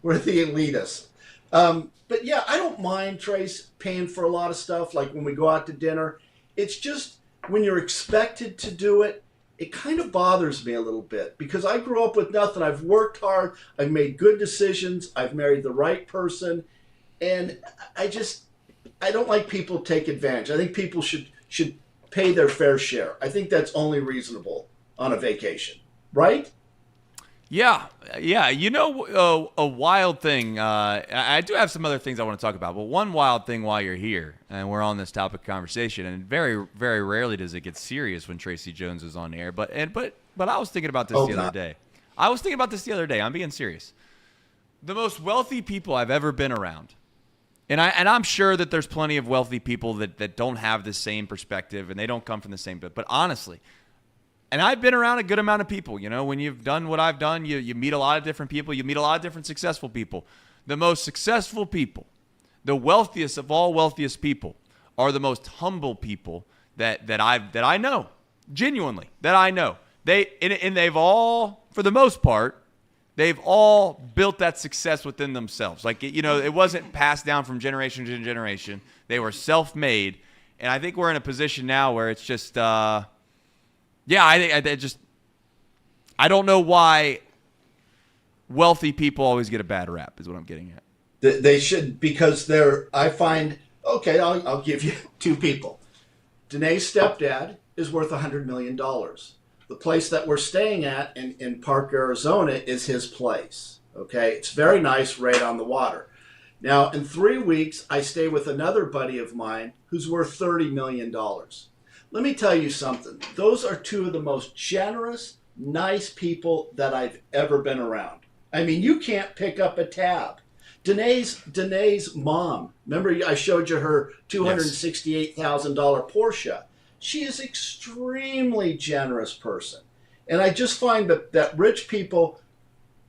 elitists. But yeah, I don't mind, Trace, paying for a lot of stuff. Like when we go out to dinner, it's just when you're expected to do it, it kind of bothers me a little bit because I grew up with nothing. I've worked hard. I've made good decisions. I've married the right person. And I don't like people to take advantage. I think people should pay their fair share. I think that's only reasonable on a vacation, right? Yeah. A wild thing. I do have some other things I want to talk about, but one wild thing while you're here, and we're on this topic of conversation, and very, very rarely does it get serious when Tracy Jones is on air. But I was thinking about this the other day. I'm being serious. The most wealthy people I've ever been around, and I'm sure that there's plenty of wealthy people that don't have the same perspective and they don't come from the same. But honestly. And I've been around a good amount of people. When you've done what I've done, you meet a lot of different people. You meet a lot of different successful people. The most successful people, the wealthiest of all wealthiest people, are the most humble people that I know, genuinely, that I know. They've all, for the most part, they've all built that success within themselves. Like, it wasn't passed down from generation to generation. They were self-made. And I think we're in a position now where it's just... I don't know why wealthy people always get a bad rap is what I'm getting at. They should, because I'll give you two people. Danae's stepdad is worth $100 million. The place that we're staying at in Park, Arizona is his place. Okay. It's very nice right on the water. Now, in 3 weeks, I stay with another buddy of mine who's worth $30 million. Let me tell you something. Those are two of the most generous, nice people that I've ever been around. I mean, you can't pick up a tab. Danae's mom, remember I showed you her $268,000 Porsche. She is an extremely generous person. And I just find that rich people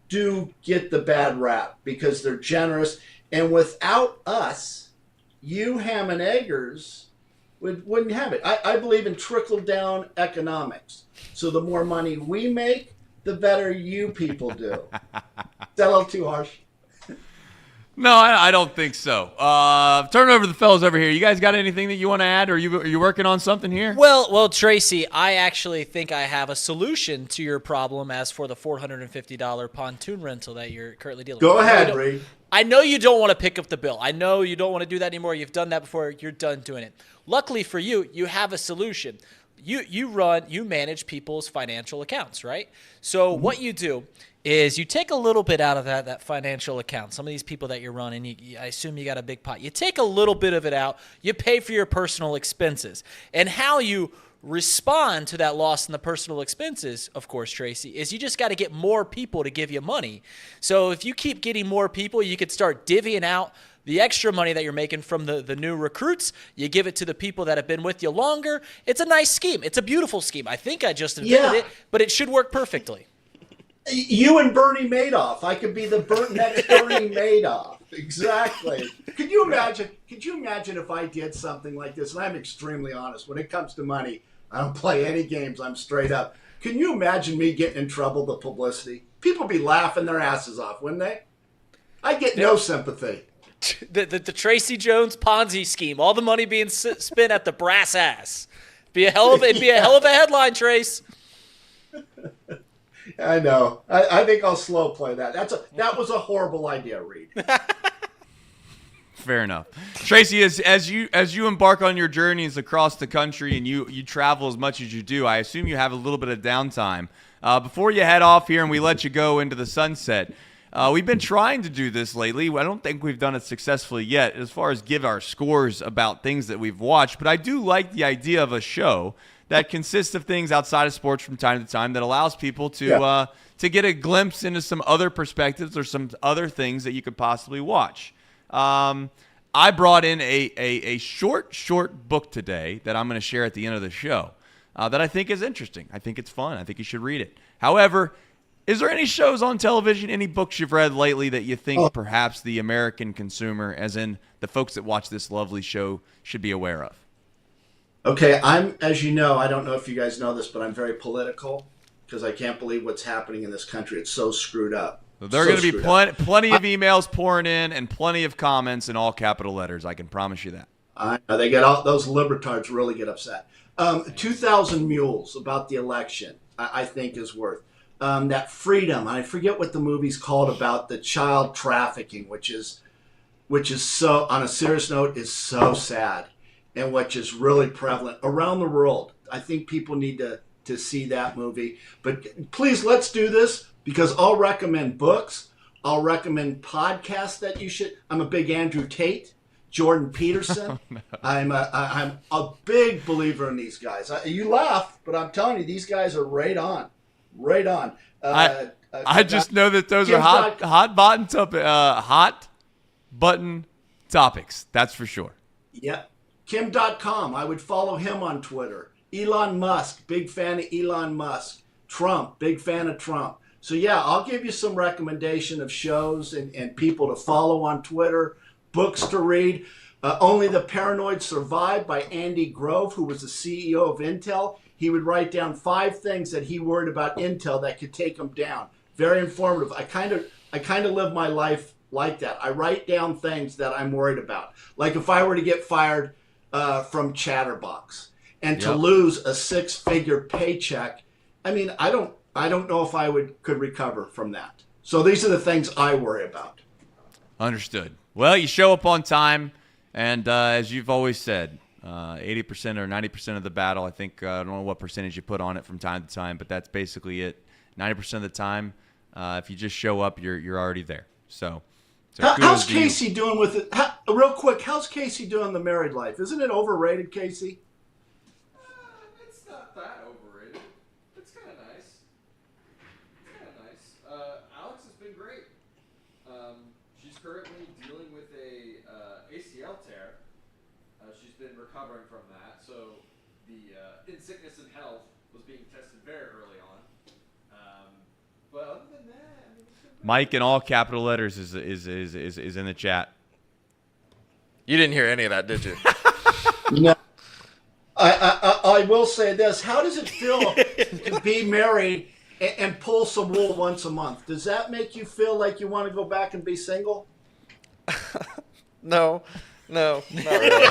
do get the bad rap because they're generous. And without us, you ham and eggers wouldn't have it. I believe in trickle-down economics. So the more money we make, the better you people do. Is that a little too harsh? No, I don't think so. Turn over the fellas over here. You guys got anything that you want to add, or are you working on something here? Well, Tracy, I actually think I have a solution to your problem as for the $450 pontoon rental that you're currently dealing with. Go ahead, Reed. I know you don't want to pick up the bill. I know you don't want to do that anymore. You've done that before. You're done doing it. Luckily for you, you have a solution. You manage people's financial accounts, right? So what you do is you take a little bit out of that financial account. Some of these people that you're running, I assume you got a big pot. You take a little bit of it out. You pay for your personal expenses. And how you respond to that loss in the personal expenses, of course, Tracy, is you just got to get more people to give you money. So if you keep getting more people, you could start divvying out the extra money that you're making from the new recruits. You give it to the people that have been with you longer. It's a nice scheme. It's a beautiful scheme. I think I just invented it, but it should work perfectly. You and Bernie Madoff. I could be the next Bernie Madoff. Exactly. Could you imagine if I did something like this? And I'm extremely honest. When it comes to money, I don't play any games. I'm straight up. Can you imagine me getting in trouble, the publicity? People would be laughing their asses off, wouldn't they? I get no sympathy. The Tracy Jones Ponzi scheme. All the money being spent at the brass ass. It'd be a hell of a headline, Trace. I know. I think I'll slow play that. That was a horrible idea, Reed. Fair enough. Tracy, as you embark on your journeys across the country and you travel as much as you do, I assume you have a little bit of downtime. Before you head off here and we let you go into the sunset, we've been trying to do this lately. I don't think we've done it successfully yet as far as give our scores about things that we've watched, but I do like the idea of a show that consists of things outside of sports from time to time that allows people to get a glimpse into some other perspectives or some other things that you could possibly watch. I I brought in a short book today that I'm going to share at the end of the show that I think is interesting. I think it's fun. I think you should read it. However, is there any shows on television, any books you've read lately that you think perhaps the American consumer, as in the folks that watch this lovely show, should be aware of? Okay, as you know, I don't know if you guys know this, but I'm very political because I can't believe what's happening in this country. It's so screwed up. There are going to be plenty of emails pouring in and plenty of comments in all capital letters. I can promise you that. They get all those libertards really get upset. 2,000 Mules about the election, I think is worth. That Freedom, I forget what the movie's called, about the child trafficking, which is so, on a serious note, is so sad, and which is really prevalent around the world. I think people need to see that movie. But please, let's do this, because I'll recommend books. I'll recommend podcasts that you should. I'm a big Andrew Tate, Jordan Peterson. Oh, no. I'm a big believer in these guys. You laugh, but I'm telling you, these guys are right on. Right on. I just know that those are hot button topics. That's for sure. Yeah. Kim.com. I would follow him on Twitter. Elon Musk. Big fan of Elon Musk. Trump. Big fan of Trump. So, yeah, I'll give you some recommendation of shows and people to follow on Twitter, books to read. Only the Paranoid Survive by Andy Grove, who was the CEO of Intel. He would write down 5 things that he worried about Intel that could take him down. Very informative. I kind of live my life like that. I write down things that I'm worried about. Like if I were to get fired from Chatterbox and to lose a 6-figure paycheck, I mean, I don't know if I could recover from that. So these are the things I worry about. Understood. Well, you show up on time, and as you've always said, 80% or 90% of the battle. I think I don't know what percentage you put on it from time to time, but that's basically it. 90% of the time, if you just show up, you're already there. So how's Casey doing with it? Real quick, how's Casey doing the married life? Isn't it overrated, Casey? It's not that overrated. It's kind of nice. Alex has been great. She's currently dealing with a ACL tear. She's been recovering from that, so the in sickness and health was being tested very early on. But other than that, I mean, Mike in all capital letters is in the chat. You didn't hear any of that, did you? No. I will say this: how does it feel to be married and pull some wool once a month? Does that make you feel like you want to go back and be single? No, not really.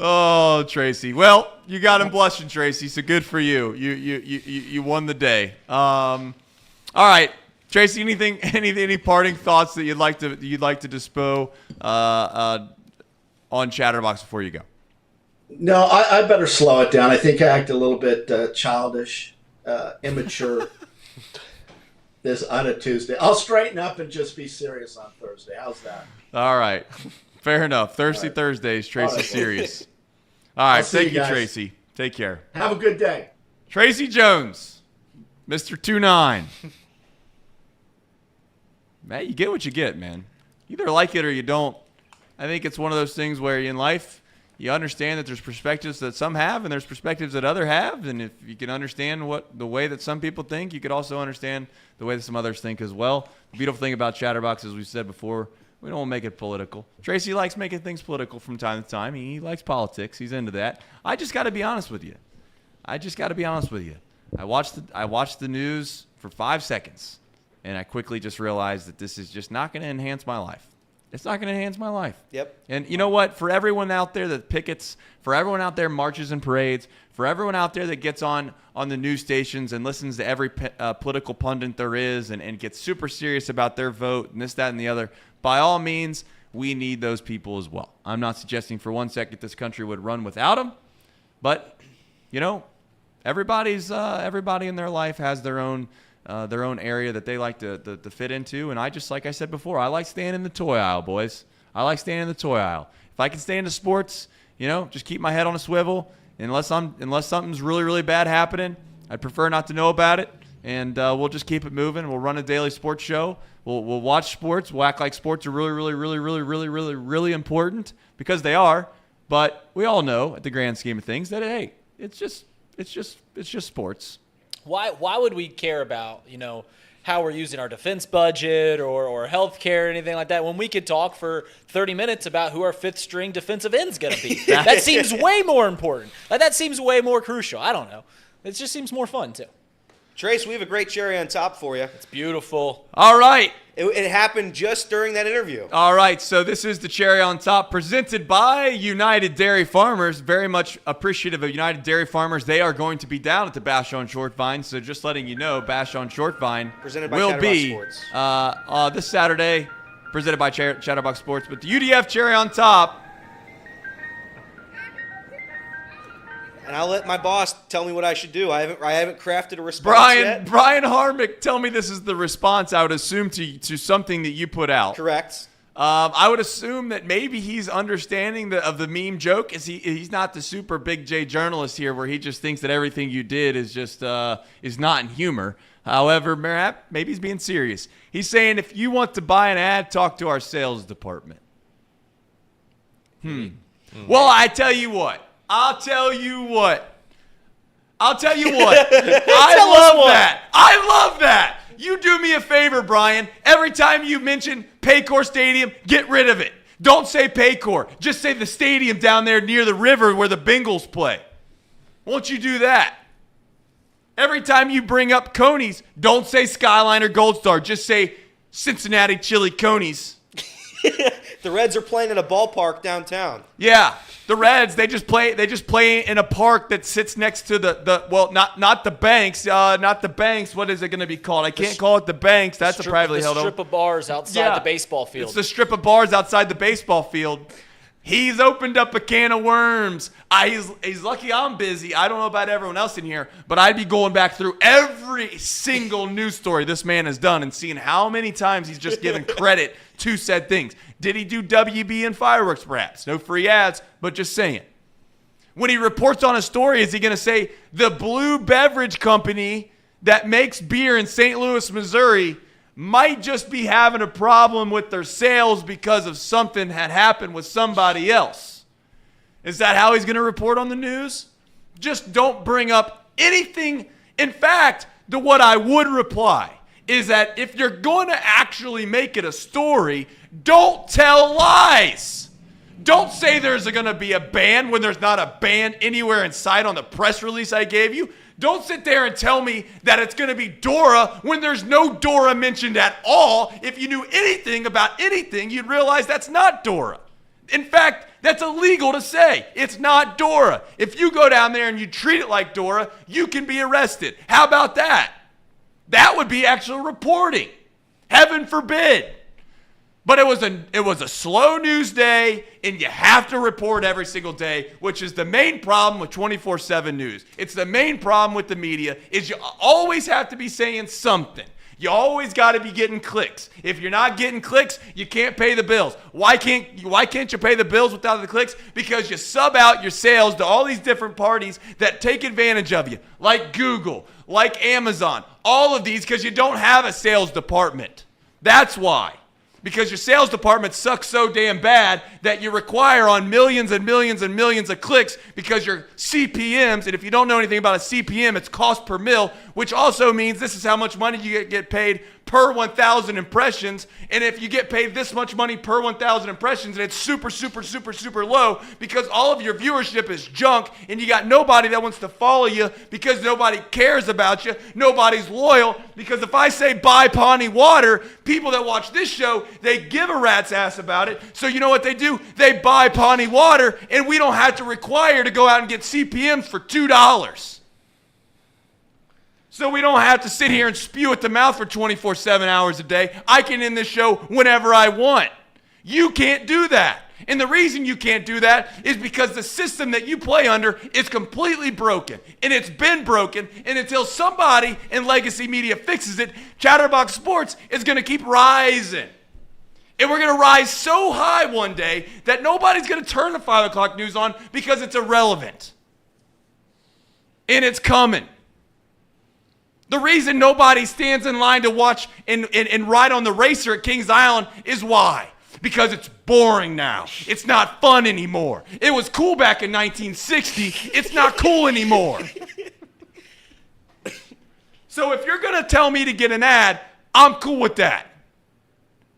Oh, Tracy. Well, you got him blushing, Tracy. So good for you. You won the day. All right, Tracy. Any parting thoughts that you'd like to dispo on Chatterbox before you go? No, I better slow it down. I think I act a little bit childish, immature. This on a Tuesday. I'll straighten up and just be serious on Thursday. How's that? All right. Fair enough. Thirsty right. Thursdays, Tracy right. Serious. All right. Thank you, Tracy. Take care. Have a good day. Tracy Jones, Mr. 29. Man, you get what you get, man. You either like it or you don't. I think it's one of those things where in life, you understand that there's perspectives that some have and there's perspectives that others have. And if you can understand the way that some people think, you could also understand the way that some others think as well. The beautiful thing about Chatterbox, as we said before, we don't want to make it political. Tracy likes making things political from time to time. He likes politics. He's into that. I just got to be honest with you. I watched the news for 5 seconds, and I quickly just realized that this is just not going to enhance my life. It's not going to enhance my life. Yep. And you know what? For everyone out there that pickets, for everyone out there marches and parades, for everyone out there that gets on the news stations and listens to every political pundit there is and gets super serious about their vote and this, that, and the other, by all means, we need those people as well. I'm not suggesting for 1 second this country would run without them, but, you know, everybody in their life has their own area that they like to fit into. And I just, like I said before, I like staying in the toy aisle, boys. I like staying in the toy aisle. If I can stay into sports, you know, just keep my head on a swivel. Unless something's really, really bad happening, I'd prefer not to know about it. And we'll just keep it moving. We'll run a daily sports show. We'll watch sports. We'll act like sports are really, really, really, really, really, really, really important because they are. But we all know, at the grand scheme of things, that hey, it's just sports. Why would we care about how we're using our defense budget or health care or anything like that when we could talk for 30 minutes about who our fifth string defensive end is going to be? That seems way more important. That seems way more crucial. I don't know. It just seems more fun, too. Trace, we have a great cherry on top for you. It's beautiful. All right. It happened just during that interview. All right, so this is the cherry on top presented by United Dairy Farmers. Very much appreciative of United Dairy Farmers. They are going to be down at the Bash on Short Vine, so just letting you know, Bash on Short Vine presented by will Chatterbox be Sports. This Saturday, presented by Chatterbox Sports. But the UDF cherry on top. And I'll let my boss tell me what I should do. I haven't crafted a response yet. Brian Harmonic, tell me this is the response I would assume to something that you put out. Correct. I would assume that maybe he's understanding of the meme joke. He's not the super big J journalist here where he just thinks that everything you did is just is not in humor. However, maybe he's being serious. He's saying if you want to buy an ad, talk to our sales department. Well, I'll tell you what. I love that. I love that. You do me a favor, Brian. Every time you mention Paycor Stadium, get rid of it. Don't say Paycor. Just say the stadium down there near the river where the Bengals play. Won't you do that? Every time you bring up Coney's, don't say Skyline or Gold Star. Just say Cincinnati Chili Coney's. The Reds are playing in a ballpark downtown. Yeah. The Reds, they just play in a park that sits next to not the banks, what is it going to be called? I can't call it the banks. That's a privately held. The strip of bars outside the baseball field. It's the strip of bars outside the baseball field. He's opened up a can of worms. He's lucky I'm busy. I don't know about everyone else in here, but I'd be going back through every single news story this man has done and seeing how many times he's just given credit to said things. Did he do WB and fireworks perhaps? No free ads, but just saying. When he reports on a story, is he going to say the Blue Beverage Company that makes beer in St. Louis, Missouri might just be having a problem with their sales because of something had happened with somebody else? Is that how he's going to report on the news? Just don't bring up anything. In fact, what I would reply is that if you're going to actually make it a story, don't tell lies. Don't say there's going to be a ban when there's not a ban anywhere in sight on the press release I gave you. Don't sit there and tell me that it's going to be Dora when there's no Dora mentioned at all. If you knew anything about anything, you'd realize that's not Dora. In fact, that's illegal to say. It's not Dora. If you go down there and you treat it like Dora, you can be arrested. How about that? That would be actual reporting. Heaven forbid. But it was a slow news day, and you have to report every single day, which is the main problem with 24/7 news. It's the main problem with the media is you always have to be saying something. You always got to be getting clicks. If you're not getting clicks, you can't pay the bills. Why can't you pay the bills without the clicks? Because you sub out your sales to all these different parties that take advantage of you, like Google, like Amazon, all of these, because you don't have a sales department. That's why. Because your sales department sucks so damn bad that you require on millions and millions and millions of clicks because your CPMs, and if you don't know anything about a CPM, it's cost per mil, which also means this is how much money you get paid per 1,000 impressions. And if you get paid this much money per 1,000 impressions, and it's super, super, super, super low because all of your viewership is junk and you got nobody that wants to follow you because nobody cares about you. Nobody's loyal because if I say buy Pawnee water, people that watch this show, they give a rat's ass about it. So you know what they do? They buy Pawnee water and we don't have to require to go out and get CPMs for $2. So we don't have to sit here and spew at the mouth for 24/7 hours a day. I can end this show whenever I want. You can't do that. And the reason you can't do that is because the system that you play under is completely broken. And it's been broken. And until somebody in legacy media fixes it, Chatterbox Sports is going to keep rising. And we're going to rise so high one day that nobody's going to turn the 5 o'clock news on because it's irrelevant. And it's coming. The reason nobody stands in line to watch and ride on the racer at Kings Island is why? Because it's boring now. It's not fun anymore. It was cool back in 1960. It's not cool anymore. So if you're going to tell me to get an ad, I'm cool with that.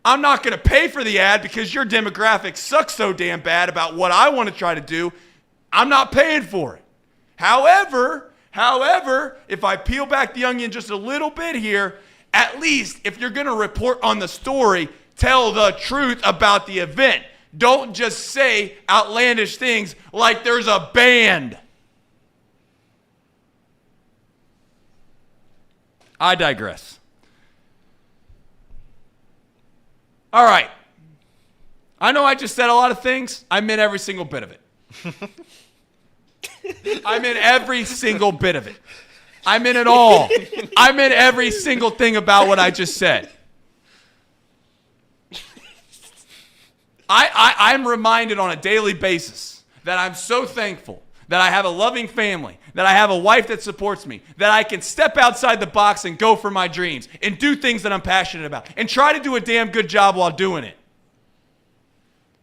I'm not going to pay for the ad because your demographic sucks so damn bad about what I want to try to do. I'm not paying for it. However, if I peel back the onion just a little bit here, at least if you're going to report on the story, tell the truth about the event. Don't just say outlandish things like there's a band. I digress. All right. I know I just said a lot of things. I meant every single bit of it. I meant every single bit of it. I meant it all. I meant every single thing about what I just said. I'm reminded on a daily basis that I'm so thankful that I have a loving family, that I have a wife that supports me, that I can step outside the box and go for my dreams and do things that I'm passionate about and try to do a damn good job while doing it.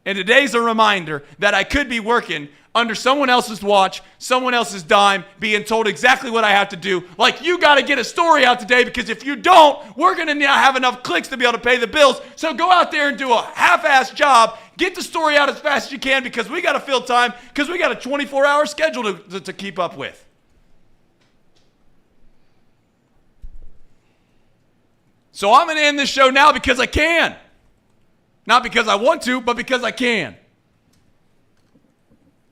And today's a reminder that I could be working under someone else's watch, someone else's dime, being told exactly what I have to do. Like, you got to get a story out today because if you don't, we're going to not have enough clicks to be able to pay the bills. So go out there and do a half-assed job. Get the story out as fast as you can because we got to fill time because we got a 24-hour schedule to keep up with. So I'm going to end this show now because I can. Not because I want to, but because I can.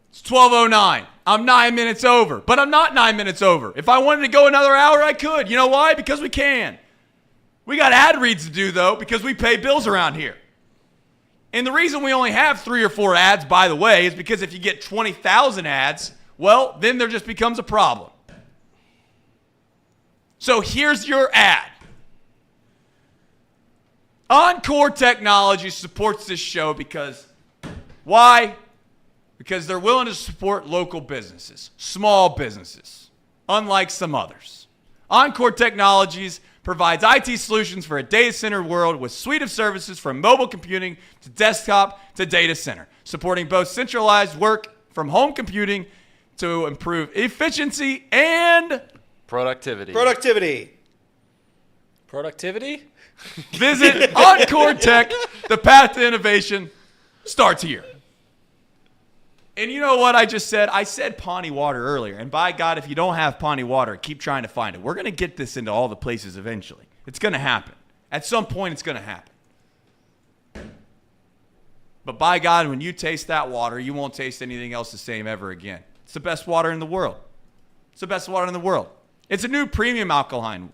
It's 12:09. I'm 9 minutes over, but I'm not 9 minutes over. If I wanted to go another hour, I could. You know why? Because we can. We got ad reads to do, though, because we pay bills around here. And the reason we only have 3 or 4 ads, by the way, is because if you get 20,000 ads, well, then there just becomes a problem. So here's your ad. Encore Technology supports this show because, why? Because they're willing to support local businesses, small businesses, unlike some others. Encore Technologies provides IT solutions for a data center world with a suite of services from mobile computing to desktop to data center, supporting both centralized work from home computing to improve efficiency and productivity. Visit Encore Tech. The path to innovation starts here. And you know what I just said? I said Pawnee Water earlier. And by God, if you don't have Pawnee Water, keep trying to find it. We're going to get this into all the places eventually. It's going to happen. At some point, it's going to happen. But by God, when you taste that water, you won't taste anything else the same ever again. It's the best water in the world. It's the best water in the world. It's a new premium alkaline.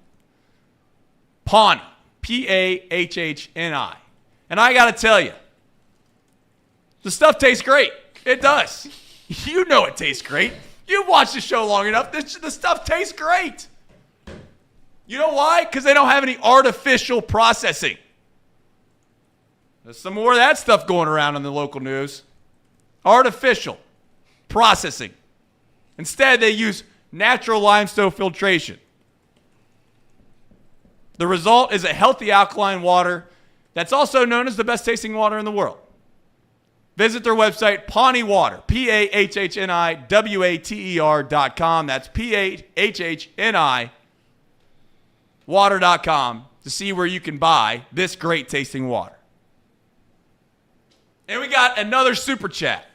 Pawnee. P-A-H-H-N-I. And I got to tell you, the stuff tastes great. It does. You know it tastes great. You've watched the show long enough. The stuff tastes great. You know why? Because they don't have any artificial processing. There's some more of that stuff going around in the local news. Artificial processing. Instead, they use natural limestone filtration. The result is a healthy alkaline water that's also known as the best tasting water in the world. Visit their website, Pawnee Water, PAHNIWATER.com. That's PAHNI water.com to see where you can buy this great tasting water. And we got another super chat.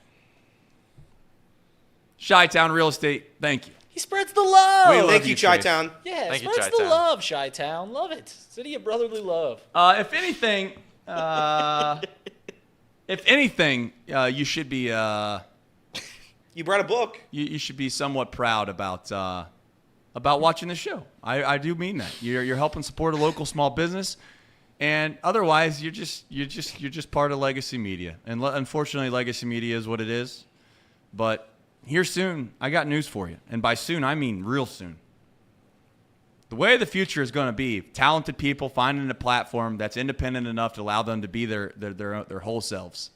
Chi-Town Real Estate, thank you. He spreads the love. Thank you, Chi-Town. Yeah, Thank you, spreads the Chi-Town. love, Chi-Town. Love it. City of brotherly love. If anything, you should be. You brought a book. You should be somewhat proud about watching the show. I do mean that. You're helping support a local small business, and otherwise you're just part of legacy media. And unfortunately, legacy media is what it is. But here soon, I got news for you, and by soon I mean real soon. The way the future is going to be talented people finding a platform that's independent enough to allow them to be their whole selves.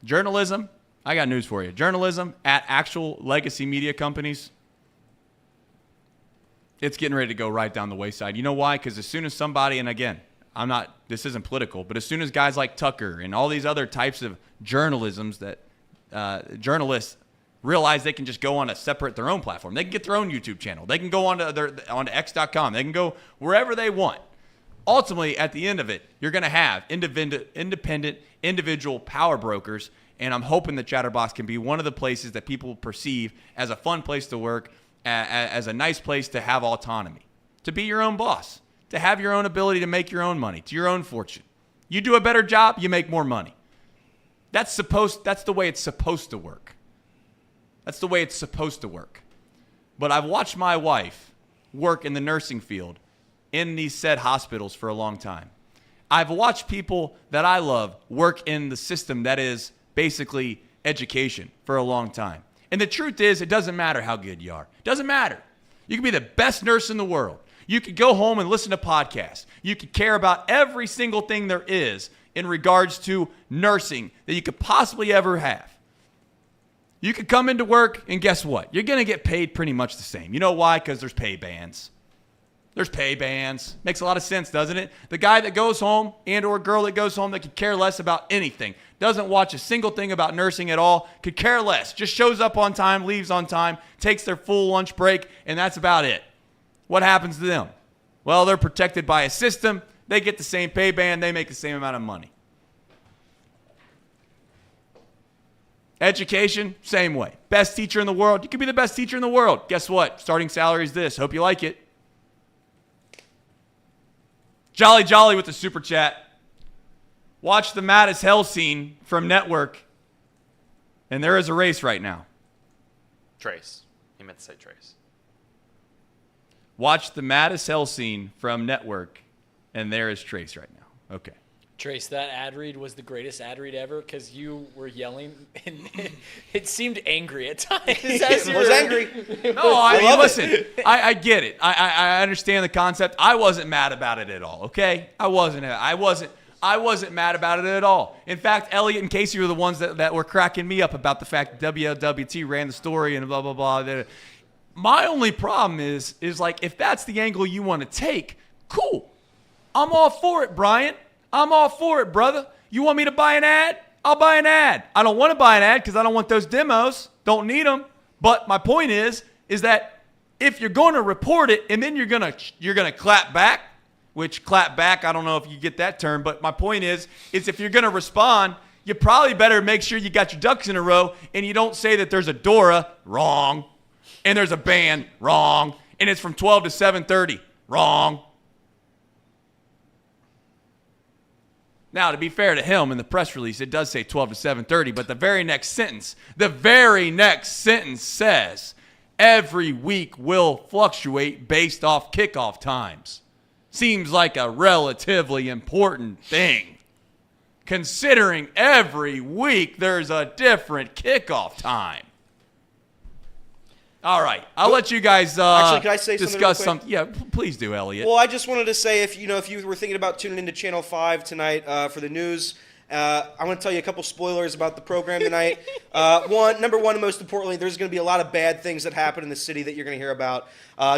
Journalism, I got news for you. Journalism at actual legacy media companies, it's getting ready to go right down the wayside. You know why? Because as soon as somebody, and again, this isn't political, but as soon as guys like Tucker and all these other types of journalisms that journalists realize they can just go on their own platform. They can get their own YouTube channel. They can go onto X.com. They can go wherever they want. Ultimately, at the end of it, you're going to have independent, individual power brokers, and I'm hoping that Chatterbox can be one of the places that people perceive as a fun place to work, as a nice place to have autonomy, to be your own boss, to have your own ability to make your own money, to your own fortune. You do a better job, you make more money. That's the way it's supposed to work. That's the way it's supposed to work. But I've watched my wife work in the nursing field in these said hospitals for a long time. I've watched people that I love work in the system that is basically education for a long time. And the truth is, it doesn't matter how good you are. It doesn't matter. You can be the best nurse in the world. You could go home and listen to podcasts. You could care about every single thing there is in regards to nursing that you could possibly ever have. You could come into work, and guess what? You're going to get paid pretty much the same. You know why? Because there's pay bands. There's pay bands. Makes a lot of sense, doesn't it? The guy that goes home and or girl that goes home that could care less about anything, doesn't watch a single thing about nursing at all, could care less, just shows up on time, leaves on time, takes their full lunch break, and that's about it. What happens to them? Well, they're protected by a system. They get the same pay band. They make the same amount of money. Education, same way. Best teacher in the world. You could be the best teacher in the world. Guess what? Starting salary is this. Hope you like it. Jolly with the super chat. Watch the mad as hell scene from Network. And there is a race right now. Trace. He meant to say Trace. Watch the mad as hell scene from Network. And there is Trace right now. Okay. Trace, that ad read was the greatest ad read ever because you were yelling and it seemed angry at times. It was angry. No, I mean, listen, I get it. I understand the concept. I wasn't mad about it at all, okay? I wasn't mad about it at all. In fact, Elliot and Casey were the ones that were cracking me up about the fact that WLWT ran the story and blah, blah, blah. My only problem is like, if that's the angle you want to take, cool. I'm all for it, Brian. I'm all for it, brother. You want me to buy an ad? I'll buy an ad. I don't want to buy an ad because I don't want those demos. Don't need them. But my point is that if you're going to report it and then you're gonna clap back, which clap back, I don't know if you get that term, but my point is if you're going to respond, you probably better make sure you got your ducks in a row and you don't say that there's a Dora, wrong, and there's a band, wrong, and it's from 12 to 7:30, wrong. Now, to be fair to him, in the press release, it does say 12 to 7:30, but the very next sentence says, every week will fluctuate based off kickoff times. Seems like a relatively important thing, considering every week there's a different kickoff time. All right, I'll let you guys actually, can I say discuss something? Yeah, please do, Elliot. Well, I just wanted to say, if you were thinking about tuning into Channel 5 tonight for the news, I want to tell you a couple spoilers about the program tonight. Number one, and most importantly, there's going to be a lot of bad things that happen in the city that you're going to hear about.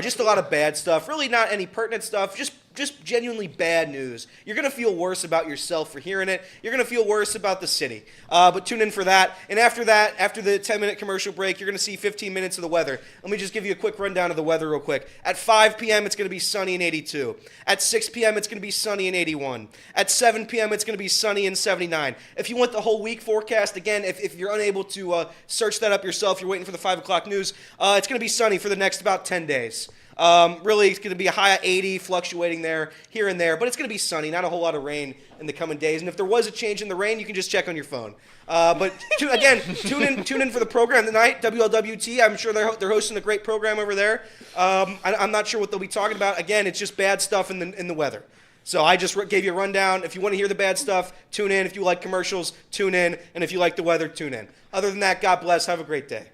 Just a lot of bad stuff. Really not any pertinent stuff. Just genuinely bad news. You're going to feel worse about yourself for hearing it. You're going to feel worse about the city. But tune in for that. And after that, after the 10-minute commercial break, you're going to see 15 minutes of the weather. Let me just give you a quick rundown of the weather real quick. At 5 p.m., it's going to be sunny and 82. At 6 p.m., it's going to be sunny and 81. At 7 p.m., it's going to be sunny and 79. If you want the whole week forecast, again, if you're unable to search that up yourself, you're waiting for the 5 o'clock news, it's going to be sunny for the next about 10 days. Really, it's going to be a high of 80, fluctuating there, here and there, but it's going to be sunny, not a whole lot of rain in the coming days. And if there was a change in the rain, you can just check on your phone. But tune in for the program tonight, WLWT. I'm sure they're hosting a great program over there. I'm not sure what they'll be talking about. Again, it's just bad stuff in the weather. So I just gave you a rundown. If you want to hear the bad stuff, tune in. If you like commercials, tune in. And if you like the weather, tune in. Other than that, God bless. Have a great day.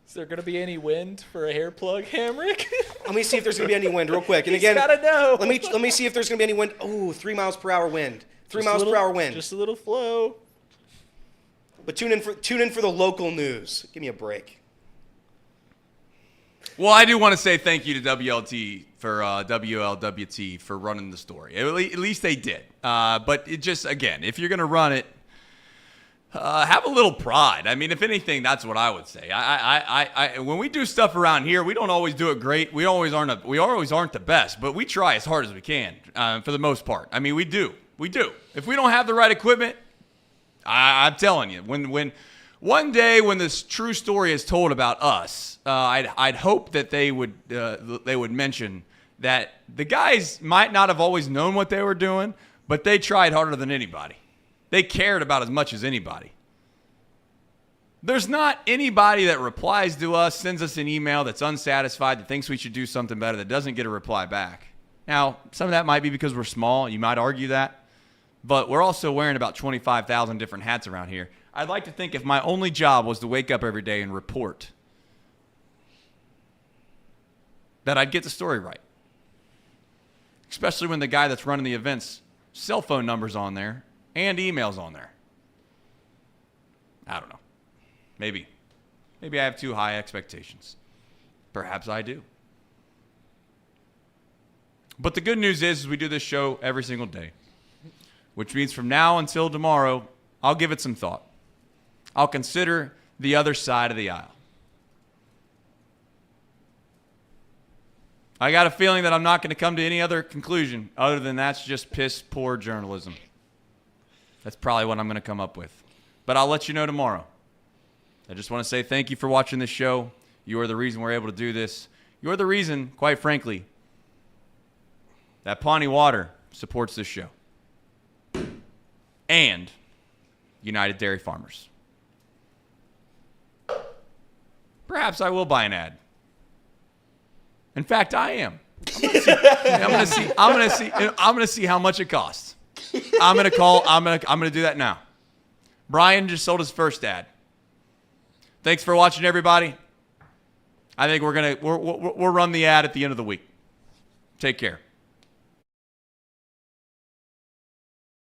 Is there going to be any wind for a hair plug, Hamrick? Let me see if there's going to be any wind real quick. And He's again, gotta know. let me see if there's going to be any wind. Oh, 3 miles per hour wind. 3 miles per hour wind. Just a little flow. But tune in for the local news. Give me a break. Well, I do want to say thank you to WLWT for running the story. At least they did. But it just, again, if you're going to run it, have a little pride. I mean, if anything, that's what I would say. When we do stuff around here, we don't always do it great. We always aren't the best, but we try as hard as we can for the most part. I mean, we do. If we don't have the right equipment, I'm telling you, when one day when this true story is told about us, I'd hope that they would mention that the guys might not have always known what they were doing, but they tried harder than anybody. They cared about as much as anybody. There's not anybody that replies to us, sends us an email that's unsatisfied, that thinks we should do something better, that doesn't get a reply back. Now, some of that might be because we're small. You might argue that. But we're also wearing about 25,000 different hats around here. I'd like to think if my only job was to wake up every day and report, that I'd get the story right. Especially when the guy that's running the event's cell phone number's on there and emails on there. I don't know. Maybe I have too high expectations. Perhaps I do. But the good news is we do this show every single day, which means from now until tomorrow, I'll give it some thought. I'll consider the other side of the aisle. I got a feeling that I'm not going to come to any other conclusion other than that's just piss poor journalism. That's probably what I'm going to come up with. But I'll let you know tomorrow. I just want to say thank you for watching this show. You are the reason we're able to do this. You're the reason, quite frankly, that Pawnee Water supports this show. And United Dairy Farmers. Perhaps I will buy an ad. In fact, I am. I'm gonna see how much it costs. I'm gonna do that now. Brian just sold his first ad. Thanks for watching, everybody. I think we'll run the ad at the end of the week. Take care.